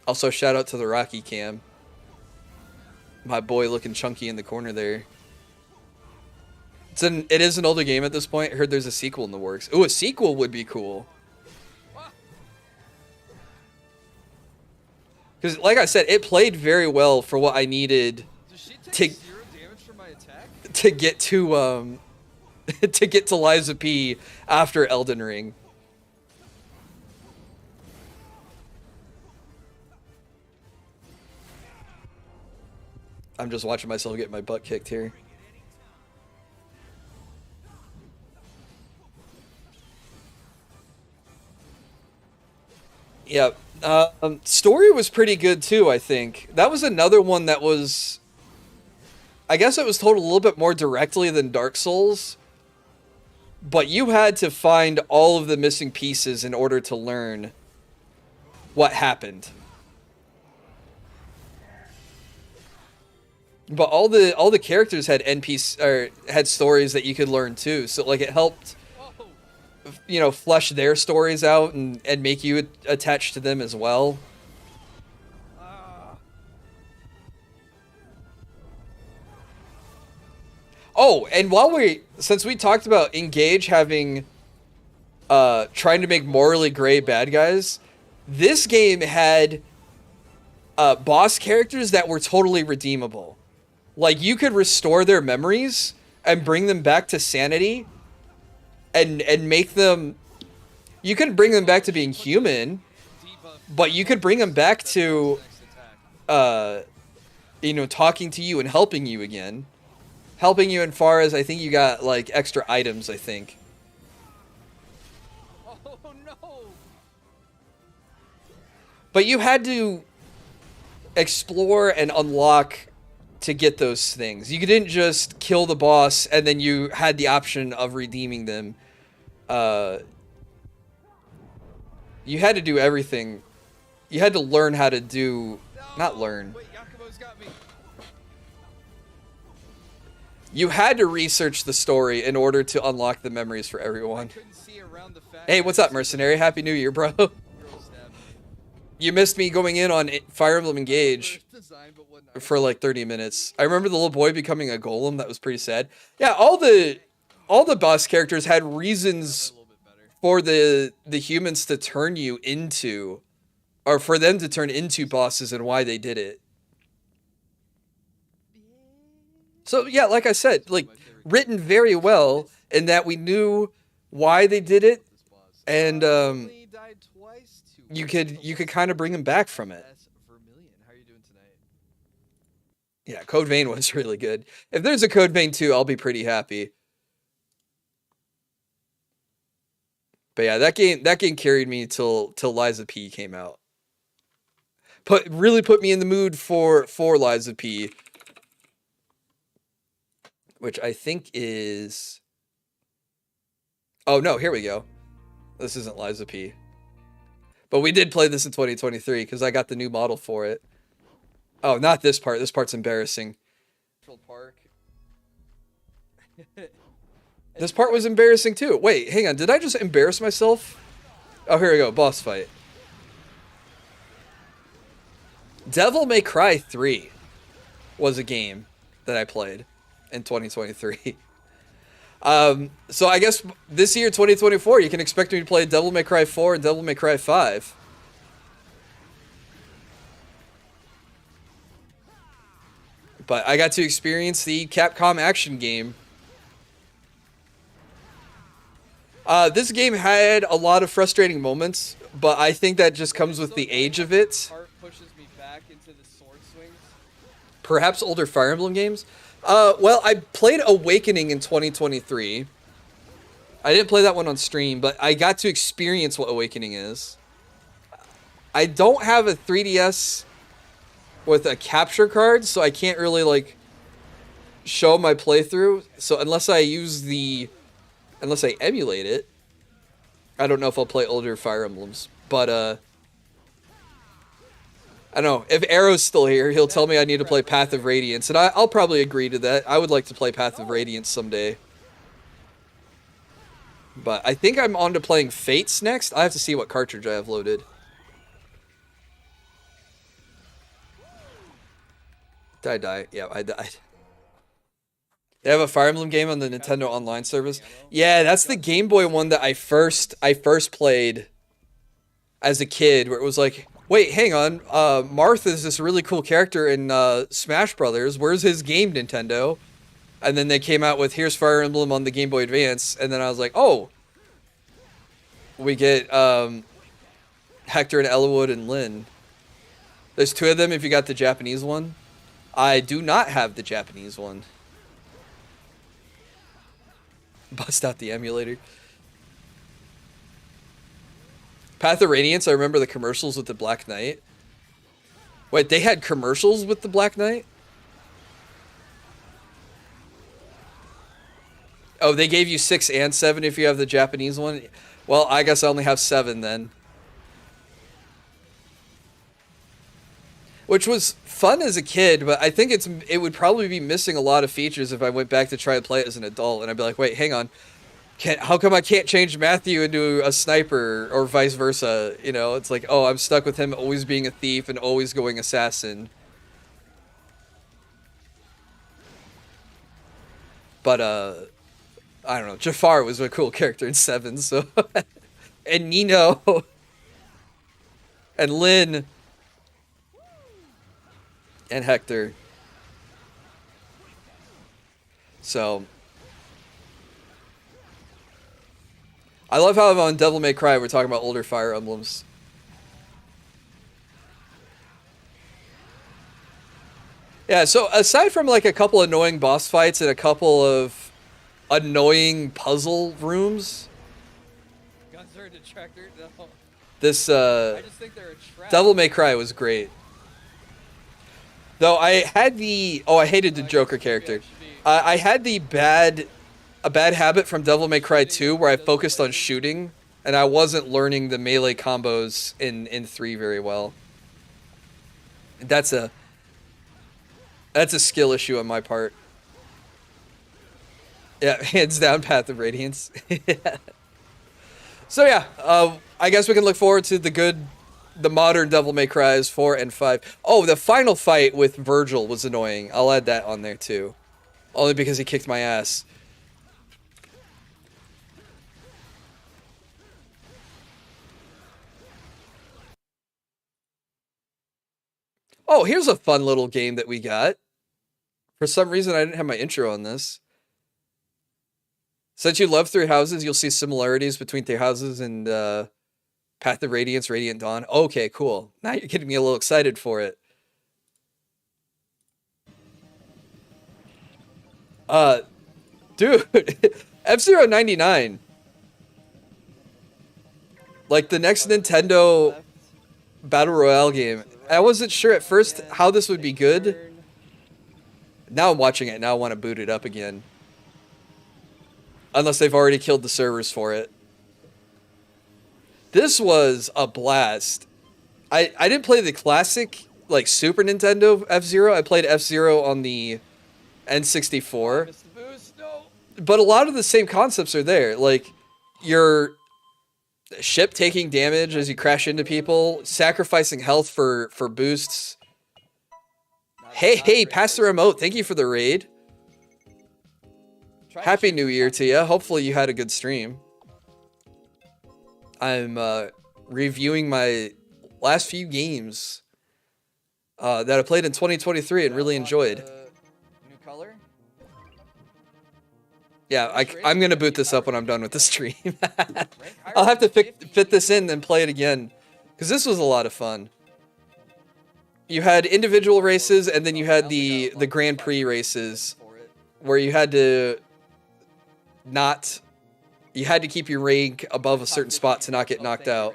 Also, shout out to the Rocky cam. My boy looking chunky in the corner there. It is an older game at this point. I heard there's a sequel in the works. Ooh, a sequel would be cool. Because, like I said, it played very well for what I needed to get to to get to Liza P after Elden Ring. I'm just watching myself get my butt kicked here. Yeah. Story was pretty good too, I think. That was another one that was... I guess it was told a little bit more directly than Dark Souls. But you had to find all of the missing pieces in order to learn what happened. But all the characters had NPCs or had stories that you could learn too. So like it helped, you know, flesh their stories out and make you attached to them as well. Oh, and since we talked about Engage having trying to make morally gray bad guys, this game had boss characters that were totally redeemable. Like, you could restore their memories and bring them back to sanity and make them... You could bring them back to being human, but you could bring them back to, you know, talking to you and helping you again. Helping you in far as, I think you got, like, extra items, I think. Oh, no! But you had to explore and unlock to get those things. You didn't just kill the boss and then you had the option of redeeming them. You had to do everything. You had to learn how to do... Not learn. Wait, Yakumo's got me. You had to research the story in order to unlock the memories for everyone. Couldn't see around the fact Hey, what's up, Mercenary? Happy New Year, bro. You missed me going in on Fire Emblem Engage for like 30 minutes. I remember the little boy becoming a golem. That was pretty sad. Yeah, all the boss characters had reasons for the humans to turn you into, or for them to turn into bosses and why they did it. So yeah, like I said, like written very well in that we knew why they did it, and you could kind of bring them back from it. How are you doing tonight? Yeah, Code Vein was really good. If there's a Code Vein 2, I'll be pretty happy. But yeah, that game carried me till Liza P came out. Really put me in the mood for Liza P, which I think is... Oh no, here we go. This isn't Liza P. But we did play this in 2023 because I got the new model for it. Oh, not this part. This part's embarrassing. Park. This part was embarrassing too. Wait, hang on. Did I just embarrass myself? Oh, here we go. Boss fight. Devil May Cry 3 was a game that I played in 2023. So I guess this year, 2024, you can expect me to play Devil May Cry 4 and Devil May Cry 5. But I got to experience the Capcom action game. This game had a lot of frustrating moments, but I think that just comes with the age of it. Pushes me back into the sword swings. Perhaps older Fire Emblem games. Well, I played Awakening in 2023. I didn't play that one on stream, but I got to experience what Awakening is. I don't have a 3DS with a capture card, so I can't really, like, show my playthrough. So unless I emulate it, I don't know if I'll play older Fire Emblems. But, I don't know. If Arrow's still here, he'll tell me I need to play Path of Radiance, and I'll probably agree to that. I would like to play Path of Radiance someday. But I think I'm on to playing Fates next. I have to see what cartridge I have loaded. Did I die? Yeah, I died. They have a Fire Emblem game on the Nintendo Online service. Yeah, that's the Game Boy one that I first played as a kid, where it was like, wait, hang on, Marth is this really cool character in Smash Brothers. Where's his game, Nintendo? And then they came out with, here's Fire Emblem on the Game Boy Advance, and then I was like, oh, we get Hector and Eliwood and Lyn. There's 2 of them if you got the Japanese one. I do not have the Japanese one. Bust out the emulator. Path of Radiance, I remember the commercials with the Black Knight. Wait, they had commercials with the Black Knight? Oh, they gave you 6 and 7 if you have the Japanese one? Well, I guess I only have 7 then. Which was fun as a kid, but I think it would probably be missing a lot of features if I went back to try and play it as an adult, and I'd be like, wait, hang on. How come I can't change Matthew into a sniper, or vice versa? You know, it's like, oh, I'm stuck with him always being a thief and always going assassin. But, I don't know. Jafar was a cool character in 7, so... and Nino. And Lyn. And Hector. So... I love how on Devil May Cry we're talking about older Fire Emblems. Yeah, so aside from like a couple annoying boss fights and a couple of annoying puzzle rooms, Guns are a detractor? No. this I just think they're a trap. Devil May Cry was great. Though I had the... Oh, I hated the Joker character. I had a bad habit from Devil May Cry 2 where I focused on shooting, and I wasn't learning the melee combos in 3 very well. That's a skill issue on my part. Yeah, hands down Path of Radiance. So yeah, I guess we can look forward to the modern Devil May Cry's 4 and 5. Oh, the final fight with Virgil was annoying. I'll add that on there too. Only because he kicked my ass. Oh, here's a fun little game that we got. For some reason, I didn't have my intro on this. Since you love Three Houses, you'll see similarities between Three Houses and Path of Radiance, Radiant Dawn. Okay, cool. Now you're getting me a little excited for it. Dude, F-Zero 99. Like the next Nintendo Battle Royale game. I wasn't sure at first how this would be good. Now I'm watching it. Now I want to boot it up again. Unless they've already killed the servers for it. This was a blast. I didn't play the classic, like, Super Nintendo F-Zero. I played F-Zero on the N64. But a lot of the same concepts are there. Like, your ship taking damage as you crash into people, sacrificing health for boosts. Hey, pass the remote. Thank you for the raid. Happy New Year to you. Hopefully you had a good stream. I'm reviewing my last few games that I played in 2023 and really enjoyed. New color? Yeah, I'm gonna boot this up when I'm done with the stream. I'll have to fit this in and play it again, because this was a lot of fun. You had individual races, and then you had the Grand Prix races, where you had to keep your rank above a certain spot to not get knocked out.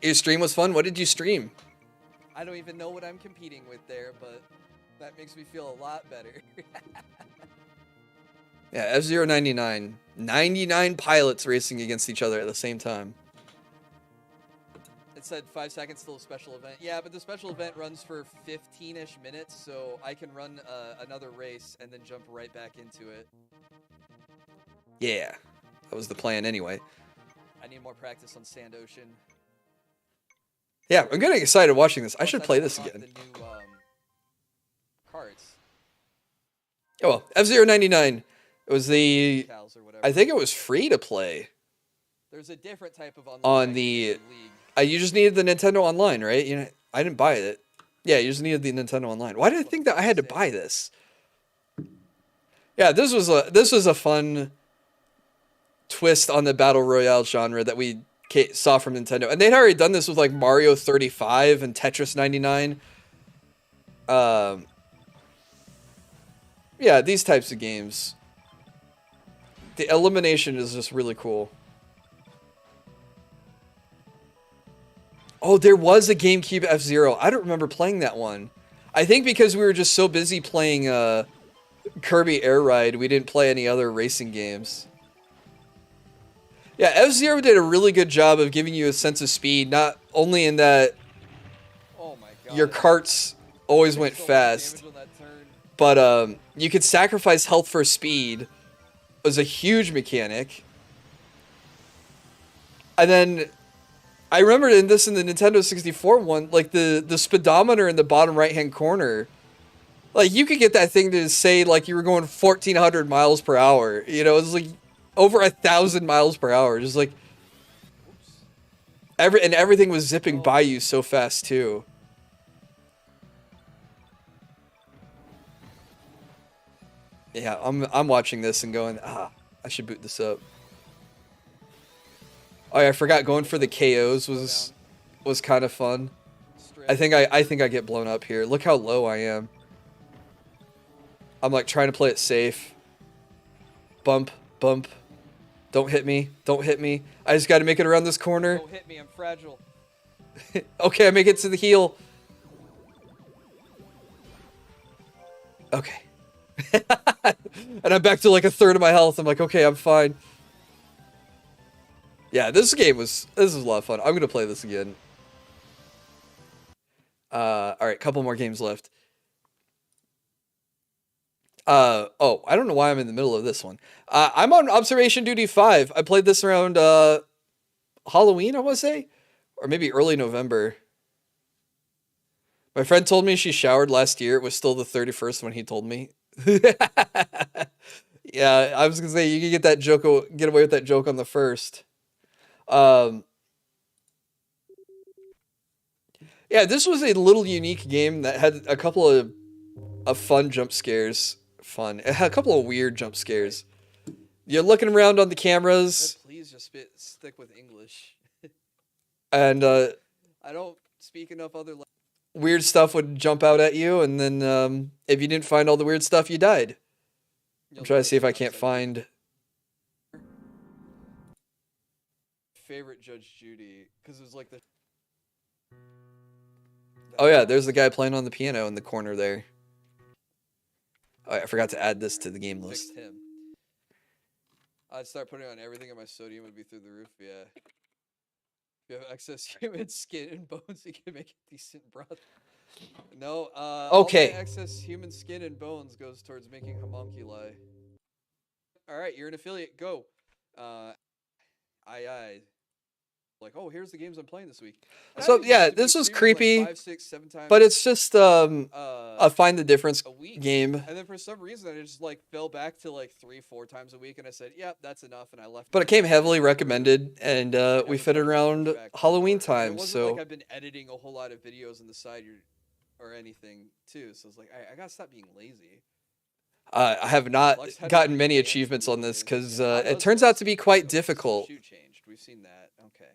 Your stream was fun. What did you stream? I don't even know what I'm competing with there, but that makes me feel a lot better. Yeah, F-Zero 99. 99 pilots racing against each other at the same time. It said 5 seconds till a special event. Yeah, but the special event runs for 15-ish minutes, so I can run another race and then jump right back into it. Yeah, that was the plan anyway. I need more practice on Sand Ocean. Yeah, I'm getting excited watching this. I should Plus, play don't this unlock again. The new, cards. Oh well, F-Zero 99. It was the... Decals or whatever. I think it was free to play. There's a different type of On the... you just needed the Nintendo Online, right? You know, I didn't buy it. Yeah, you just needed the Nintendo Online. Why did I think that I had to buy this? Yeah, this was a fun twist on the Battle Royale genre that we saw from Nintendo. And they'd already done this with like Mario 35 and Tetris 99. Yeah, these types of games. The elimination is just really cool. Oh, there was a GameCube F-Zero. I don't remember playing that one. I think because we were just so busy playing Kirby Air Ride, we didn't play any other racing games. Yeah, F-Zero did a really good job of giving you a sense of speed, not only in that your carts always went fast, but you could sacrifice health for speed. It was a huge mechanic. And then I remember in the Nintendo 64 one, like the speedometer in the bottom right hand corner, like you could get that thing to say like you were going 1,400 miles per hour. You know, it was like over 1,000 miles per hour. Just like everything was zipping by you so fast too. Yeah, I'm watching this and going, I should boot this up. Oh yeah, I forgot going for the KOs was kind of fun. I think I get blown up here. Look how low I am. I'm like trying to play it safe. Bump, bump. Don't hit me. Don't hit me. I just got to make it around this corner. Don't hit me, I'm fragile. Okay, I make it to the heel. Okay. And I'm back to like a third of my health. I'm like, okay, I'm fine. Yeah, this was a lot of fun. I'm gonna play this again. Alright, couple more games left. Oh, I don't know why I'm in the middle of this one. I'm on Observation Duty 5. I played this around Halloween, I wanna say? Or maybe early November. My friend told me she showered last year. It was still the 31st when he told me. Yeah, I was gonna say you can get away with that joke on the 1st. Yeah, this was a little unique game that had a couple of fun jump scares. It had a couple of weird jump scares. You're looking around on the cameras. Please just stick with English. And I don't speak enough other languages. Weird stuff would jump out at you, and then if you didn't find all the weird stuff, you died. I'm trying to see if I can't find... Favorite Judge Judy, because it was like the... Oh yeah, there's the guy playing on the piano in the corner there. Oh, I forgot to add this to the game list. Him. I'd start putting on everything, and my sodium would be through the roof, yeah. If you have excess human skin and bones, you can make a decent broth. No, okay. All my excess human skin and bones goes towards making homunculi. Alright, you're an affiliate, go. Aye. Like, oh, here's the games I'm playing this week. So yeah, this was creepy, 5, 6, 7 times. but it's just a a find the difference a week game. and then for some reason I just like fell back to like 3-4 times a week, and I said, "Yep, that's enough," and I left. But it came heavily recommended, and we fit it around Back. Halloween And time. it wasn't So like I've been editing a whole lot of videos on the side or anything too. So it's like I gotta stop being lazy. I have not Lux had gotten a many dance achievements on this recently. because How it does turns this- out to be quite oh, so difficult. Shoot changed. We've seen that. Okay.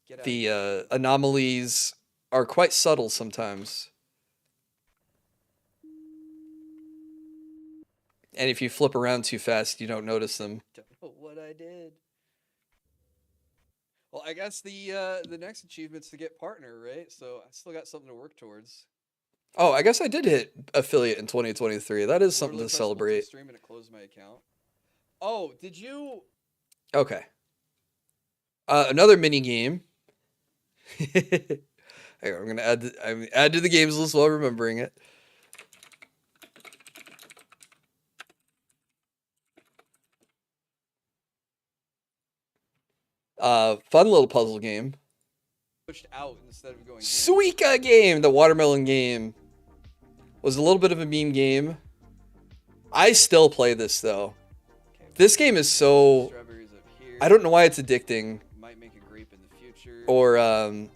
Get out. The anomalies are quite subtle sometimes. And if you flip around too fast, you don't notice them. Don't know what I did. Well, I guess the next achievement's to get partner, right? So I still got something to work towards. Oh, I guess I did hit affiliate in 2023. That is something Literally to press celebrate. multi-stream and it closed my account. Oh, did you? Okay. Another mini game. Hang on, I'm gonna add to the games list while remembering it. Fun little puzzle game. Pushed out instead of going in. Suika game, the watermelon game, was a little bit of a meme game. I still play this though. Okay, This game is so, strawberries up here. I don't know why it's addicting, Might make a grape in the future. or Okay,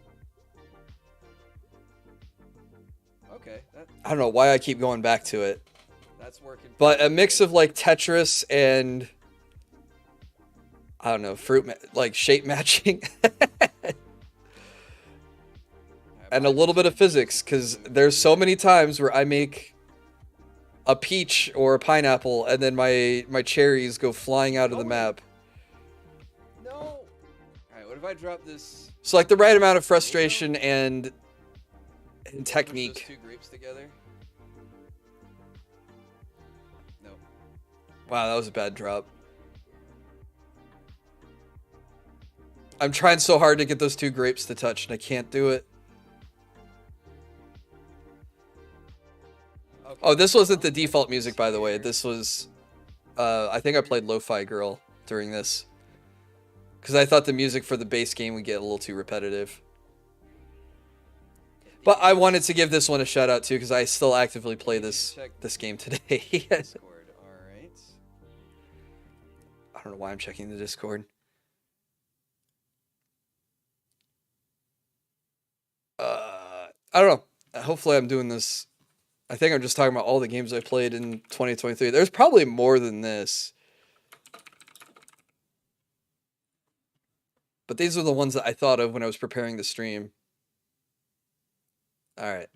I don't know why I keep going back to it. that's working. But a pretty mix good. of like Tetris and I don't know, like shape matching and a little bit of physics, because there's so many times where I make a peach or a pineapple and then my cherries go flying out of the map. No. All right, what if I drop this? So like the right amount of frustration and Push those technique. two grapes together. No. Wow, that was a bad drop. I'm trying so hard to get those two grapes to touch and I can't do it. Okay. Oh, this wasn't the default music, by the way. This was, I think I played Lo-Fi Girl during this. Because I thought the music for the base game would get a little too repetitive. But I wanted to give this one a shout out too, because I still actively play this game today. Discord. All right. I don't know why I'm checking the Discord. I don't know. Hopefully I'm doing this. I think I'm just talking about all the games I played in 2023. There's probably more than this. But these are the ones that I thought of when I was preparing the stream. Alright.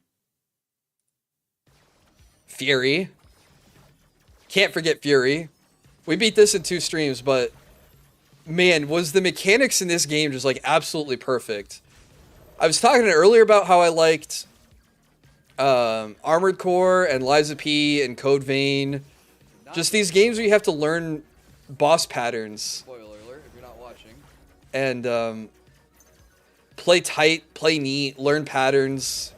Fury. Can't forget Fury. We beat this in 2 streams, but man, was the mechanics in this game just like absolutely perfect. I was talking earlier about how I liked Armored Core and Lies of P and Code Vein. Just these games where you have to learn boss patterns Spoiler alert if you're not watching. and play tight, play neat, learn patterns,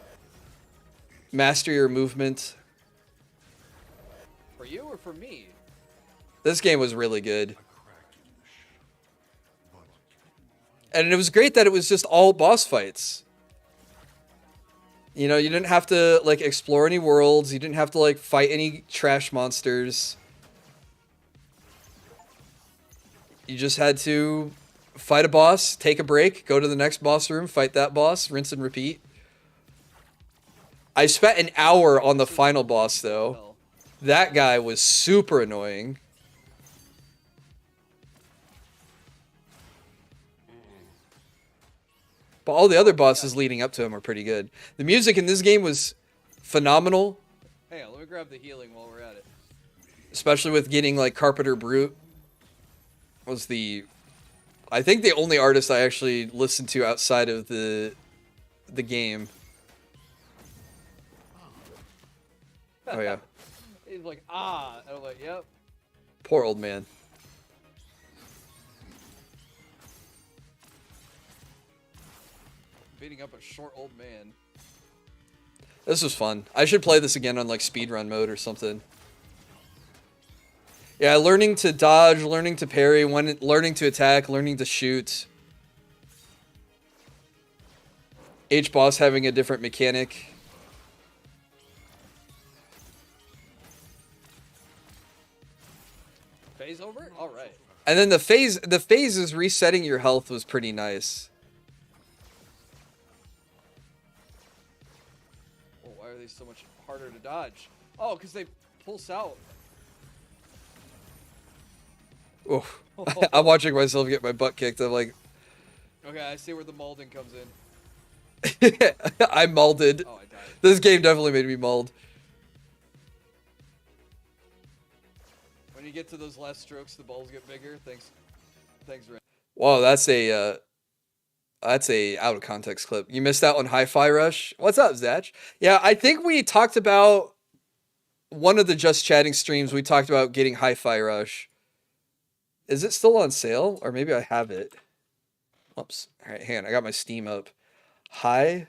master your movement. For you or for me? This game was really good. And it was great that it was just all boss fights. You know, you didn't have to like explore any worlds, you didn't have to like fight any trash monsters. You just had to fight a boss, take a break, go to the next boss room, fight that boss, rinse and repeat. I spent an hour on the final boss though. Well, That guy was super annoying. But all the other bosses leading up to him are pretty good. The music in this game was phenomenal, hang on, let me grab the healing while we're at it. especially with getting like Carpenter Brute was I think the only artist I actually listened to outside of the game. Oh yeah. He's like, ah, and I'm like, yep. Poor old man. Beating up a short old man. This was fun. I should play this again on like speedrun mode or something. Yeah, learning to dodge, learning to parry, learning to attack, learning to shoot. Each boss having a different mechanic. phase over? All right. And then the phases resetting your health was pretty nice. Oh, why are they so much harder to dodge? Oh, because they pulse out. Oof. I'm watching myself get my butt kicked. I'm like, Okay, I see where the molding comes in. I molded. Oh, I died. This game definitely made me mold. When you get to those last strokes, the balls get bigger. Thanks, Ren. Whoa, that's a out of context clip. You missed out on Hi-Fi Rush. What's up, Zach? Yeah, I think we talked about one of the Just Chatting streams. We talked about getting Hi-Fi Rush. Is it still on sale? Or maybe I have it. Oops. All right, hang on. I got my Steam up. Hi-Fi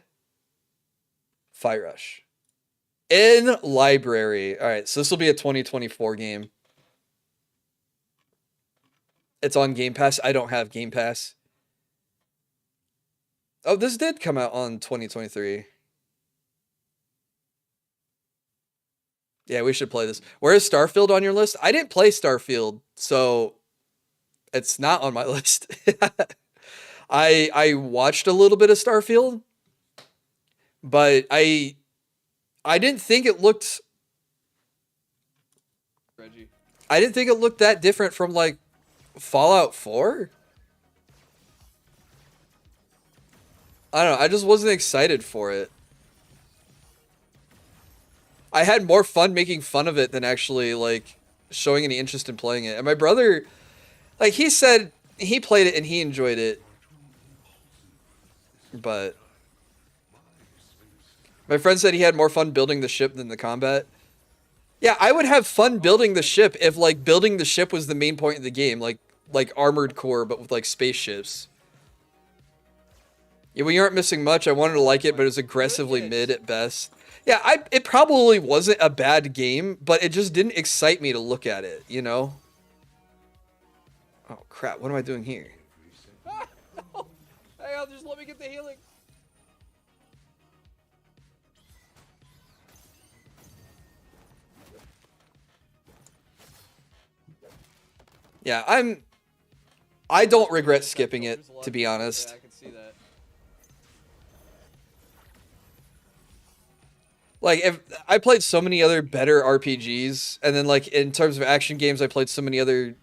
Rush. In library. All right, so this will be a 2024 game. It's on Game Pass. I don't have Game Pass. Oh, this did come out on 2023. Yeah, we should play this. Where is Starfield on your list? I didn't play Starfield, so it's not on my list. I watched a little bit of Starfield, but I didn't think it looked Reggie. I didn't think it looked that different from like Fallout 4. I don't know, I just wasn't excited for it. I had more fun making fun of it than actually like showing any interest in playing it. And my brother, like, he said he played it and he enjoyed it. But my friend said he had more fun building the ship than the combat. Yeah, I would have fun building the ship if like building the ship was the main point of the game, like Armored Core but with like spaceships. Yeah, we aren't missing much. I wanted to like it, but it was aggressively mid at best. Yeah, it probably wasn't a bad game, but it just didn't excite me to look at it, you know? Oh crap, what am I doing here? No. Hang on, just let me get the healing. Yeah, I don't regret skipping it, to be honest. Yeah, I can see that. Like, if I played so many other better RPGs, and then like in terms of action games, I played so many other,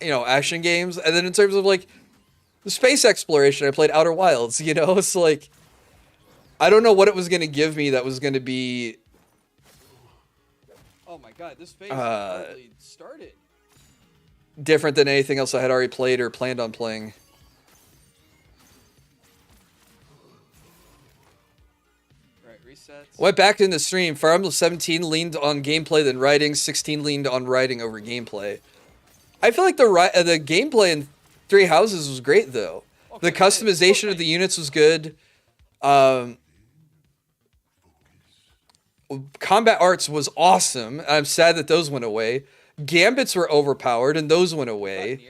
you know, action games, and then in terms of like the space exploration, I played Outer Wilds. You know, it's like I don't know what it was gonna give me that was gonna be. Oh my god, this phase hardly started. Different than anything else I had already played or planned on playing. Went back in the stream. Fire Emblem 17 leaned on gameplay than writing. 16 leaned on writing over gameplay. I feel like the gameplay in Three Houses was great though. The customization of the units was good. Combat arts was awesome. I'm sad that those went away. Gambits were overpowered and those went away.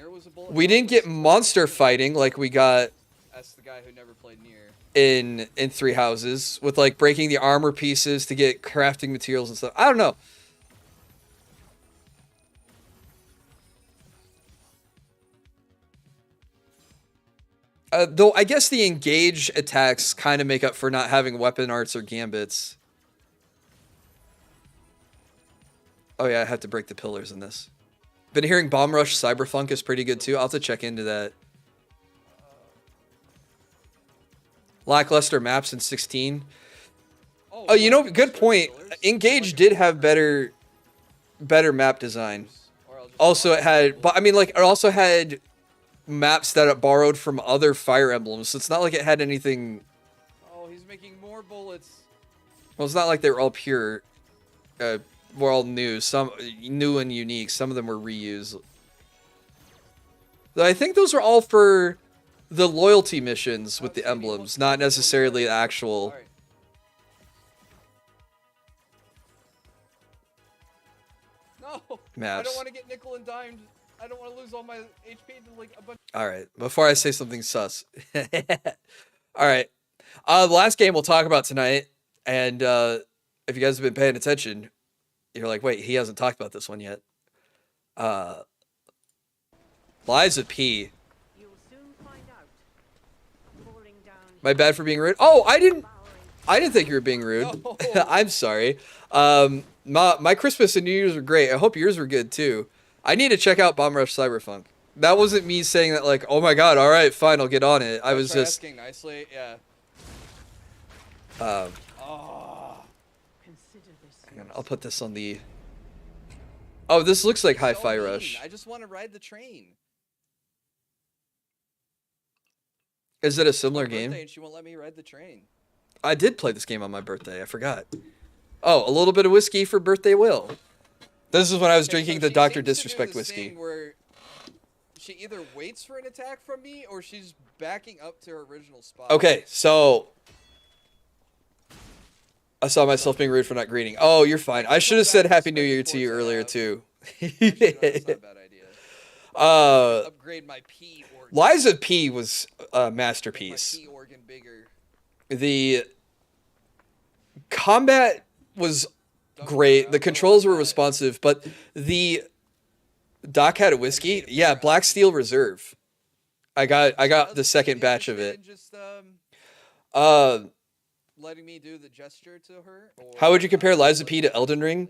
We didn't get monster fighting like we got. That's the guy who never played Nier. In Three Houses, with like breaking the armor pieces to get crafting materials and stuff. I don't know. Though I guess the engage attacks kind of make up for not having weapon arts or gambits. Oh yeah, I have to break the pillars in this. Been hearing Bomb Rush Cyberpunk is pretty good too. I'll have to check into that. Lackluster maps in 16. Oh, you know, good point. Engage did have better map design. Also, it had, but I mean, like, it also had maps that it borrowed from other Fire Emblems. So it's not like it had anything. Oh, he's making more bullets. Well, it's not like they were all pure. Were all new. Some new and unique. Some of them were reused. I think those are all for the loyalty missions with the emblems, not necessarily the actual. No, maps. I don't want to get nickel and dimed. I don't want to lose all my HP to like a bunch. All right, before I say something sus. All right, the last game we'll talk about tonight, and if you guys have been paying attention, you're like, wait, he hasn't talked about this one yet. Liza P. You'll soon find out. Pouring down My bad for being rude. Oh, I didn't think you were being rude. No. I'm sorry. My Christmas and New Year's were great. I hope yours were good too. I need to check out Bomb Rush Cyberpunk. That wasn't me saying that like, oh my god, all right, fine, I'll get on it. I was Try just asking nicely. Yeah. oh, consider this. hang on, I'll put this on the. Oh, this looks like So Hi-Fi mean. Rush. I just want to ride the train. Is it a similar Birthday game? And she won't let me ride the train. I did play this game on my birthday. I forgot. Oh, a little bit of whiskey for birthday Will. This is when I was Okay, drinking so the she Dr. seems to do Disrespect this whiskey. thing where she either waits for an attack from me or she's backing up to her original spot. Okay, so I saw myself being rude for not greeting. Oh, you're fine. I should have said Happy New Year to you earlier too. Actually, no, that's not a bad idea. Upgrade my P organ. Liza P was a Make masterpiece. my P organ bigger. The combat was great. The controls were responsive, but the Doc had a whiskey. Yeah, Black Steel Reserve. I got the second batch of it. Just Uh, letting me do the gesture to her. Or how would you compare Liza P to Elden Ring?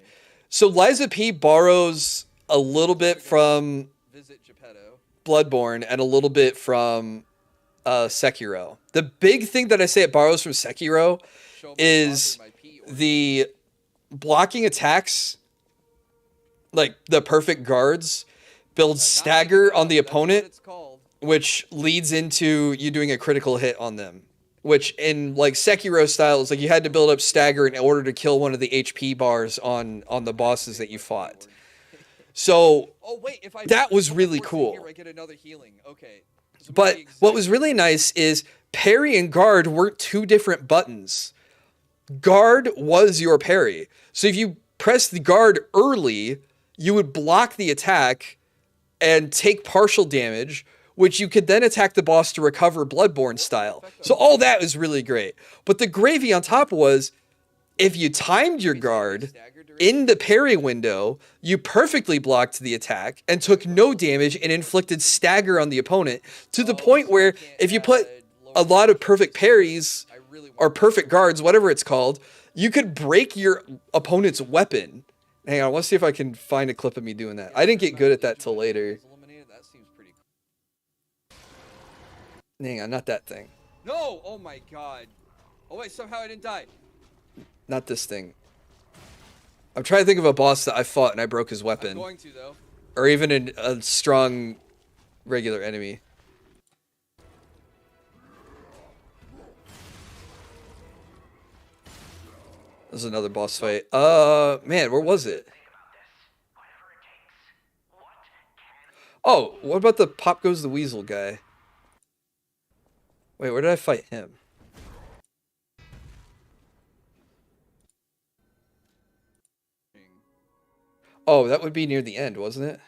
So Liza P borrows a little bit from Visit Geppetto. Bloodborne and a little bit from Sekiro. The big thing that I say it borrows from Sekiro Show my is father my P organ. the blocking attacks, like the perfect guards, build stagger on the That's what opponent, it's called. which leads into you doing a critical hit on them. Which in like Sekiro style is like you had to build up stagger in order to kill one of the HP bars on the bosses that you fought. So, Oh wait, if I that was put my really force in cool. Here, I get another healing. Okay. So but maybe what was exactly- really nice is parry and guard weren't two different buttons. Guard was your parry. So if you press the guard early, you would block the attack and take partial damage, which you could then attack the boss to recover Bloodborne style. So all that was really great. But the gravy on top was, if you timed your guard in the parry window, you perfectly blocked the attack and took no damage and inflicted stagger on the opponent to the point where if you put a lot of perfect parries I really or want perfect guards, whatever it's called, you could break your opponent's weapon. Hang on, I want to see if I can find a clip of me doing that. I didn't get good at that till later. eliminated. That seems pretty cool. Hang on, not that thing. No! Oh my god. Oh wait, somehow I didn't die. Not this thing. I'm trying to think of a boss that I fought and I broke his I'm weapon. going to though. Or even a strong regular enemy. This is another boss fight. Man, where was it? Oh, what about the Pop Goes the Weasel guy? Wait, where did I fight him? Oh, that would be near the end, wasn't it?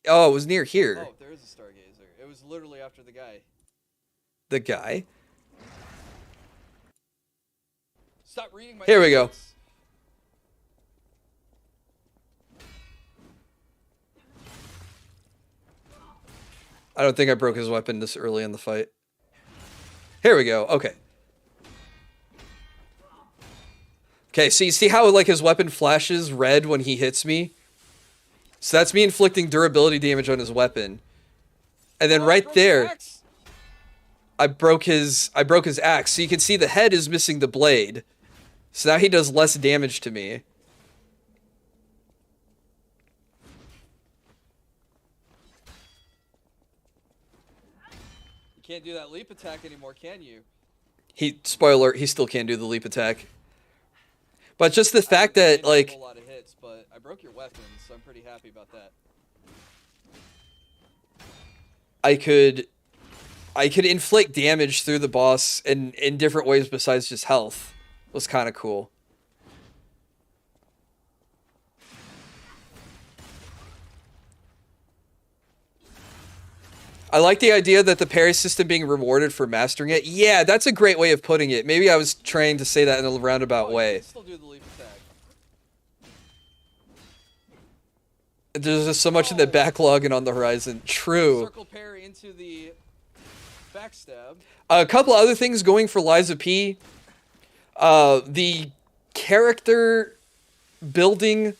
Oh, it was near here. Oh, there is a Stargazer. It was literally after the guy. The guy. Stop reading my Here we go. notes. I don't think I broke his weapon this early in the fight. Here we go. Okay. Okay, so you see how like his weapon flashes red when he hits me? So that's me inflicting durability damage on his weapon. And then Oh, I right broke the there, axe. I broke his axe. So you can see the head is missing the blade. So now he does less damage to me. You can't do that leap attack anymore, can you? Spoiler alert, he still can't do the leap attack. But just the fact I that didn't like take a whole lot of hits, but I broke your weapon, so I'm pretty happy about that. I could inflict damage through the boss in different ways besides just health was kind of cool. I like the idea that the parry system being rewarded for mastering it. Yeah, that's a great way of putting it. Maybe I was trying to say that in a roundabout Oh, you way. can still do the leap attack. There's just so much in the backlog and on the horizon. True. Circle parry into the backstab. A couple other things going for Liza P. The character building,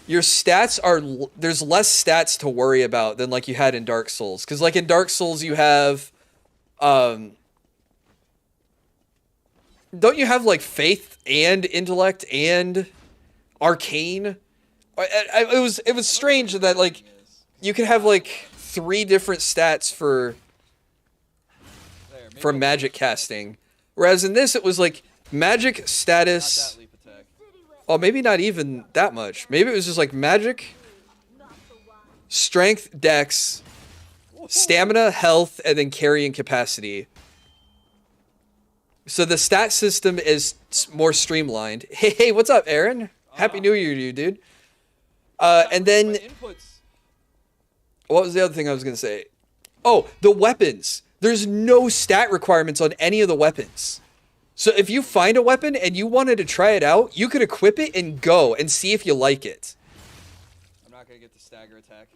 your stats are, there's less stats to worry about than like you had in Dark Souls. Because like in Dark Souls you have, don't you have like faith and intellect and arcane? It was strange that like you could have like 3 different stats for magic casting, whereas in this it was like magic status. Oh, maybe not even that much. Maybe it was just like magic, strength, dex, stamina, health, and then carrying capacity. So the stat system is more streamlined. Hey, what's up, Aaron? Happy New Year to you, dude. And then, what was the other thing I was going to say? Oh, the weapons. There's no stat requirements on any of the weapons. So if you find a weapon and you wanted to try it out, you could equip it and go and see if you like it. I'm not going to get the stagger attack.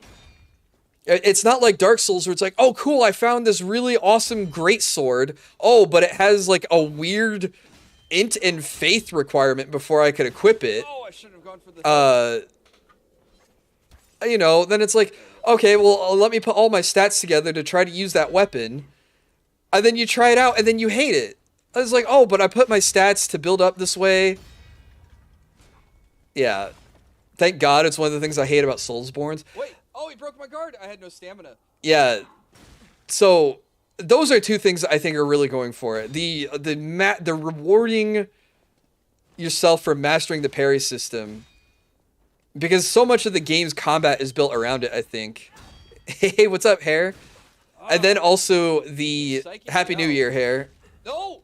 It's not like Dark Souls where it's like, oh, cool, I found this really awesome greatsword. Oh, but it has like a weird int and faith requirement before I could equip it. Oh, I shouldn't have gone for the... You know, then it's like, okay, well, let me put all my stats together to try to use that weapon. And then you try it out, and then you hate it. I was like, oh, but I put my stats to build up this way. Yeah. Thank God it's one of the things I hate about Soulsborns. Wait, oh, he broke my guard. I had no stamina. Yeah. So, those are 2 things I think are really going for it. The rewarding yourself for mastering the parry system. Because so much of the game's combat is built around it, I think. Hey, what's up, Hare? And then also the Happy New Year, Hare. No!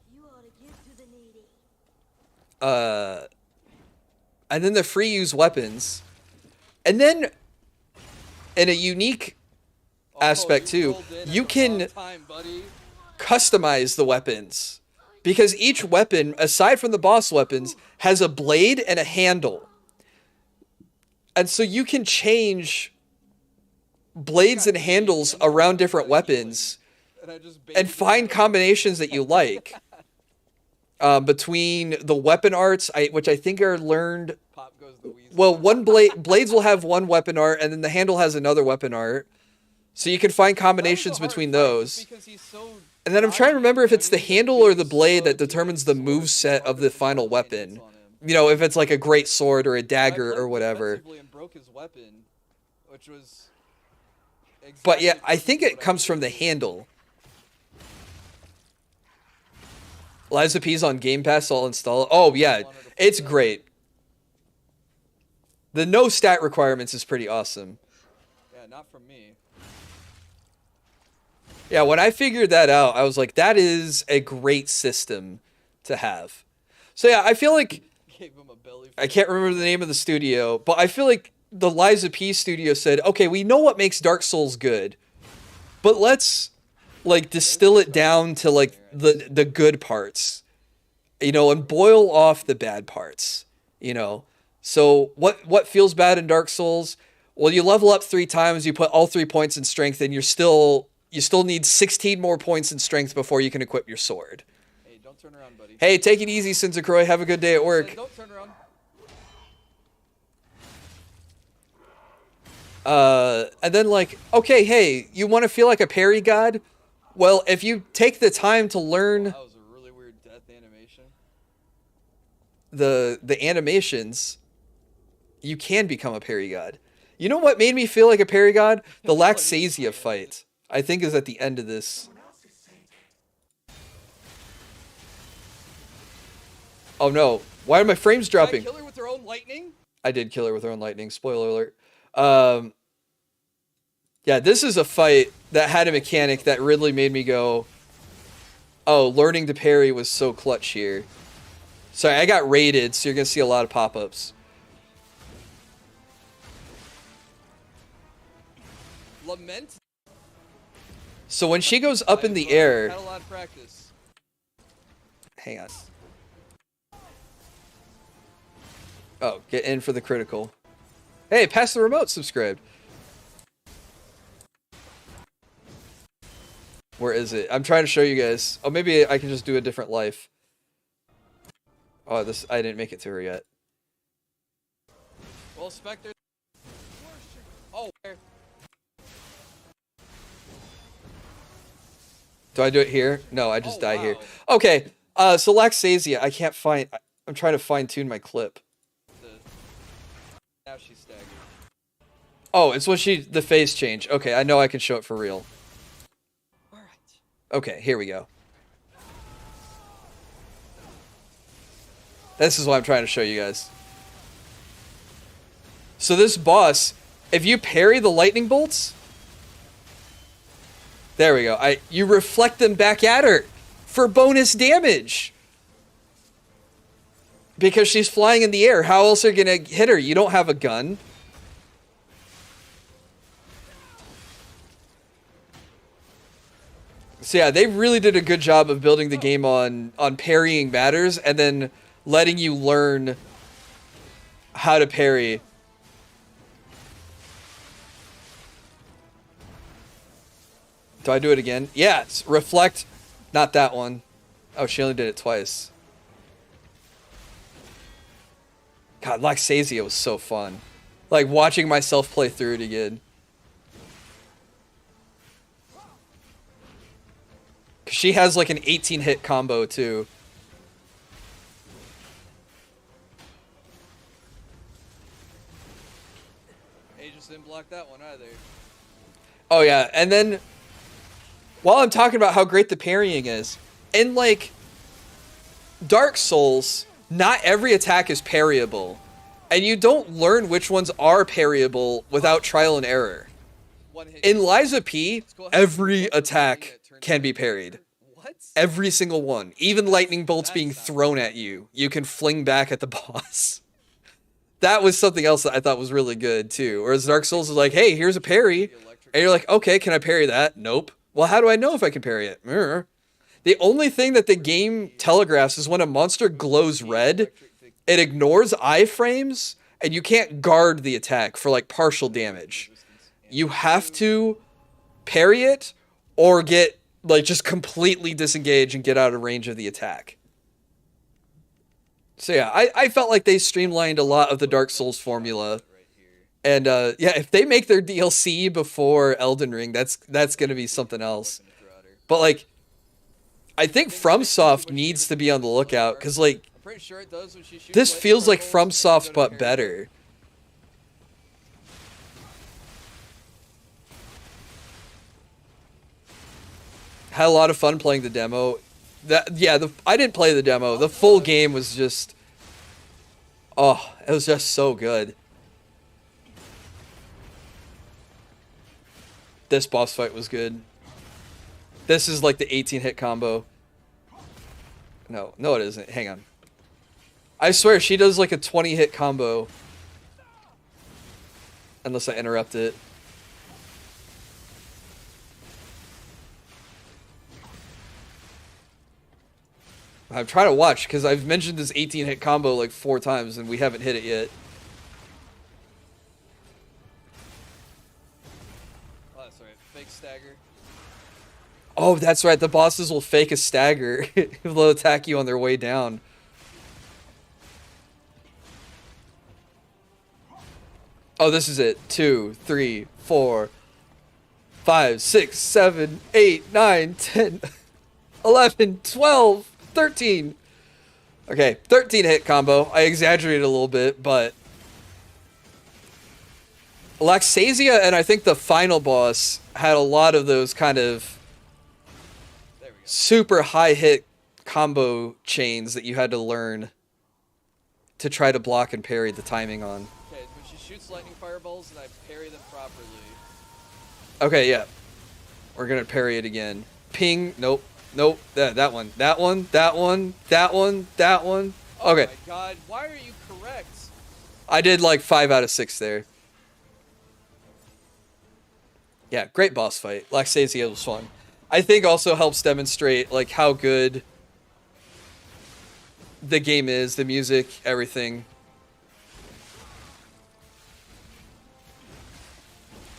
And then the free use weapons. And then, in a unique aspect too, you can customize the weapons. Because each weapon, aside from the boss weapons, has a blade and a handle. And so you can change blades and handles around different weapons and find combinations that you like. Between the weapon arts, which I think are learned... Well, blades will have one weapon art, and then the handle has another weapon art. So you can find combinations between those. And then I'm trying to remember if it's the handle or the blade that determines the moveset of the final weapon. You know, if it's like a great sword or a dagger or whatever. Broke his weapon, which was but yeah, I think it comes from the handle. Liza P's on Game Pass, I'll install it. Oh yeah, it's great. The no stat requirements is pretty awesome. Yeah, not from me. Yeah, when I figured that out, I was like, that is a great system to have. So yeah, I feel like... I can't remember the name of the studio, but I feel like the Liza P studio said, okay, we know what makes Dark Souls good, but let's like distill it down to like the good parts, you know, and boil off the bad parts, you know. So what feels bad in Dark Souls? Well, you level up 3 times, you put all 3 points in strength, and you still need 16 more points in strength before you can equip your sword. Hey, don't turn around, buddy. Hey, take it easy, Sinzacroy. Have a good day at work. Don't turn around. And then like, okay, hey, you want to feel like a parry god? Well, if you take the time to learn... That was a really weird death animation. The animations, you can become a parry god. You know what made me feel like a parry god? The Laxasia fight, I think, is at the end of this. Oh no, why are my frames dropping? Did I kill her with her own lightning? I did kill her with her own lightning, spoiler alert. Yeah, this is a fight that had a mechanic that really made me go, oh, learning to parry was so clutch here. Sorry, I got raided, so you're going to see a lot of pop-ups. Lament? So when she goes up in the air... Had a lot of practice. Hang on. Oh, get in for the critical. Hey, Pass the Remote subscribed. Where is it? I'm trying to show you guys. Oh, maybe I can just do a different life. Oh, this I didn't make it to her yet. Well, Spectre. Oh, where? Do I do it here? No, I just Oh, die here. wow. Okay. So Laxasia, I can't find. I'm trying to fine tune my clip. Now she's staggered. Oh, it's when the face change. Okay, I know I can show it for real. All right. Okay, here we go. This is what I'm trying to show you guys. So this boss, if you parry the lightning bolts, there we go. You reflect them back at her for bonus damage. Because she's flying in the air. How else are you gonna hit her? You don't have a gun. So yeah, they really did a good job of building the game on parrying batters and then letting you learn how to parry. Do I do it again? Yeah, it's reflect. Not that one. Oh, she only did it twice. God, Laxasia was so fun. Like, watching myself play through it again. 'Cause she has, like, an 18-hit combo, too. Aegis didn't block that one either. Oh, yeah, and then... While I'm talking about how great the parrying is, in, like, Dark Souls, not every attack is parryable. And you don't learn which ones are parryable without trial and error. In Liza P, every attack can be parried. What? Every single one. Even lightning bolts being thrown at you, you can fling back at the boss. That was something else that I thought was really good, too. Whereas Dark Souls is like, hey, here's a parry. And you're like, okay, can I parry that? Nope. Well, how do I know if I can parry it? The only thing that the game telegraphs is when a monster glows red, it ignores iframes, and you can't guard the attack for, like, partial damage. You have to parry it, or get, like, just completely disengage and get out of range of the attack. So yeah, I felt like they streamlined a lot of the Dark Souls formula. And yeah, if they make their DLC before Elden Ring, that's gonna be something else. But like, I think FromSoft needs to be on the lookout, because like, I'm pretty sure it does when she shoots this lightning feels like purples, FromSoft and but her- better. Had a lot of fun playing the demo. I didn't play the demo. The full game was just, oh, it was just so good. This boss fight was good. This is like the 18-hit combo. No, it isn't. Hang on. I swear, she does like a 20-hit combo. Unless I interrupt it. I'm trying to watch, because I've mentioned this 18-hit combo like 4 times, and we haven't hit it yet. Oh, that's right. Fake stagger. Oh, that's right. The bosses will fake a stagger. They'll attack you on their way down. Oh, this is it. 2, 3, 4, 5, 6, 7, 8, 9, 10, 11, 12, 13. Okay, 13-hit combo. I exaggerated a little bit, but... Laxasia and I think the final boss had a lot of those kind of super high-hit combo chains that you had to learn to try to block and parry the timing on. Okay, when she shoots lightning fireballs and I parry them properly. Okay, yeah. We're gonna parry it again. Ping. Nope. Nope. That one. That one. That one. That one. That one. Okay. Oh my god, why are you correct? I did like 5 out of 6 there. Yeah, great boss fight. Laxasia was fun. I think also helps demonstrate like how good the game is, the music, everything.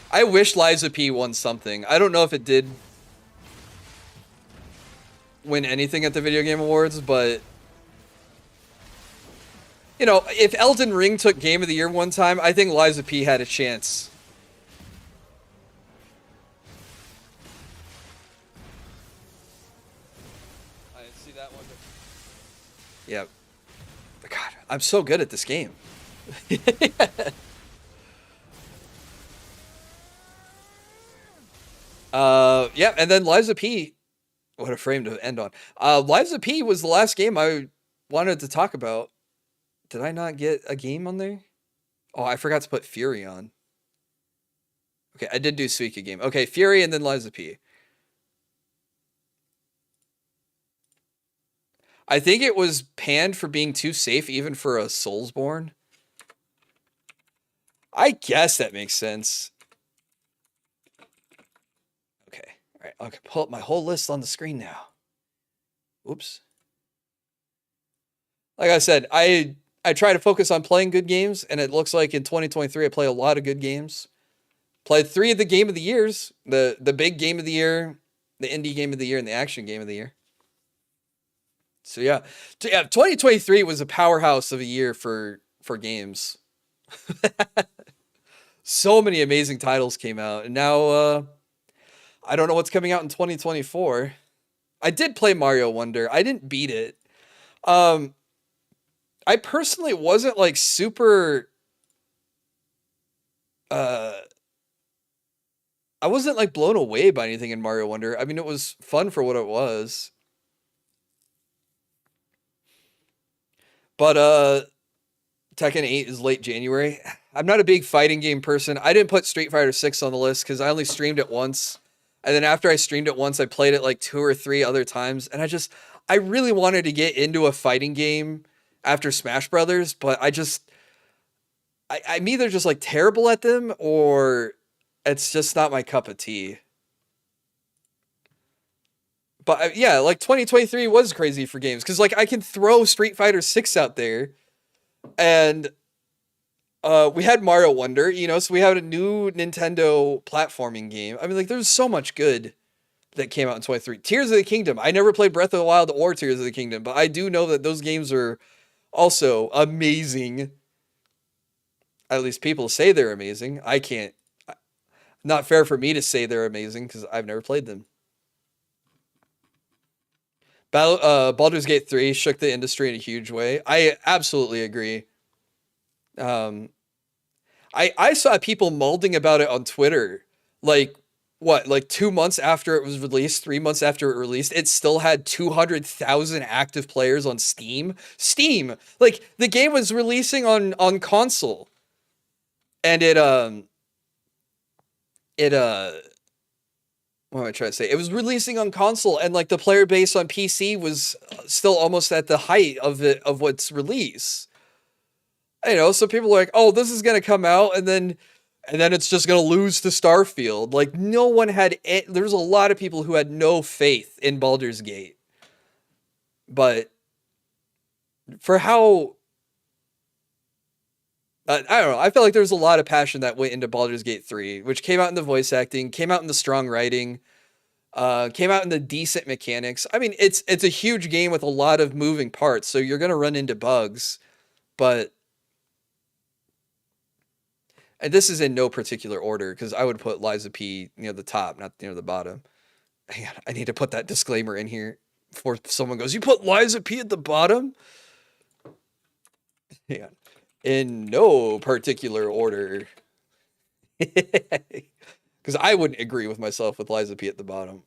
I wish Liza P won something. I don't know if it did win anything at the Video Game Awards, but you know, if Elden Ring took Game of the Year one time, I think Lies of P had a chance. I didn't see that one. Yeah. God, I'm so good at this game. Yeah, and then Lies of P. What a frame to end on. Lies of P was the last game I wanted to talk about. Did I not get a game on there? Oh, I forgot to put Fury on. Okay, I did do Suika game. Okay, Fury and then Lies of P. I think it was panned for being too safe even for a Soulsborne. I guess that makes sense. Okay, all right, I can pull up my whole list on the screen now. Oops. Like I said, I try to focus on playing good games, and it looks like in 2023 I play a lot of good games. Played 3 of the Game of the Years, the big Game of the Year, the indie Game of the Year, and the action Game of the Year. So yeah, 2023 was a powerhouse of a year for games. So many amazing titles came out, and now I don't know what's coming out in 2024. I did play Mario Wonder. I didn't beat it. I personally wasn't like super I wasn't like blown away by anything in Mario Wonder. I mean, it was fun for what it was. But Tekken 8 is late January. I'm not a big fighting game person. I didn't put Street Fighter 6 on the list because I only streamed it once. And then after I streamed it once, I played it like 2 or 3 other times. And I really wanted to get into a fighting game after Smash Brothers, but I'm either just like terrible at them or it's just not my cup of tea. But yeah, like 2023 was crazy for games because like I can throw Street Fighter 6 out there, and we had Mario Wonder, you know, so we had a new Nintendo platforming game. I mean, like there's so much good that came out in 23. Tears of the Kingdom. I never played Breath of the Wild or Tears of the Kingdom, but I do know that those games are also amazing. At least people say they're amazing. I can't. Not fair for me to say they're amazing because I've never played them. Baldur's Gate 3 shook the industry in a huge way. I absolutely agree. I saw people molding about it on Twitter. Like, what, like 2 months after it was released, 3 months after it released, it still had 200,000 active players on Steam. Steam! Like, the game was releasing on console. And what am I trying to say? It was releasing on console, and like the player base on PC was still almost at the height of what's release. You know, so people are like, "Oh, this is gonna come out, and then it's just gonna lose to Starfield." Like, no one had. There's a lot of people who had no faith in Baldur's Gate, but for how. I don't know. I felt like there was a lot of passion that went into Baldur's Gate 3, which came out in the voice acting, came out in the strong writing, came out in the decent mechanics. I mean, it's a huge game with a lot of moving parts, so you're going to run into bugs. But, and this is in no particular order, because I would put Lies of P near the top, not near the bottom. Hang on, I need to put that disclaimer in here before someone goes, "You put Lies of P at the bottom?" Hang on. In no particular order. Because I wouldn't agree with myself with Lies of P at the bottom.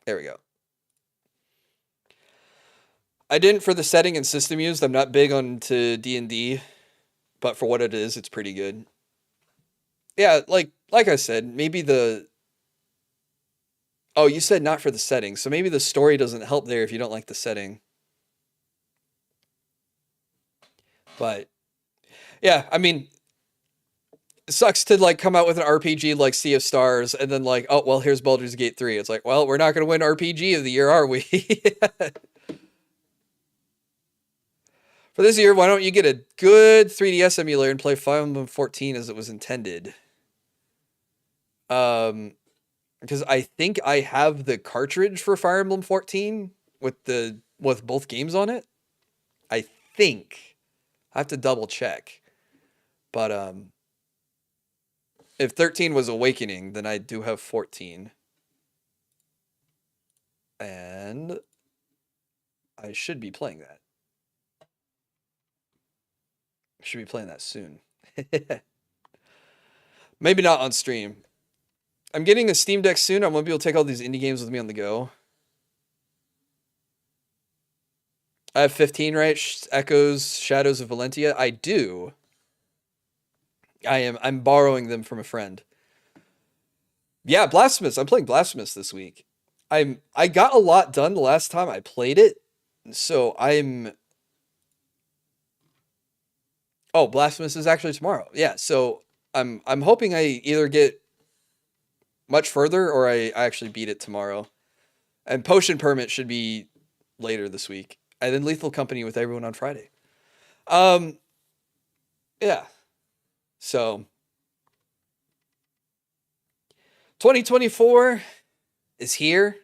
There we go. I didn't for the setting and system used. I'm not big on to D&D, but for what it is, it's pretty good. Yeah, like I said, maybe the... Oh, you said not for the setting, so maybe the story doesn't help there if you don't like the setting. But, yeah, I mean, it sucks to, like, come out with an RPG like Sea of Stars, and then, like, oh, well, here's Baldur's Gate 3. It's like, well, we're not going to win RPG of the year, are we? For this year, why don't you get a good 3DS emulator and play Final Fantasy 14 as it was intended? Because I think I have the cartridge for Fire Emblem 14 with both games on it. I think. I have to double check. But if 13 was Awakening, then I do have 14. And I should be playing that. I should be playing that soon. Maybe not on stream. I'm getting a Steam Deck soon. I'm going to be able to take all these indie games with me on the go. I have 15, right? Echoes, Shadows of Valentia. I do. I'm borrowing them from a friend. Yeah, Blasphemous. I'm playing Blasphemous this week. I got a lot done the last time I played it. So Oh, Blasphemous is actually tomorrow. Yeah, so I'm hoping I either get much further or I actually beat it tomorrow. And Potion Permit should be later this week. And then Lethal Company with everyone on Friday. Yeah. So 2024 is here.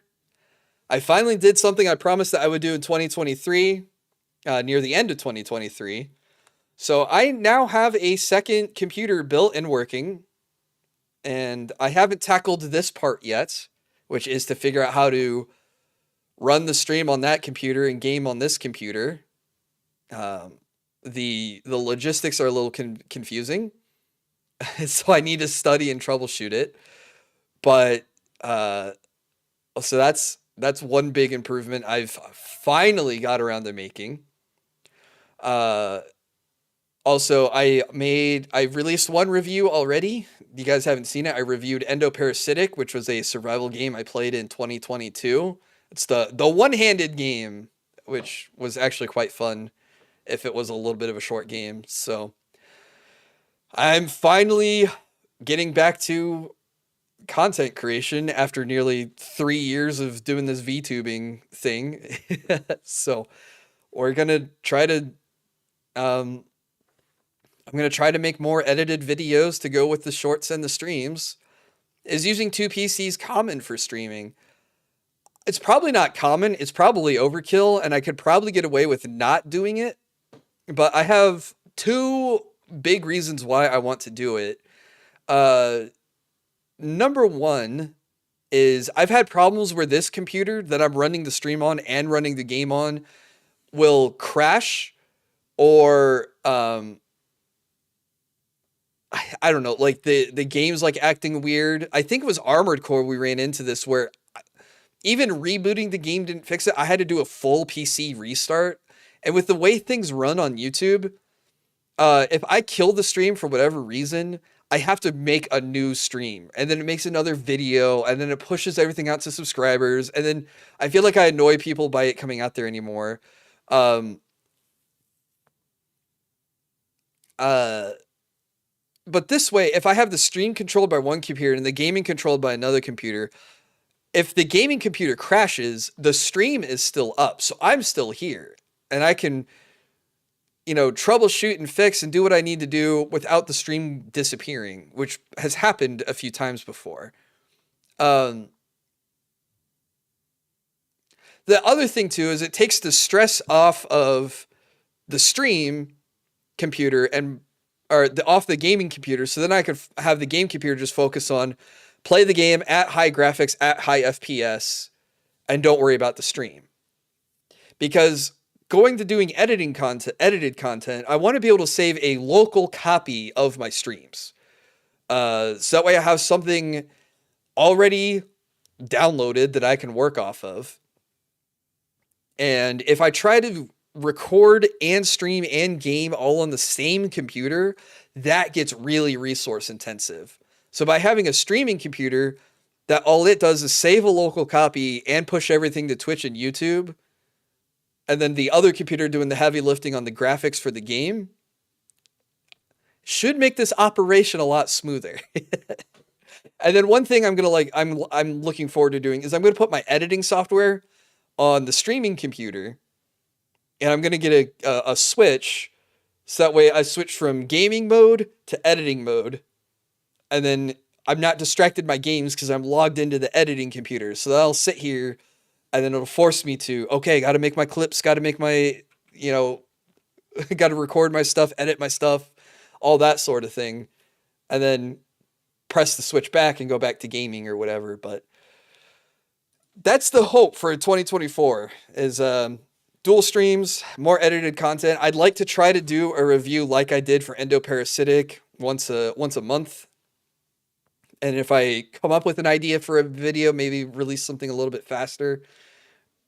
I finally did something I promised that I would do in 2023, near the end of 2023. So I now have a second computer built and working, and I haven't tackled this part yet, which is to figure out how to run the stream on that computer and game on this computer. The logistics are a little confusing, so I need to study and troubleshoot it. But so that's one big improvement I've finally got around to making. Also, I released one review already. You guys haven't seen it. I reviewed Endoparasitic, which was a survival game I played in 2022. It's the one-handed game, which was actually quite fun if it was a little bit of a short game. So I'm finally getting back to content creation after nearly 3 years of doing this VTubing thing. So we're going to try to... I'm going to try to make more edited videos to go with the shorts and the streams. Is using two PCs common for streaming? It's probably not common. It's probably overkill, and I could probably get away with not doing it. But I have two big reasons why I want to do it. Number one is I've had problems where this computer that I'm running the stream on and running the game on will crash or... I don't know, like the game's like acting weird. I think it was Armored Core we ran into this where even rebooting the game didn't fix it. I had to do a full PC restart. And with the way things run on YouTube, if I kill the stream for whatever reason, I have to make a new stream. And then it makes another video, and then it pushes everything out to subscribers. And then I feel like I annoy people by it coming out there anymore. But this way, if I have the stream controlled by one computer and the gaming controlled by another computer, if the gaming computer crashes, the stream is still up. So I'm still here. And I can, troubleshoot and fix and do what I need to do without the stream disappearing, which has happened a few times before. The other thing, too, is it takes the stress off of the stream computer off the gaming computer, so then I could have the game computer just focus on play the game at high graphics, at high FPS, and don't worry about the stream. Because going to doing edited content, I want to be able to save a local copy of my streams. So that way I have something already downloaded that I can work off of. And if I try to record and stream and game all on the same computer, that gets really resource intensive. So by having a streaming computer that all it does is save a local copy and push everything to Twitch and YouTube, and then the other computer doing the heavy lifting on the graphics for the game, should make this operation a lot smoother. And then one thing I'm looking forward to doing is I'm going to put my editing software on the streaming computer. And I'm going to get a switch, so that way I switch from gaming mode to editing mode. And then I'm not distracted by games because I'm logged into the editing computer. So I'll sit here and then it'll force me to, okay, got to make my clips, got to make my, you know, got to record my stuff, edit my stuff, all that sort of thing. And then press the switch back and go back to gaming or whatever. But that's the hope for 2024 is dual streams, more edited content. I'd like to try to do a review like I did for Endoparasitic once a month. And if I come up with an idea for a video, maybe release something a little bit faster.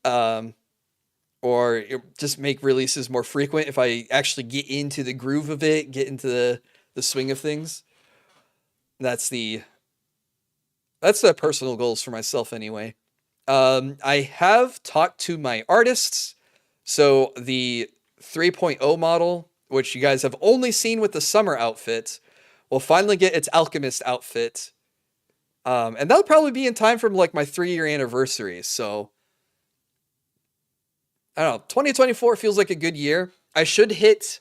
Or just make releases more frequent if I actually get into the groove of it, get into the swing of things. That's the personal goals for myself anyway. I have talked to my artists. So the 3.0 model, which you guys have only seen with the summer outfit, will finally get its alchemist outfit. And that'll probably be in time for like my 3-year anniversary. So I don't know, 2024 feels like a good year. I should hit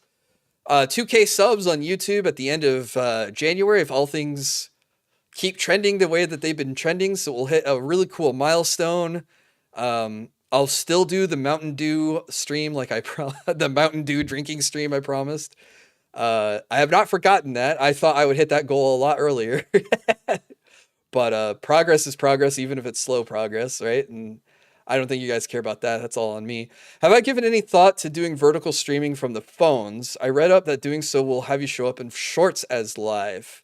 2K subs on YouTube at the end of January if all things keep trending the way that they've been trending. So we'll hit a really cool milestone. I'll still do the Mountain Dew stream like the Mountain Dew drinking stream I promised. I have not forgotten that. I thought I would hit that goal a lot earlier. But progress is progress, even if it's slow progress, right? And I don't think you guys care about that. That's all on me. Have I given any thought to doing vertical streaming from the phones? I read up that doing so will have you show up in shorts as live.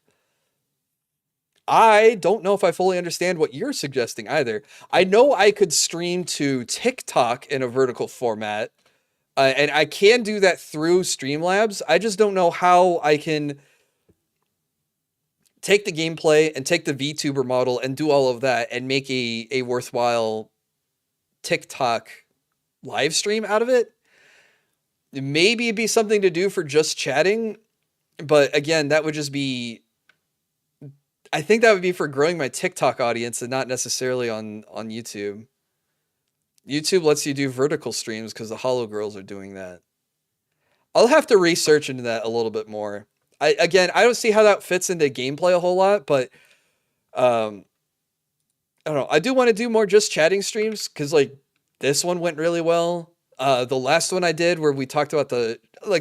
I don't know if I fully understand what you're suggesting either. I know I could stream to TikTok in a vertical format, and I can do that through Streamlabs. I just don't know how I can take the gameplay and take the VTuber model and do all of that and make a worthwhile TikTok live stream out of it. Maybe it'd be something to do for just chatting, but again, that would just be, I think that would be for growing my TikTok audience and not necessarily on YouTube. YouTube lets you do vertical streams because the Hollow Girls are doing that. I'll have to research into that a little bit more. I don't see how that fits into gameplay a whole lot, but I don't know. I do want to do more just chatting streams because like this one went really well. The last one I did where we talked about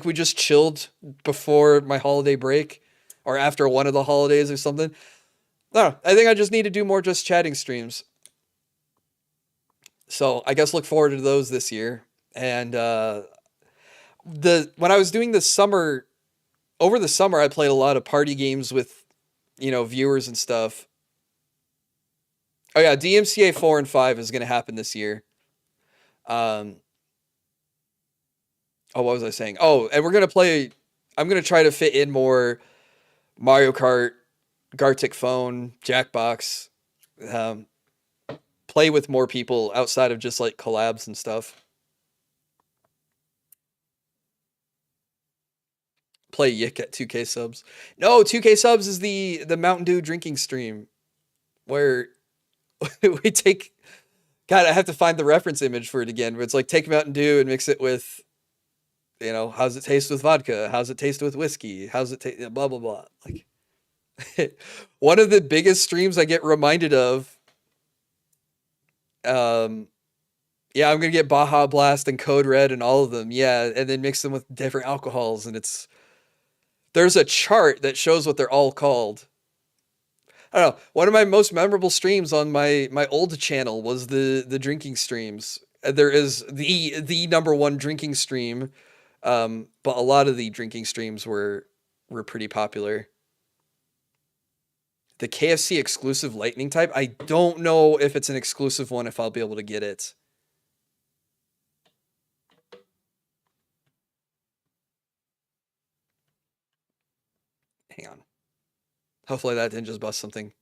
we just chilled before my holiday break or after one of the holidays or something. I don't know. I think I just need to do more just chatting streams. So I guess look forward to those this year. And when I was doing over the summer, I played a lot of party games with, viewers and stuff. Oh yeah, DMCA 4 and 5 is going to happen this year. What was I saying? Oh, and I'm going to try to fit in more Mario Kart, Gartic Phone, Jackbox, play with more people outside of just like collabs and stuff. Play Yick at 2K subs. No, 2K subs is the Mountain Dew drinking stream where we take, God, I have to find the reference image for it again, but it's like take Mountain Dew and mix it with, how's it taste with vodka? How's it taste with whiskey? How's it taste, blah, blah, blah. Like, one of the biggest streams I get reminded of, I'm going to get Baja Blast and Code Red and all of them. Yeah. And then mix them with different alcohols. And there's a chart that shows what they're all called. I don't know. One of my most memorable streams on my old channel was the drinking streams. There is the number one drinking stream. But a lot of the drinking streams were pretty popular. The KFC exclusive lightning type. I don't know if it's an exclusive one, if I'll be able to get it. Hang on. Hopefully that didn't just bust something.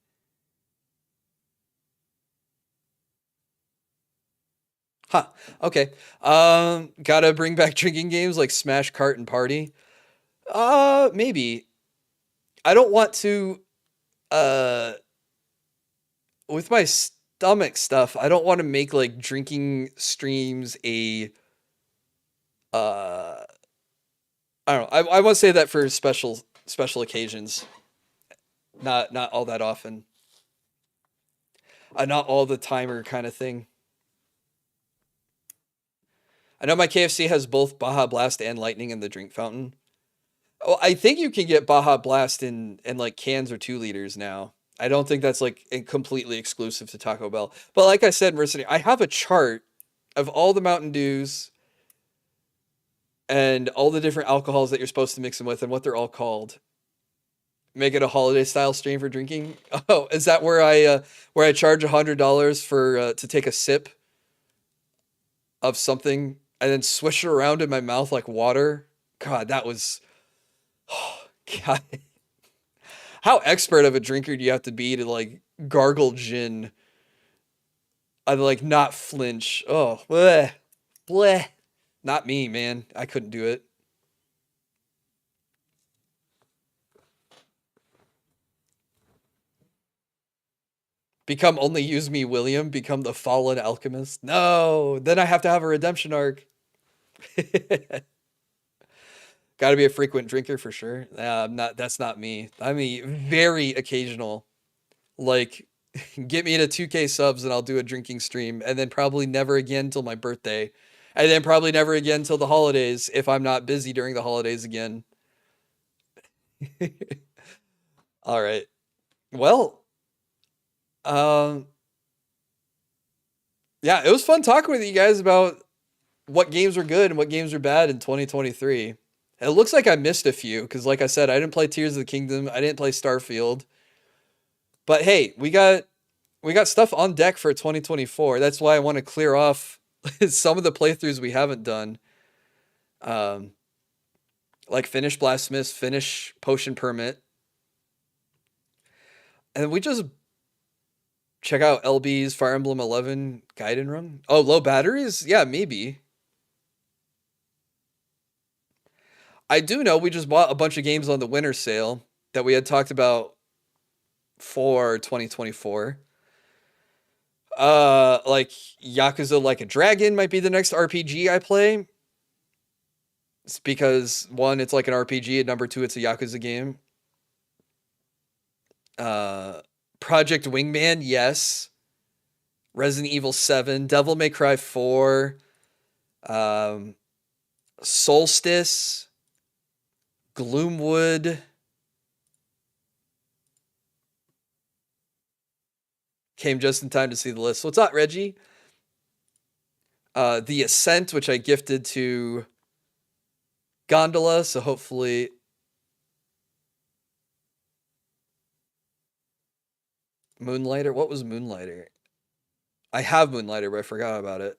Huh. Okay. Gotta bring back drinking games like Smash, Kart, and Party. Maybe. I don't want to, with my stomach stuff, I don't want to make like drinking streams I don't know. I want to say that for special occasions. Not all that often. Not all the timer kind of thing. I know my KFC has both Baja Blast and Lightning in the drink fountain. Oh, I think you can get Baja Blast in like cans or 2 liters now. I don't think that's like completely exclusive to Taco Bell. But like I said, Mercenary, I have a chart of all the Mountain Dews and all the different alcohols that you're supposed to mix them with and what they're all called. Make it a holiday style stream for drinking. Oh, is that where I charge $100 for to take a sip of something and then swish it around in my mouth like water? God, that was, oh, God. How expert of a drinker do you have to be to like gargle gin and like not flinch? Oh, bleh, bleh. Not me, man. I couldn't do it. Become only use me, William. Become the fallen alchemist. No, then I have to have a redemption arc. Got to be a frequent drinker for sure. I'm not. That's not me. I'm a very occasional. Like, get me to 2K subs and I'll do a drinking stream, and then probably never again till my birthday, and then probably never again till the holidays if I'm not busy during the holidays again. All right. Well. Yeah, it was fun talking with you guys about what games were good and what games were bad in 2023. It looks like I missed a few because, like I said, I didn't play Tears of the Kingdom. I didn't play Starfield. But hey, we got stuff on deck for 2024. That's why I want to clear off some of the playthroughs we haven't done. Like finish Blasphemous, finish Potion Permit. And we just check out LB's Fire Emblem 11 Gaiden run. Oh, low batteries? Yeah, maybe. I do know we just bought a bunch of games on the winter sale that we had talked about for 2024. Like Yakuza Like a Dragon might be the next RPG I play. It's because 1, it's like an RPG, and number 2, it's a Yakuza game. Project Wingman, yes. Resident Evil 7, Devil May Cry 4, Solstice, Gloomwood. Came just in time to see the list. What's up, Reggie? The Ascent, which I gifted to Gondola, so hopefully... Moonlighter? What was Moonlighter? I have Moonlighter, but I forgot about it.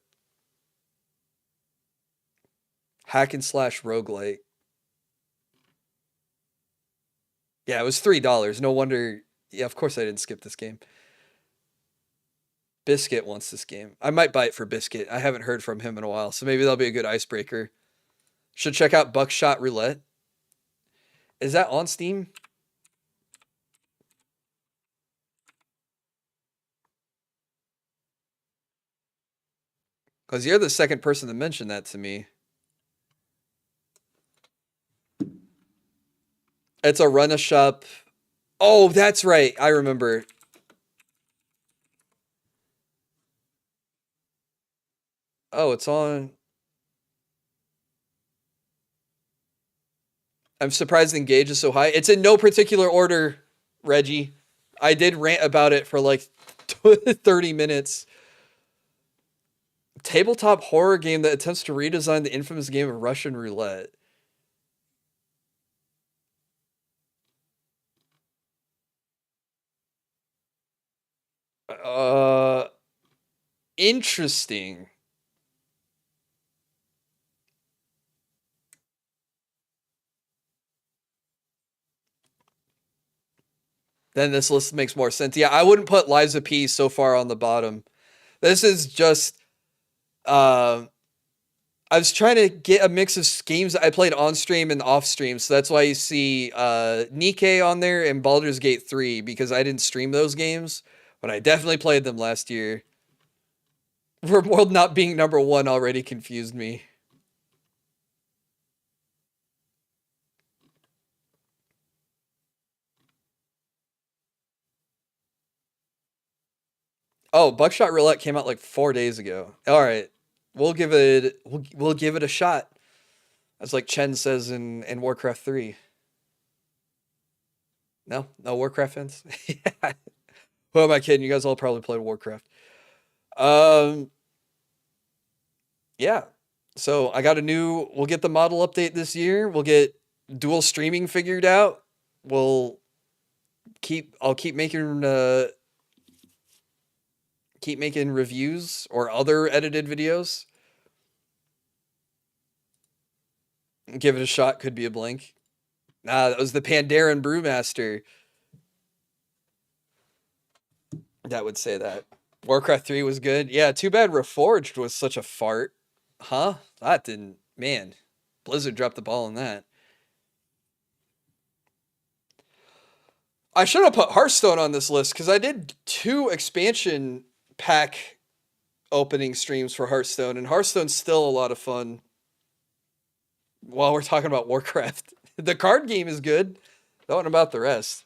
Hack and slash roguelite. Yeah, it was $3. No wonder. Yeah, of course I didn't skip this game. Biscuit wants this game. I might buy it for Biscuit. I haven't heard from him in a while, so maybe that'll be a good icebreaker. Should check out Buckshot Roulette. Is that on Steam? Because you're the second person to mention that to me. It's a run-a-shop. Oh, that's right. I remember. Oh, it's on. I'm surprised the engage is so high. It's in no particular order, Reggie. I did rant about it for like 30 minutes. Tabletop horror game that attempts to redesign the infamous game of Russian roulette. Interesting. Then this list makes more sense. Yeah, I wouldn't put Lies of P so far on the bottom. This is just... I was trying to get a mix of games that I played on stream and off stream, so that's why you see Nikke on there and Baldur's Gate 3, because I didn't stream those games, but I definitely played them last year. RimWorld not being number 1 already confused me. Oh, Buckshot Roulette came out like 4 days ago. All right, we'll give it we'll give it a shot. That's like Chen says in Warcraft 3. No Warcraft fans. Yeah. Who am I kidding? You guys all probably played Warcraft. Yeah. So I got we'll get the model update this year. We'll get dual streaming figured out. I'll keep making reviews or other edited videos. Give it a shot. Could be a blank. Nah, that was the Pandaren Brewmaster that would say that. Warcraft 3 was good. Yeah, too bad Reforged was such a fart. Huh? That didn't... Man, Blizzard dropped the ball on that. I should have put Hearthstone on this list, because I did 2 expansion pack opening streams for Hearthstone, and Hearthstone's still a lot of fun. While we're talking about Warcraft. The card game is good. Don't know about the rest.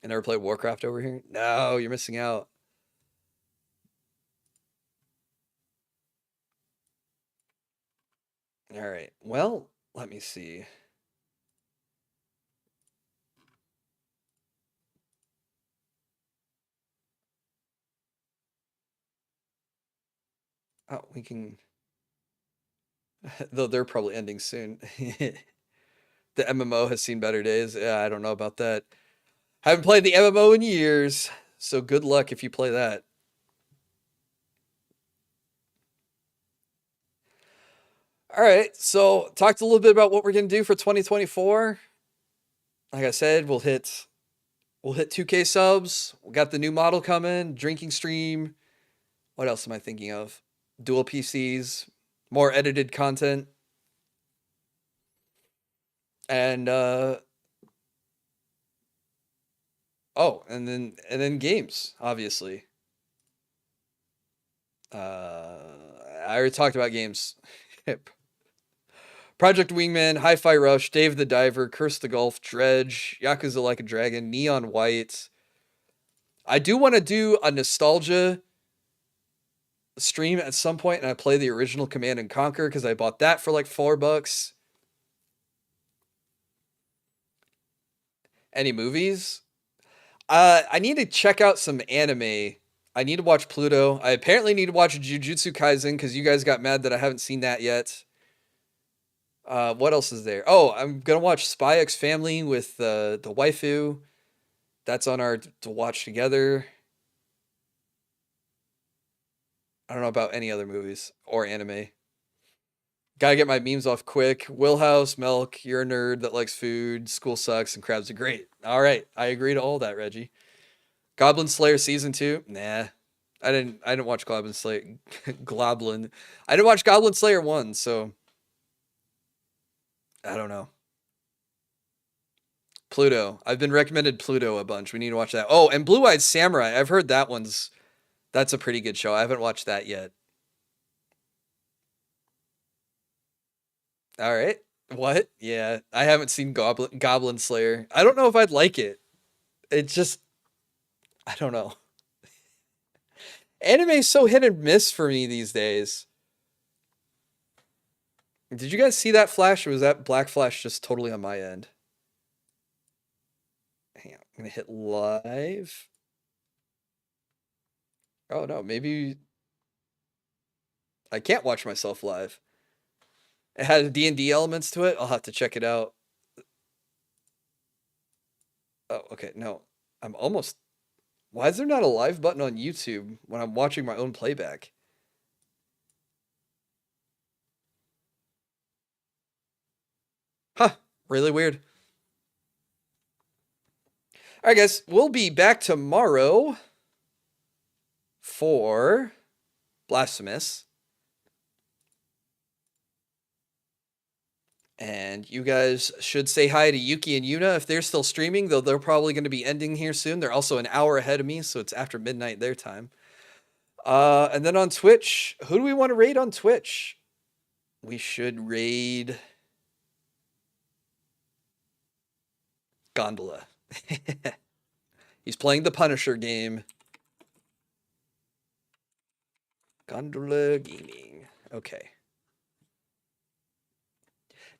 I never played Warcraft over here? No, you're missing out. All right. Well, let me see. Oh, we can... Though they're probably ending soon. The MMO has seen better days. Yeah, I don't know about that. Haven't played the MMO in years, so good luck if you play that. All right, so talked a little bit about what we're going to do for 2024. Like I said, we'll hit 2K subs. We got the new model coming, drinking stream. What else am I thinking of? Dual PCs, more edited content. And oh, and then games, obviously. I already talked about games. Project Wingman, Hi-Fi Rush, Dave the Diver, Curse the Golf, Dredge, Yakuza Like a Dragon, Neon White. I do want to do a nostalgia stream at some point, and I play the original Command and Conquer because I bought that for like $4. Any movies? I need to check out some anime. I need to watch Pluto. I apparently need to watch Jujutsu Kaisen because you guys got mad that I haven't seen that yet. What else is there? Oh, I'm gonna watch Spy X Family with the waifu. That's on our to watch together. I don't know about any other movies or anime. Gotta get my memes off quick. Willhouse, Milk, You're a Nerd That Likes Food, School Sucks, and Crabs Are Great. All right, I agree to all that, Reggie. Goblin Slayer Season 2? Nah. I didn't watch Goblin Slayer. Goblin. I didn't watch Goblin Slayer 1, so I don't know. Pluto. I've been recommended Pluto a bunch. We need to watch that. Oh, and Blue Eyed Samurai. I've heard that's a pretty good show. I haven't watched that yet. All right. What? Yeah, I haven't seen Goblin Slayer. I don't know if I'd like it. It just, I don't know. Anime is so hit and miss for me these days. Did you guys see that flash, or was that black flash just totally on my end? Hang on, I'm gonna hit live. Oh no, maybe I can't watch myself live. It has D&D elements to it. I'll have to check it out. Oh, okay. No, I'm almost... Why is there not a live button on YouTube when I'm watching my own playback? Huh. Really weird. All right, guys. We'll be back tomorrow for Blasphemous. And you guys should say hi to Yuki and Yuna if they're still streaming, though they're probably going to be ending here soon. They're also an hour ahead of me, so it's after midnight their time. And then on Twitch, who do we want to raid on Twitch? We should raid Gondola. He's playing the Punisher game. Gondola Gaming. Okay.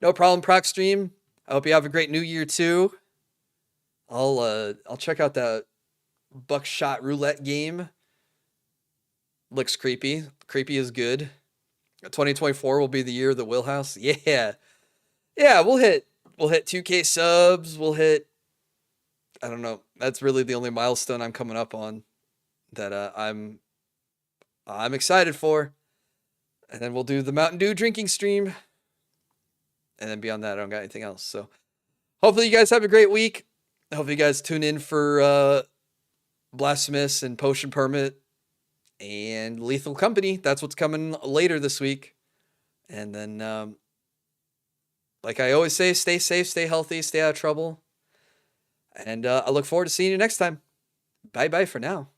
No problem, Proc Stream. I hope you have a great new year too. I'll check out that buckshot roulette game. Looks creepy. Creepy is good. 2024 will be the year of the Wheelhouse. Yeah. Yeah, we'll hit 2K subs. We'll hit, I don't know. That's really the only milestone I'm coming up on that I'm excited for. And then we'll do the Mountain Dew drinking stream. And then beyond that, I don't got anything else. So hopefully you guys have a great week. Hopefully you guys tune in for Blasphemous and Potion Permit and Lethal Company. That's what's coming later this week. And then, like I always say, stay safe, stay healthy, stay out of trouble. And I look forward to seeing you next time. Bye-bye for now.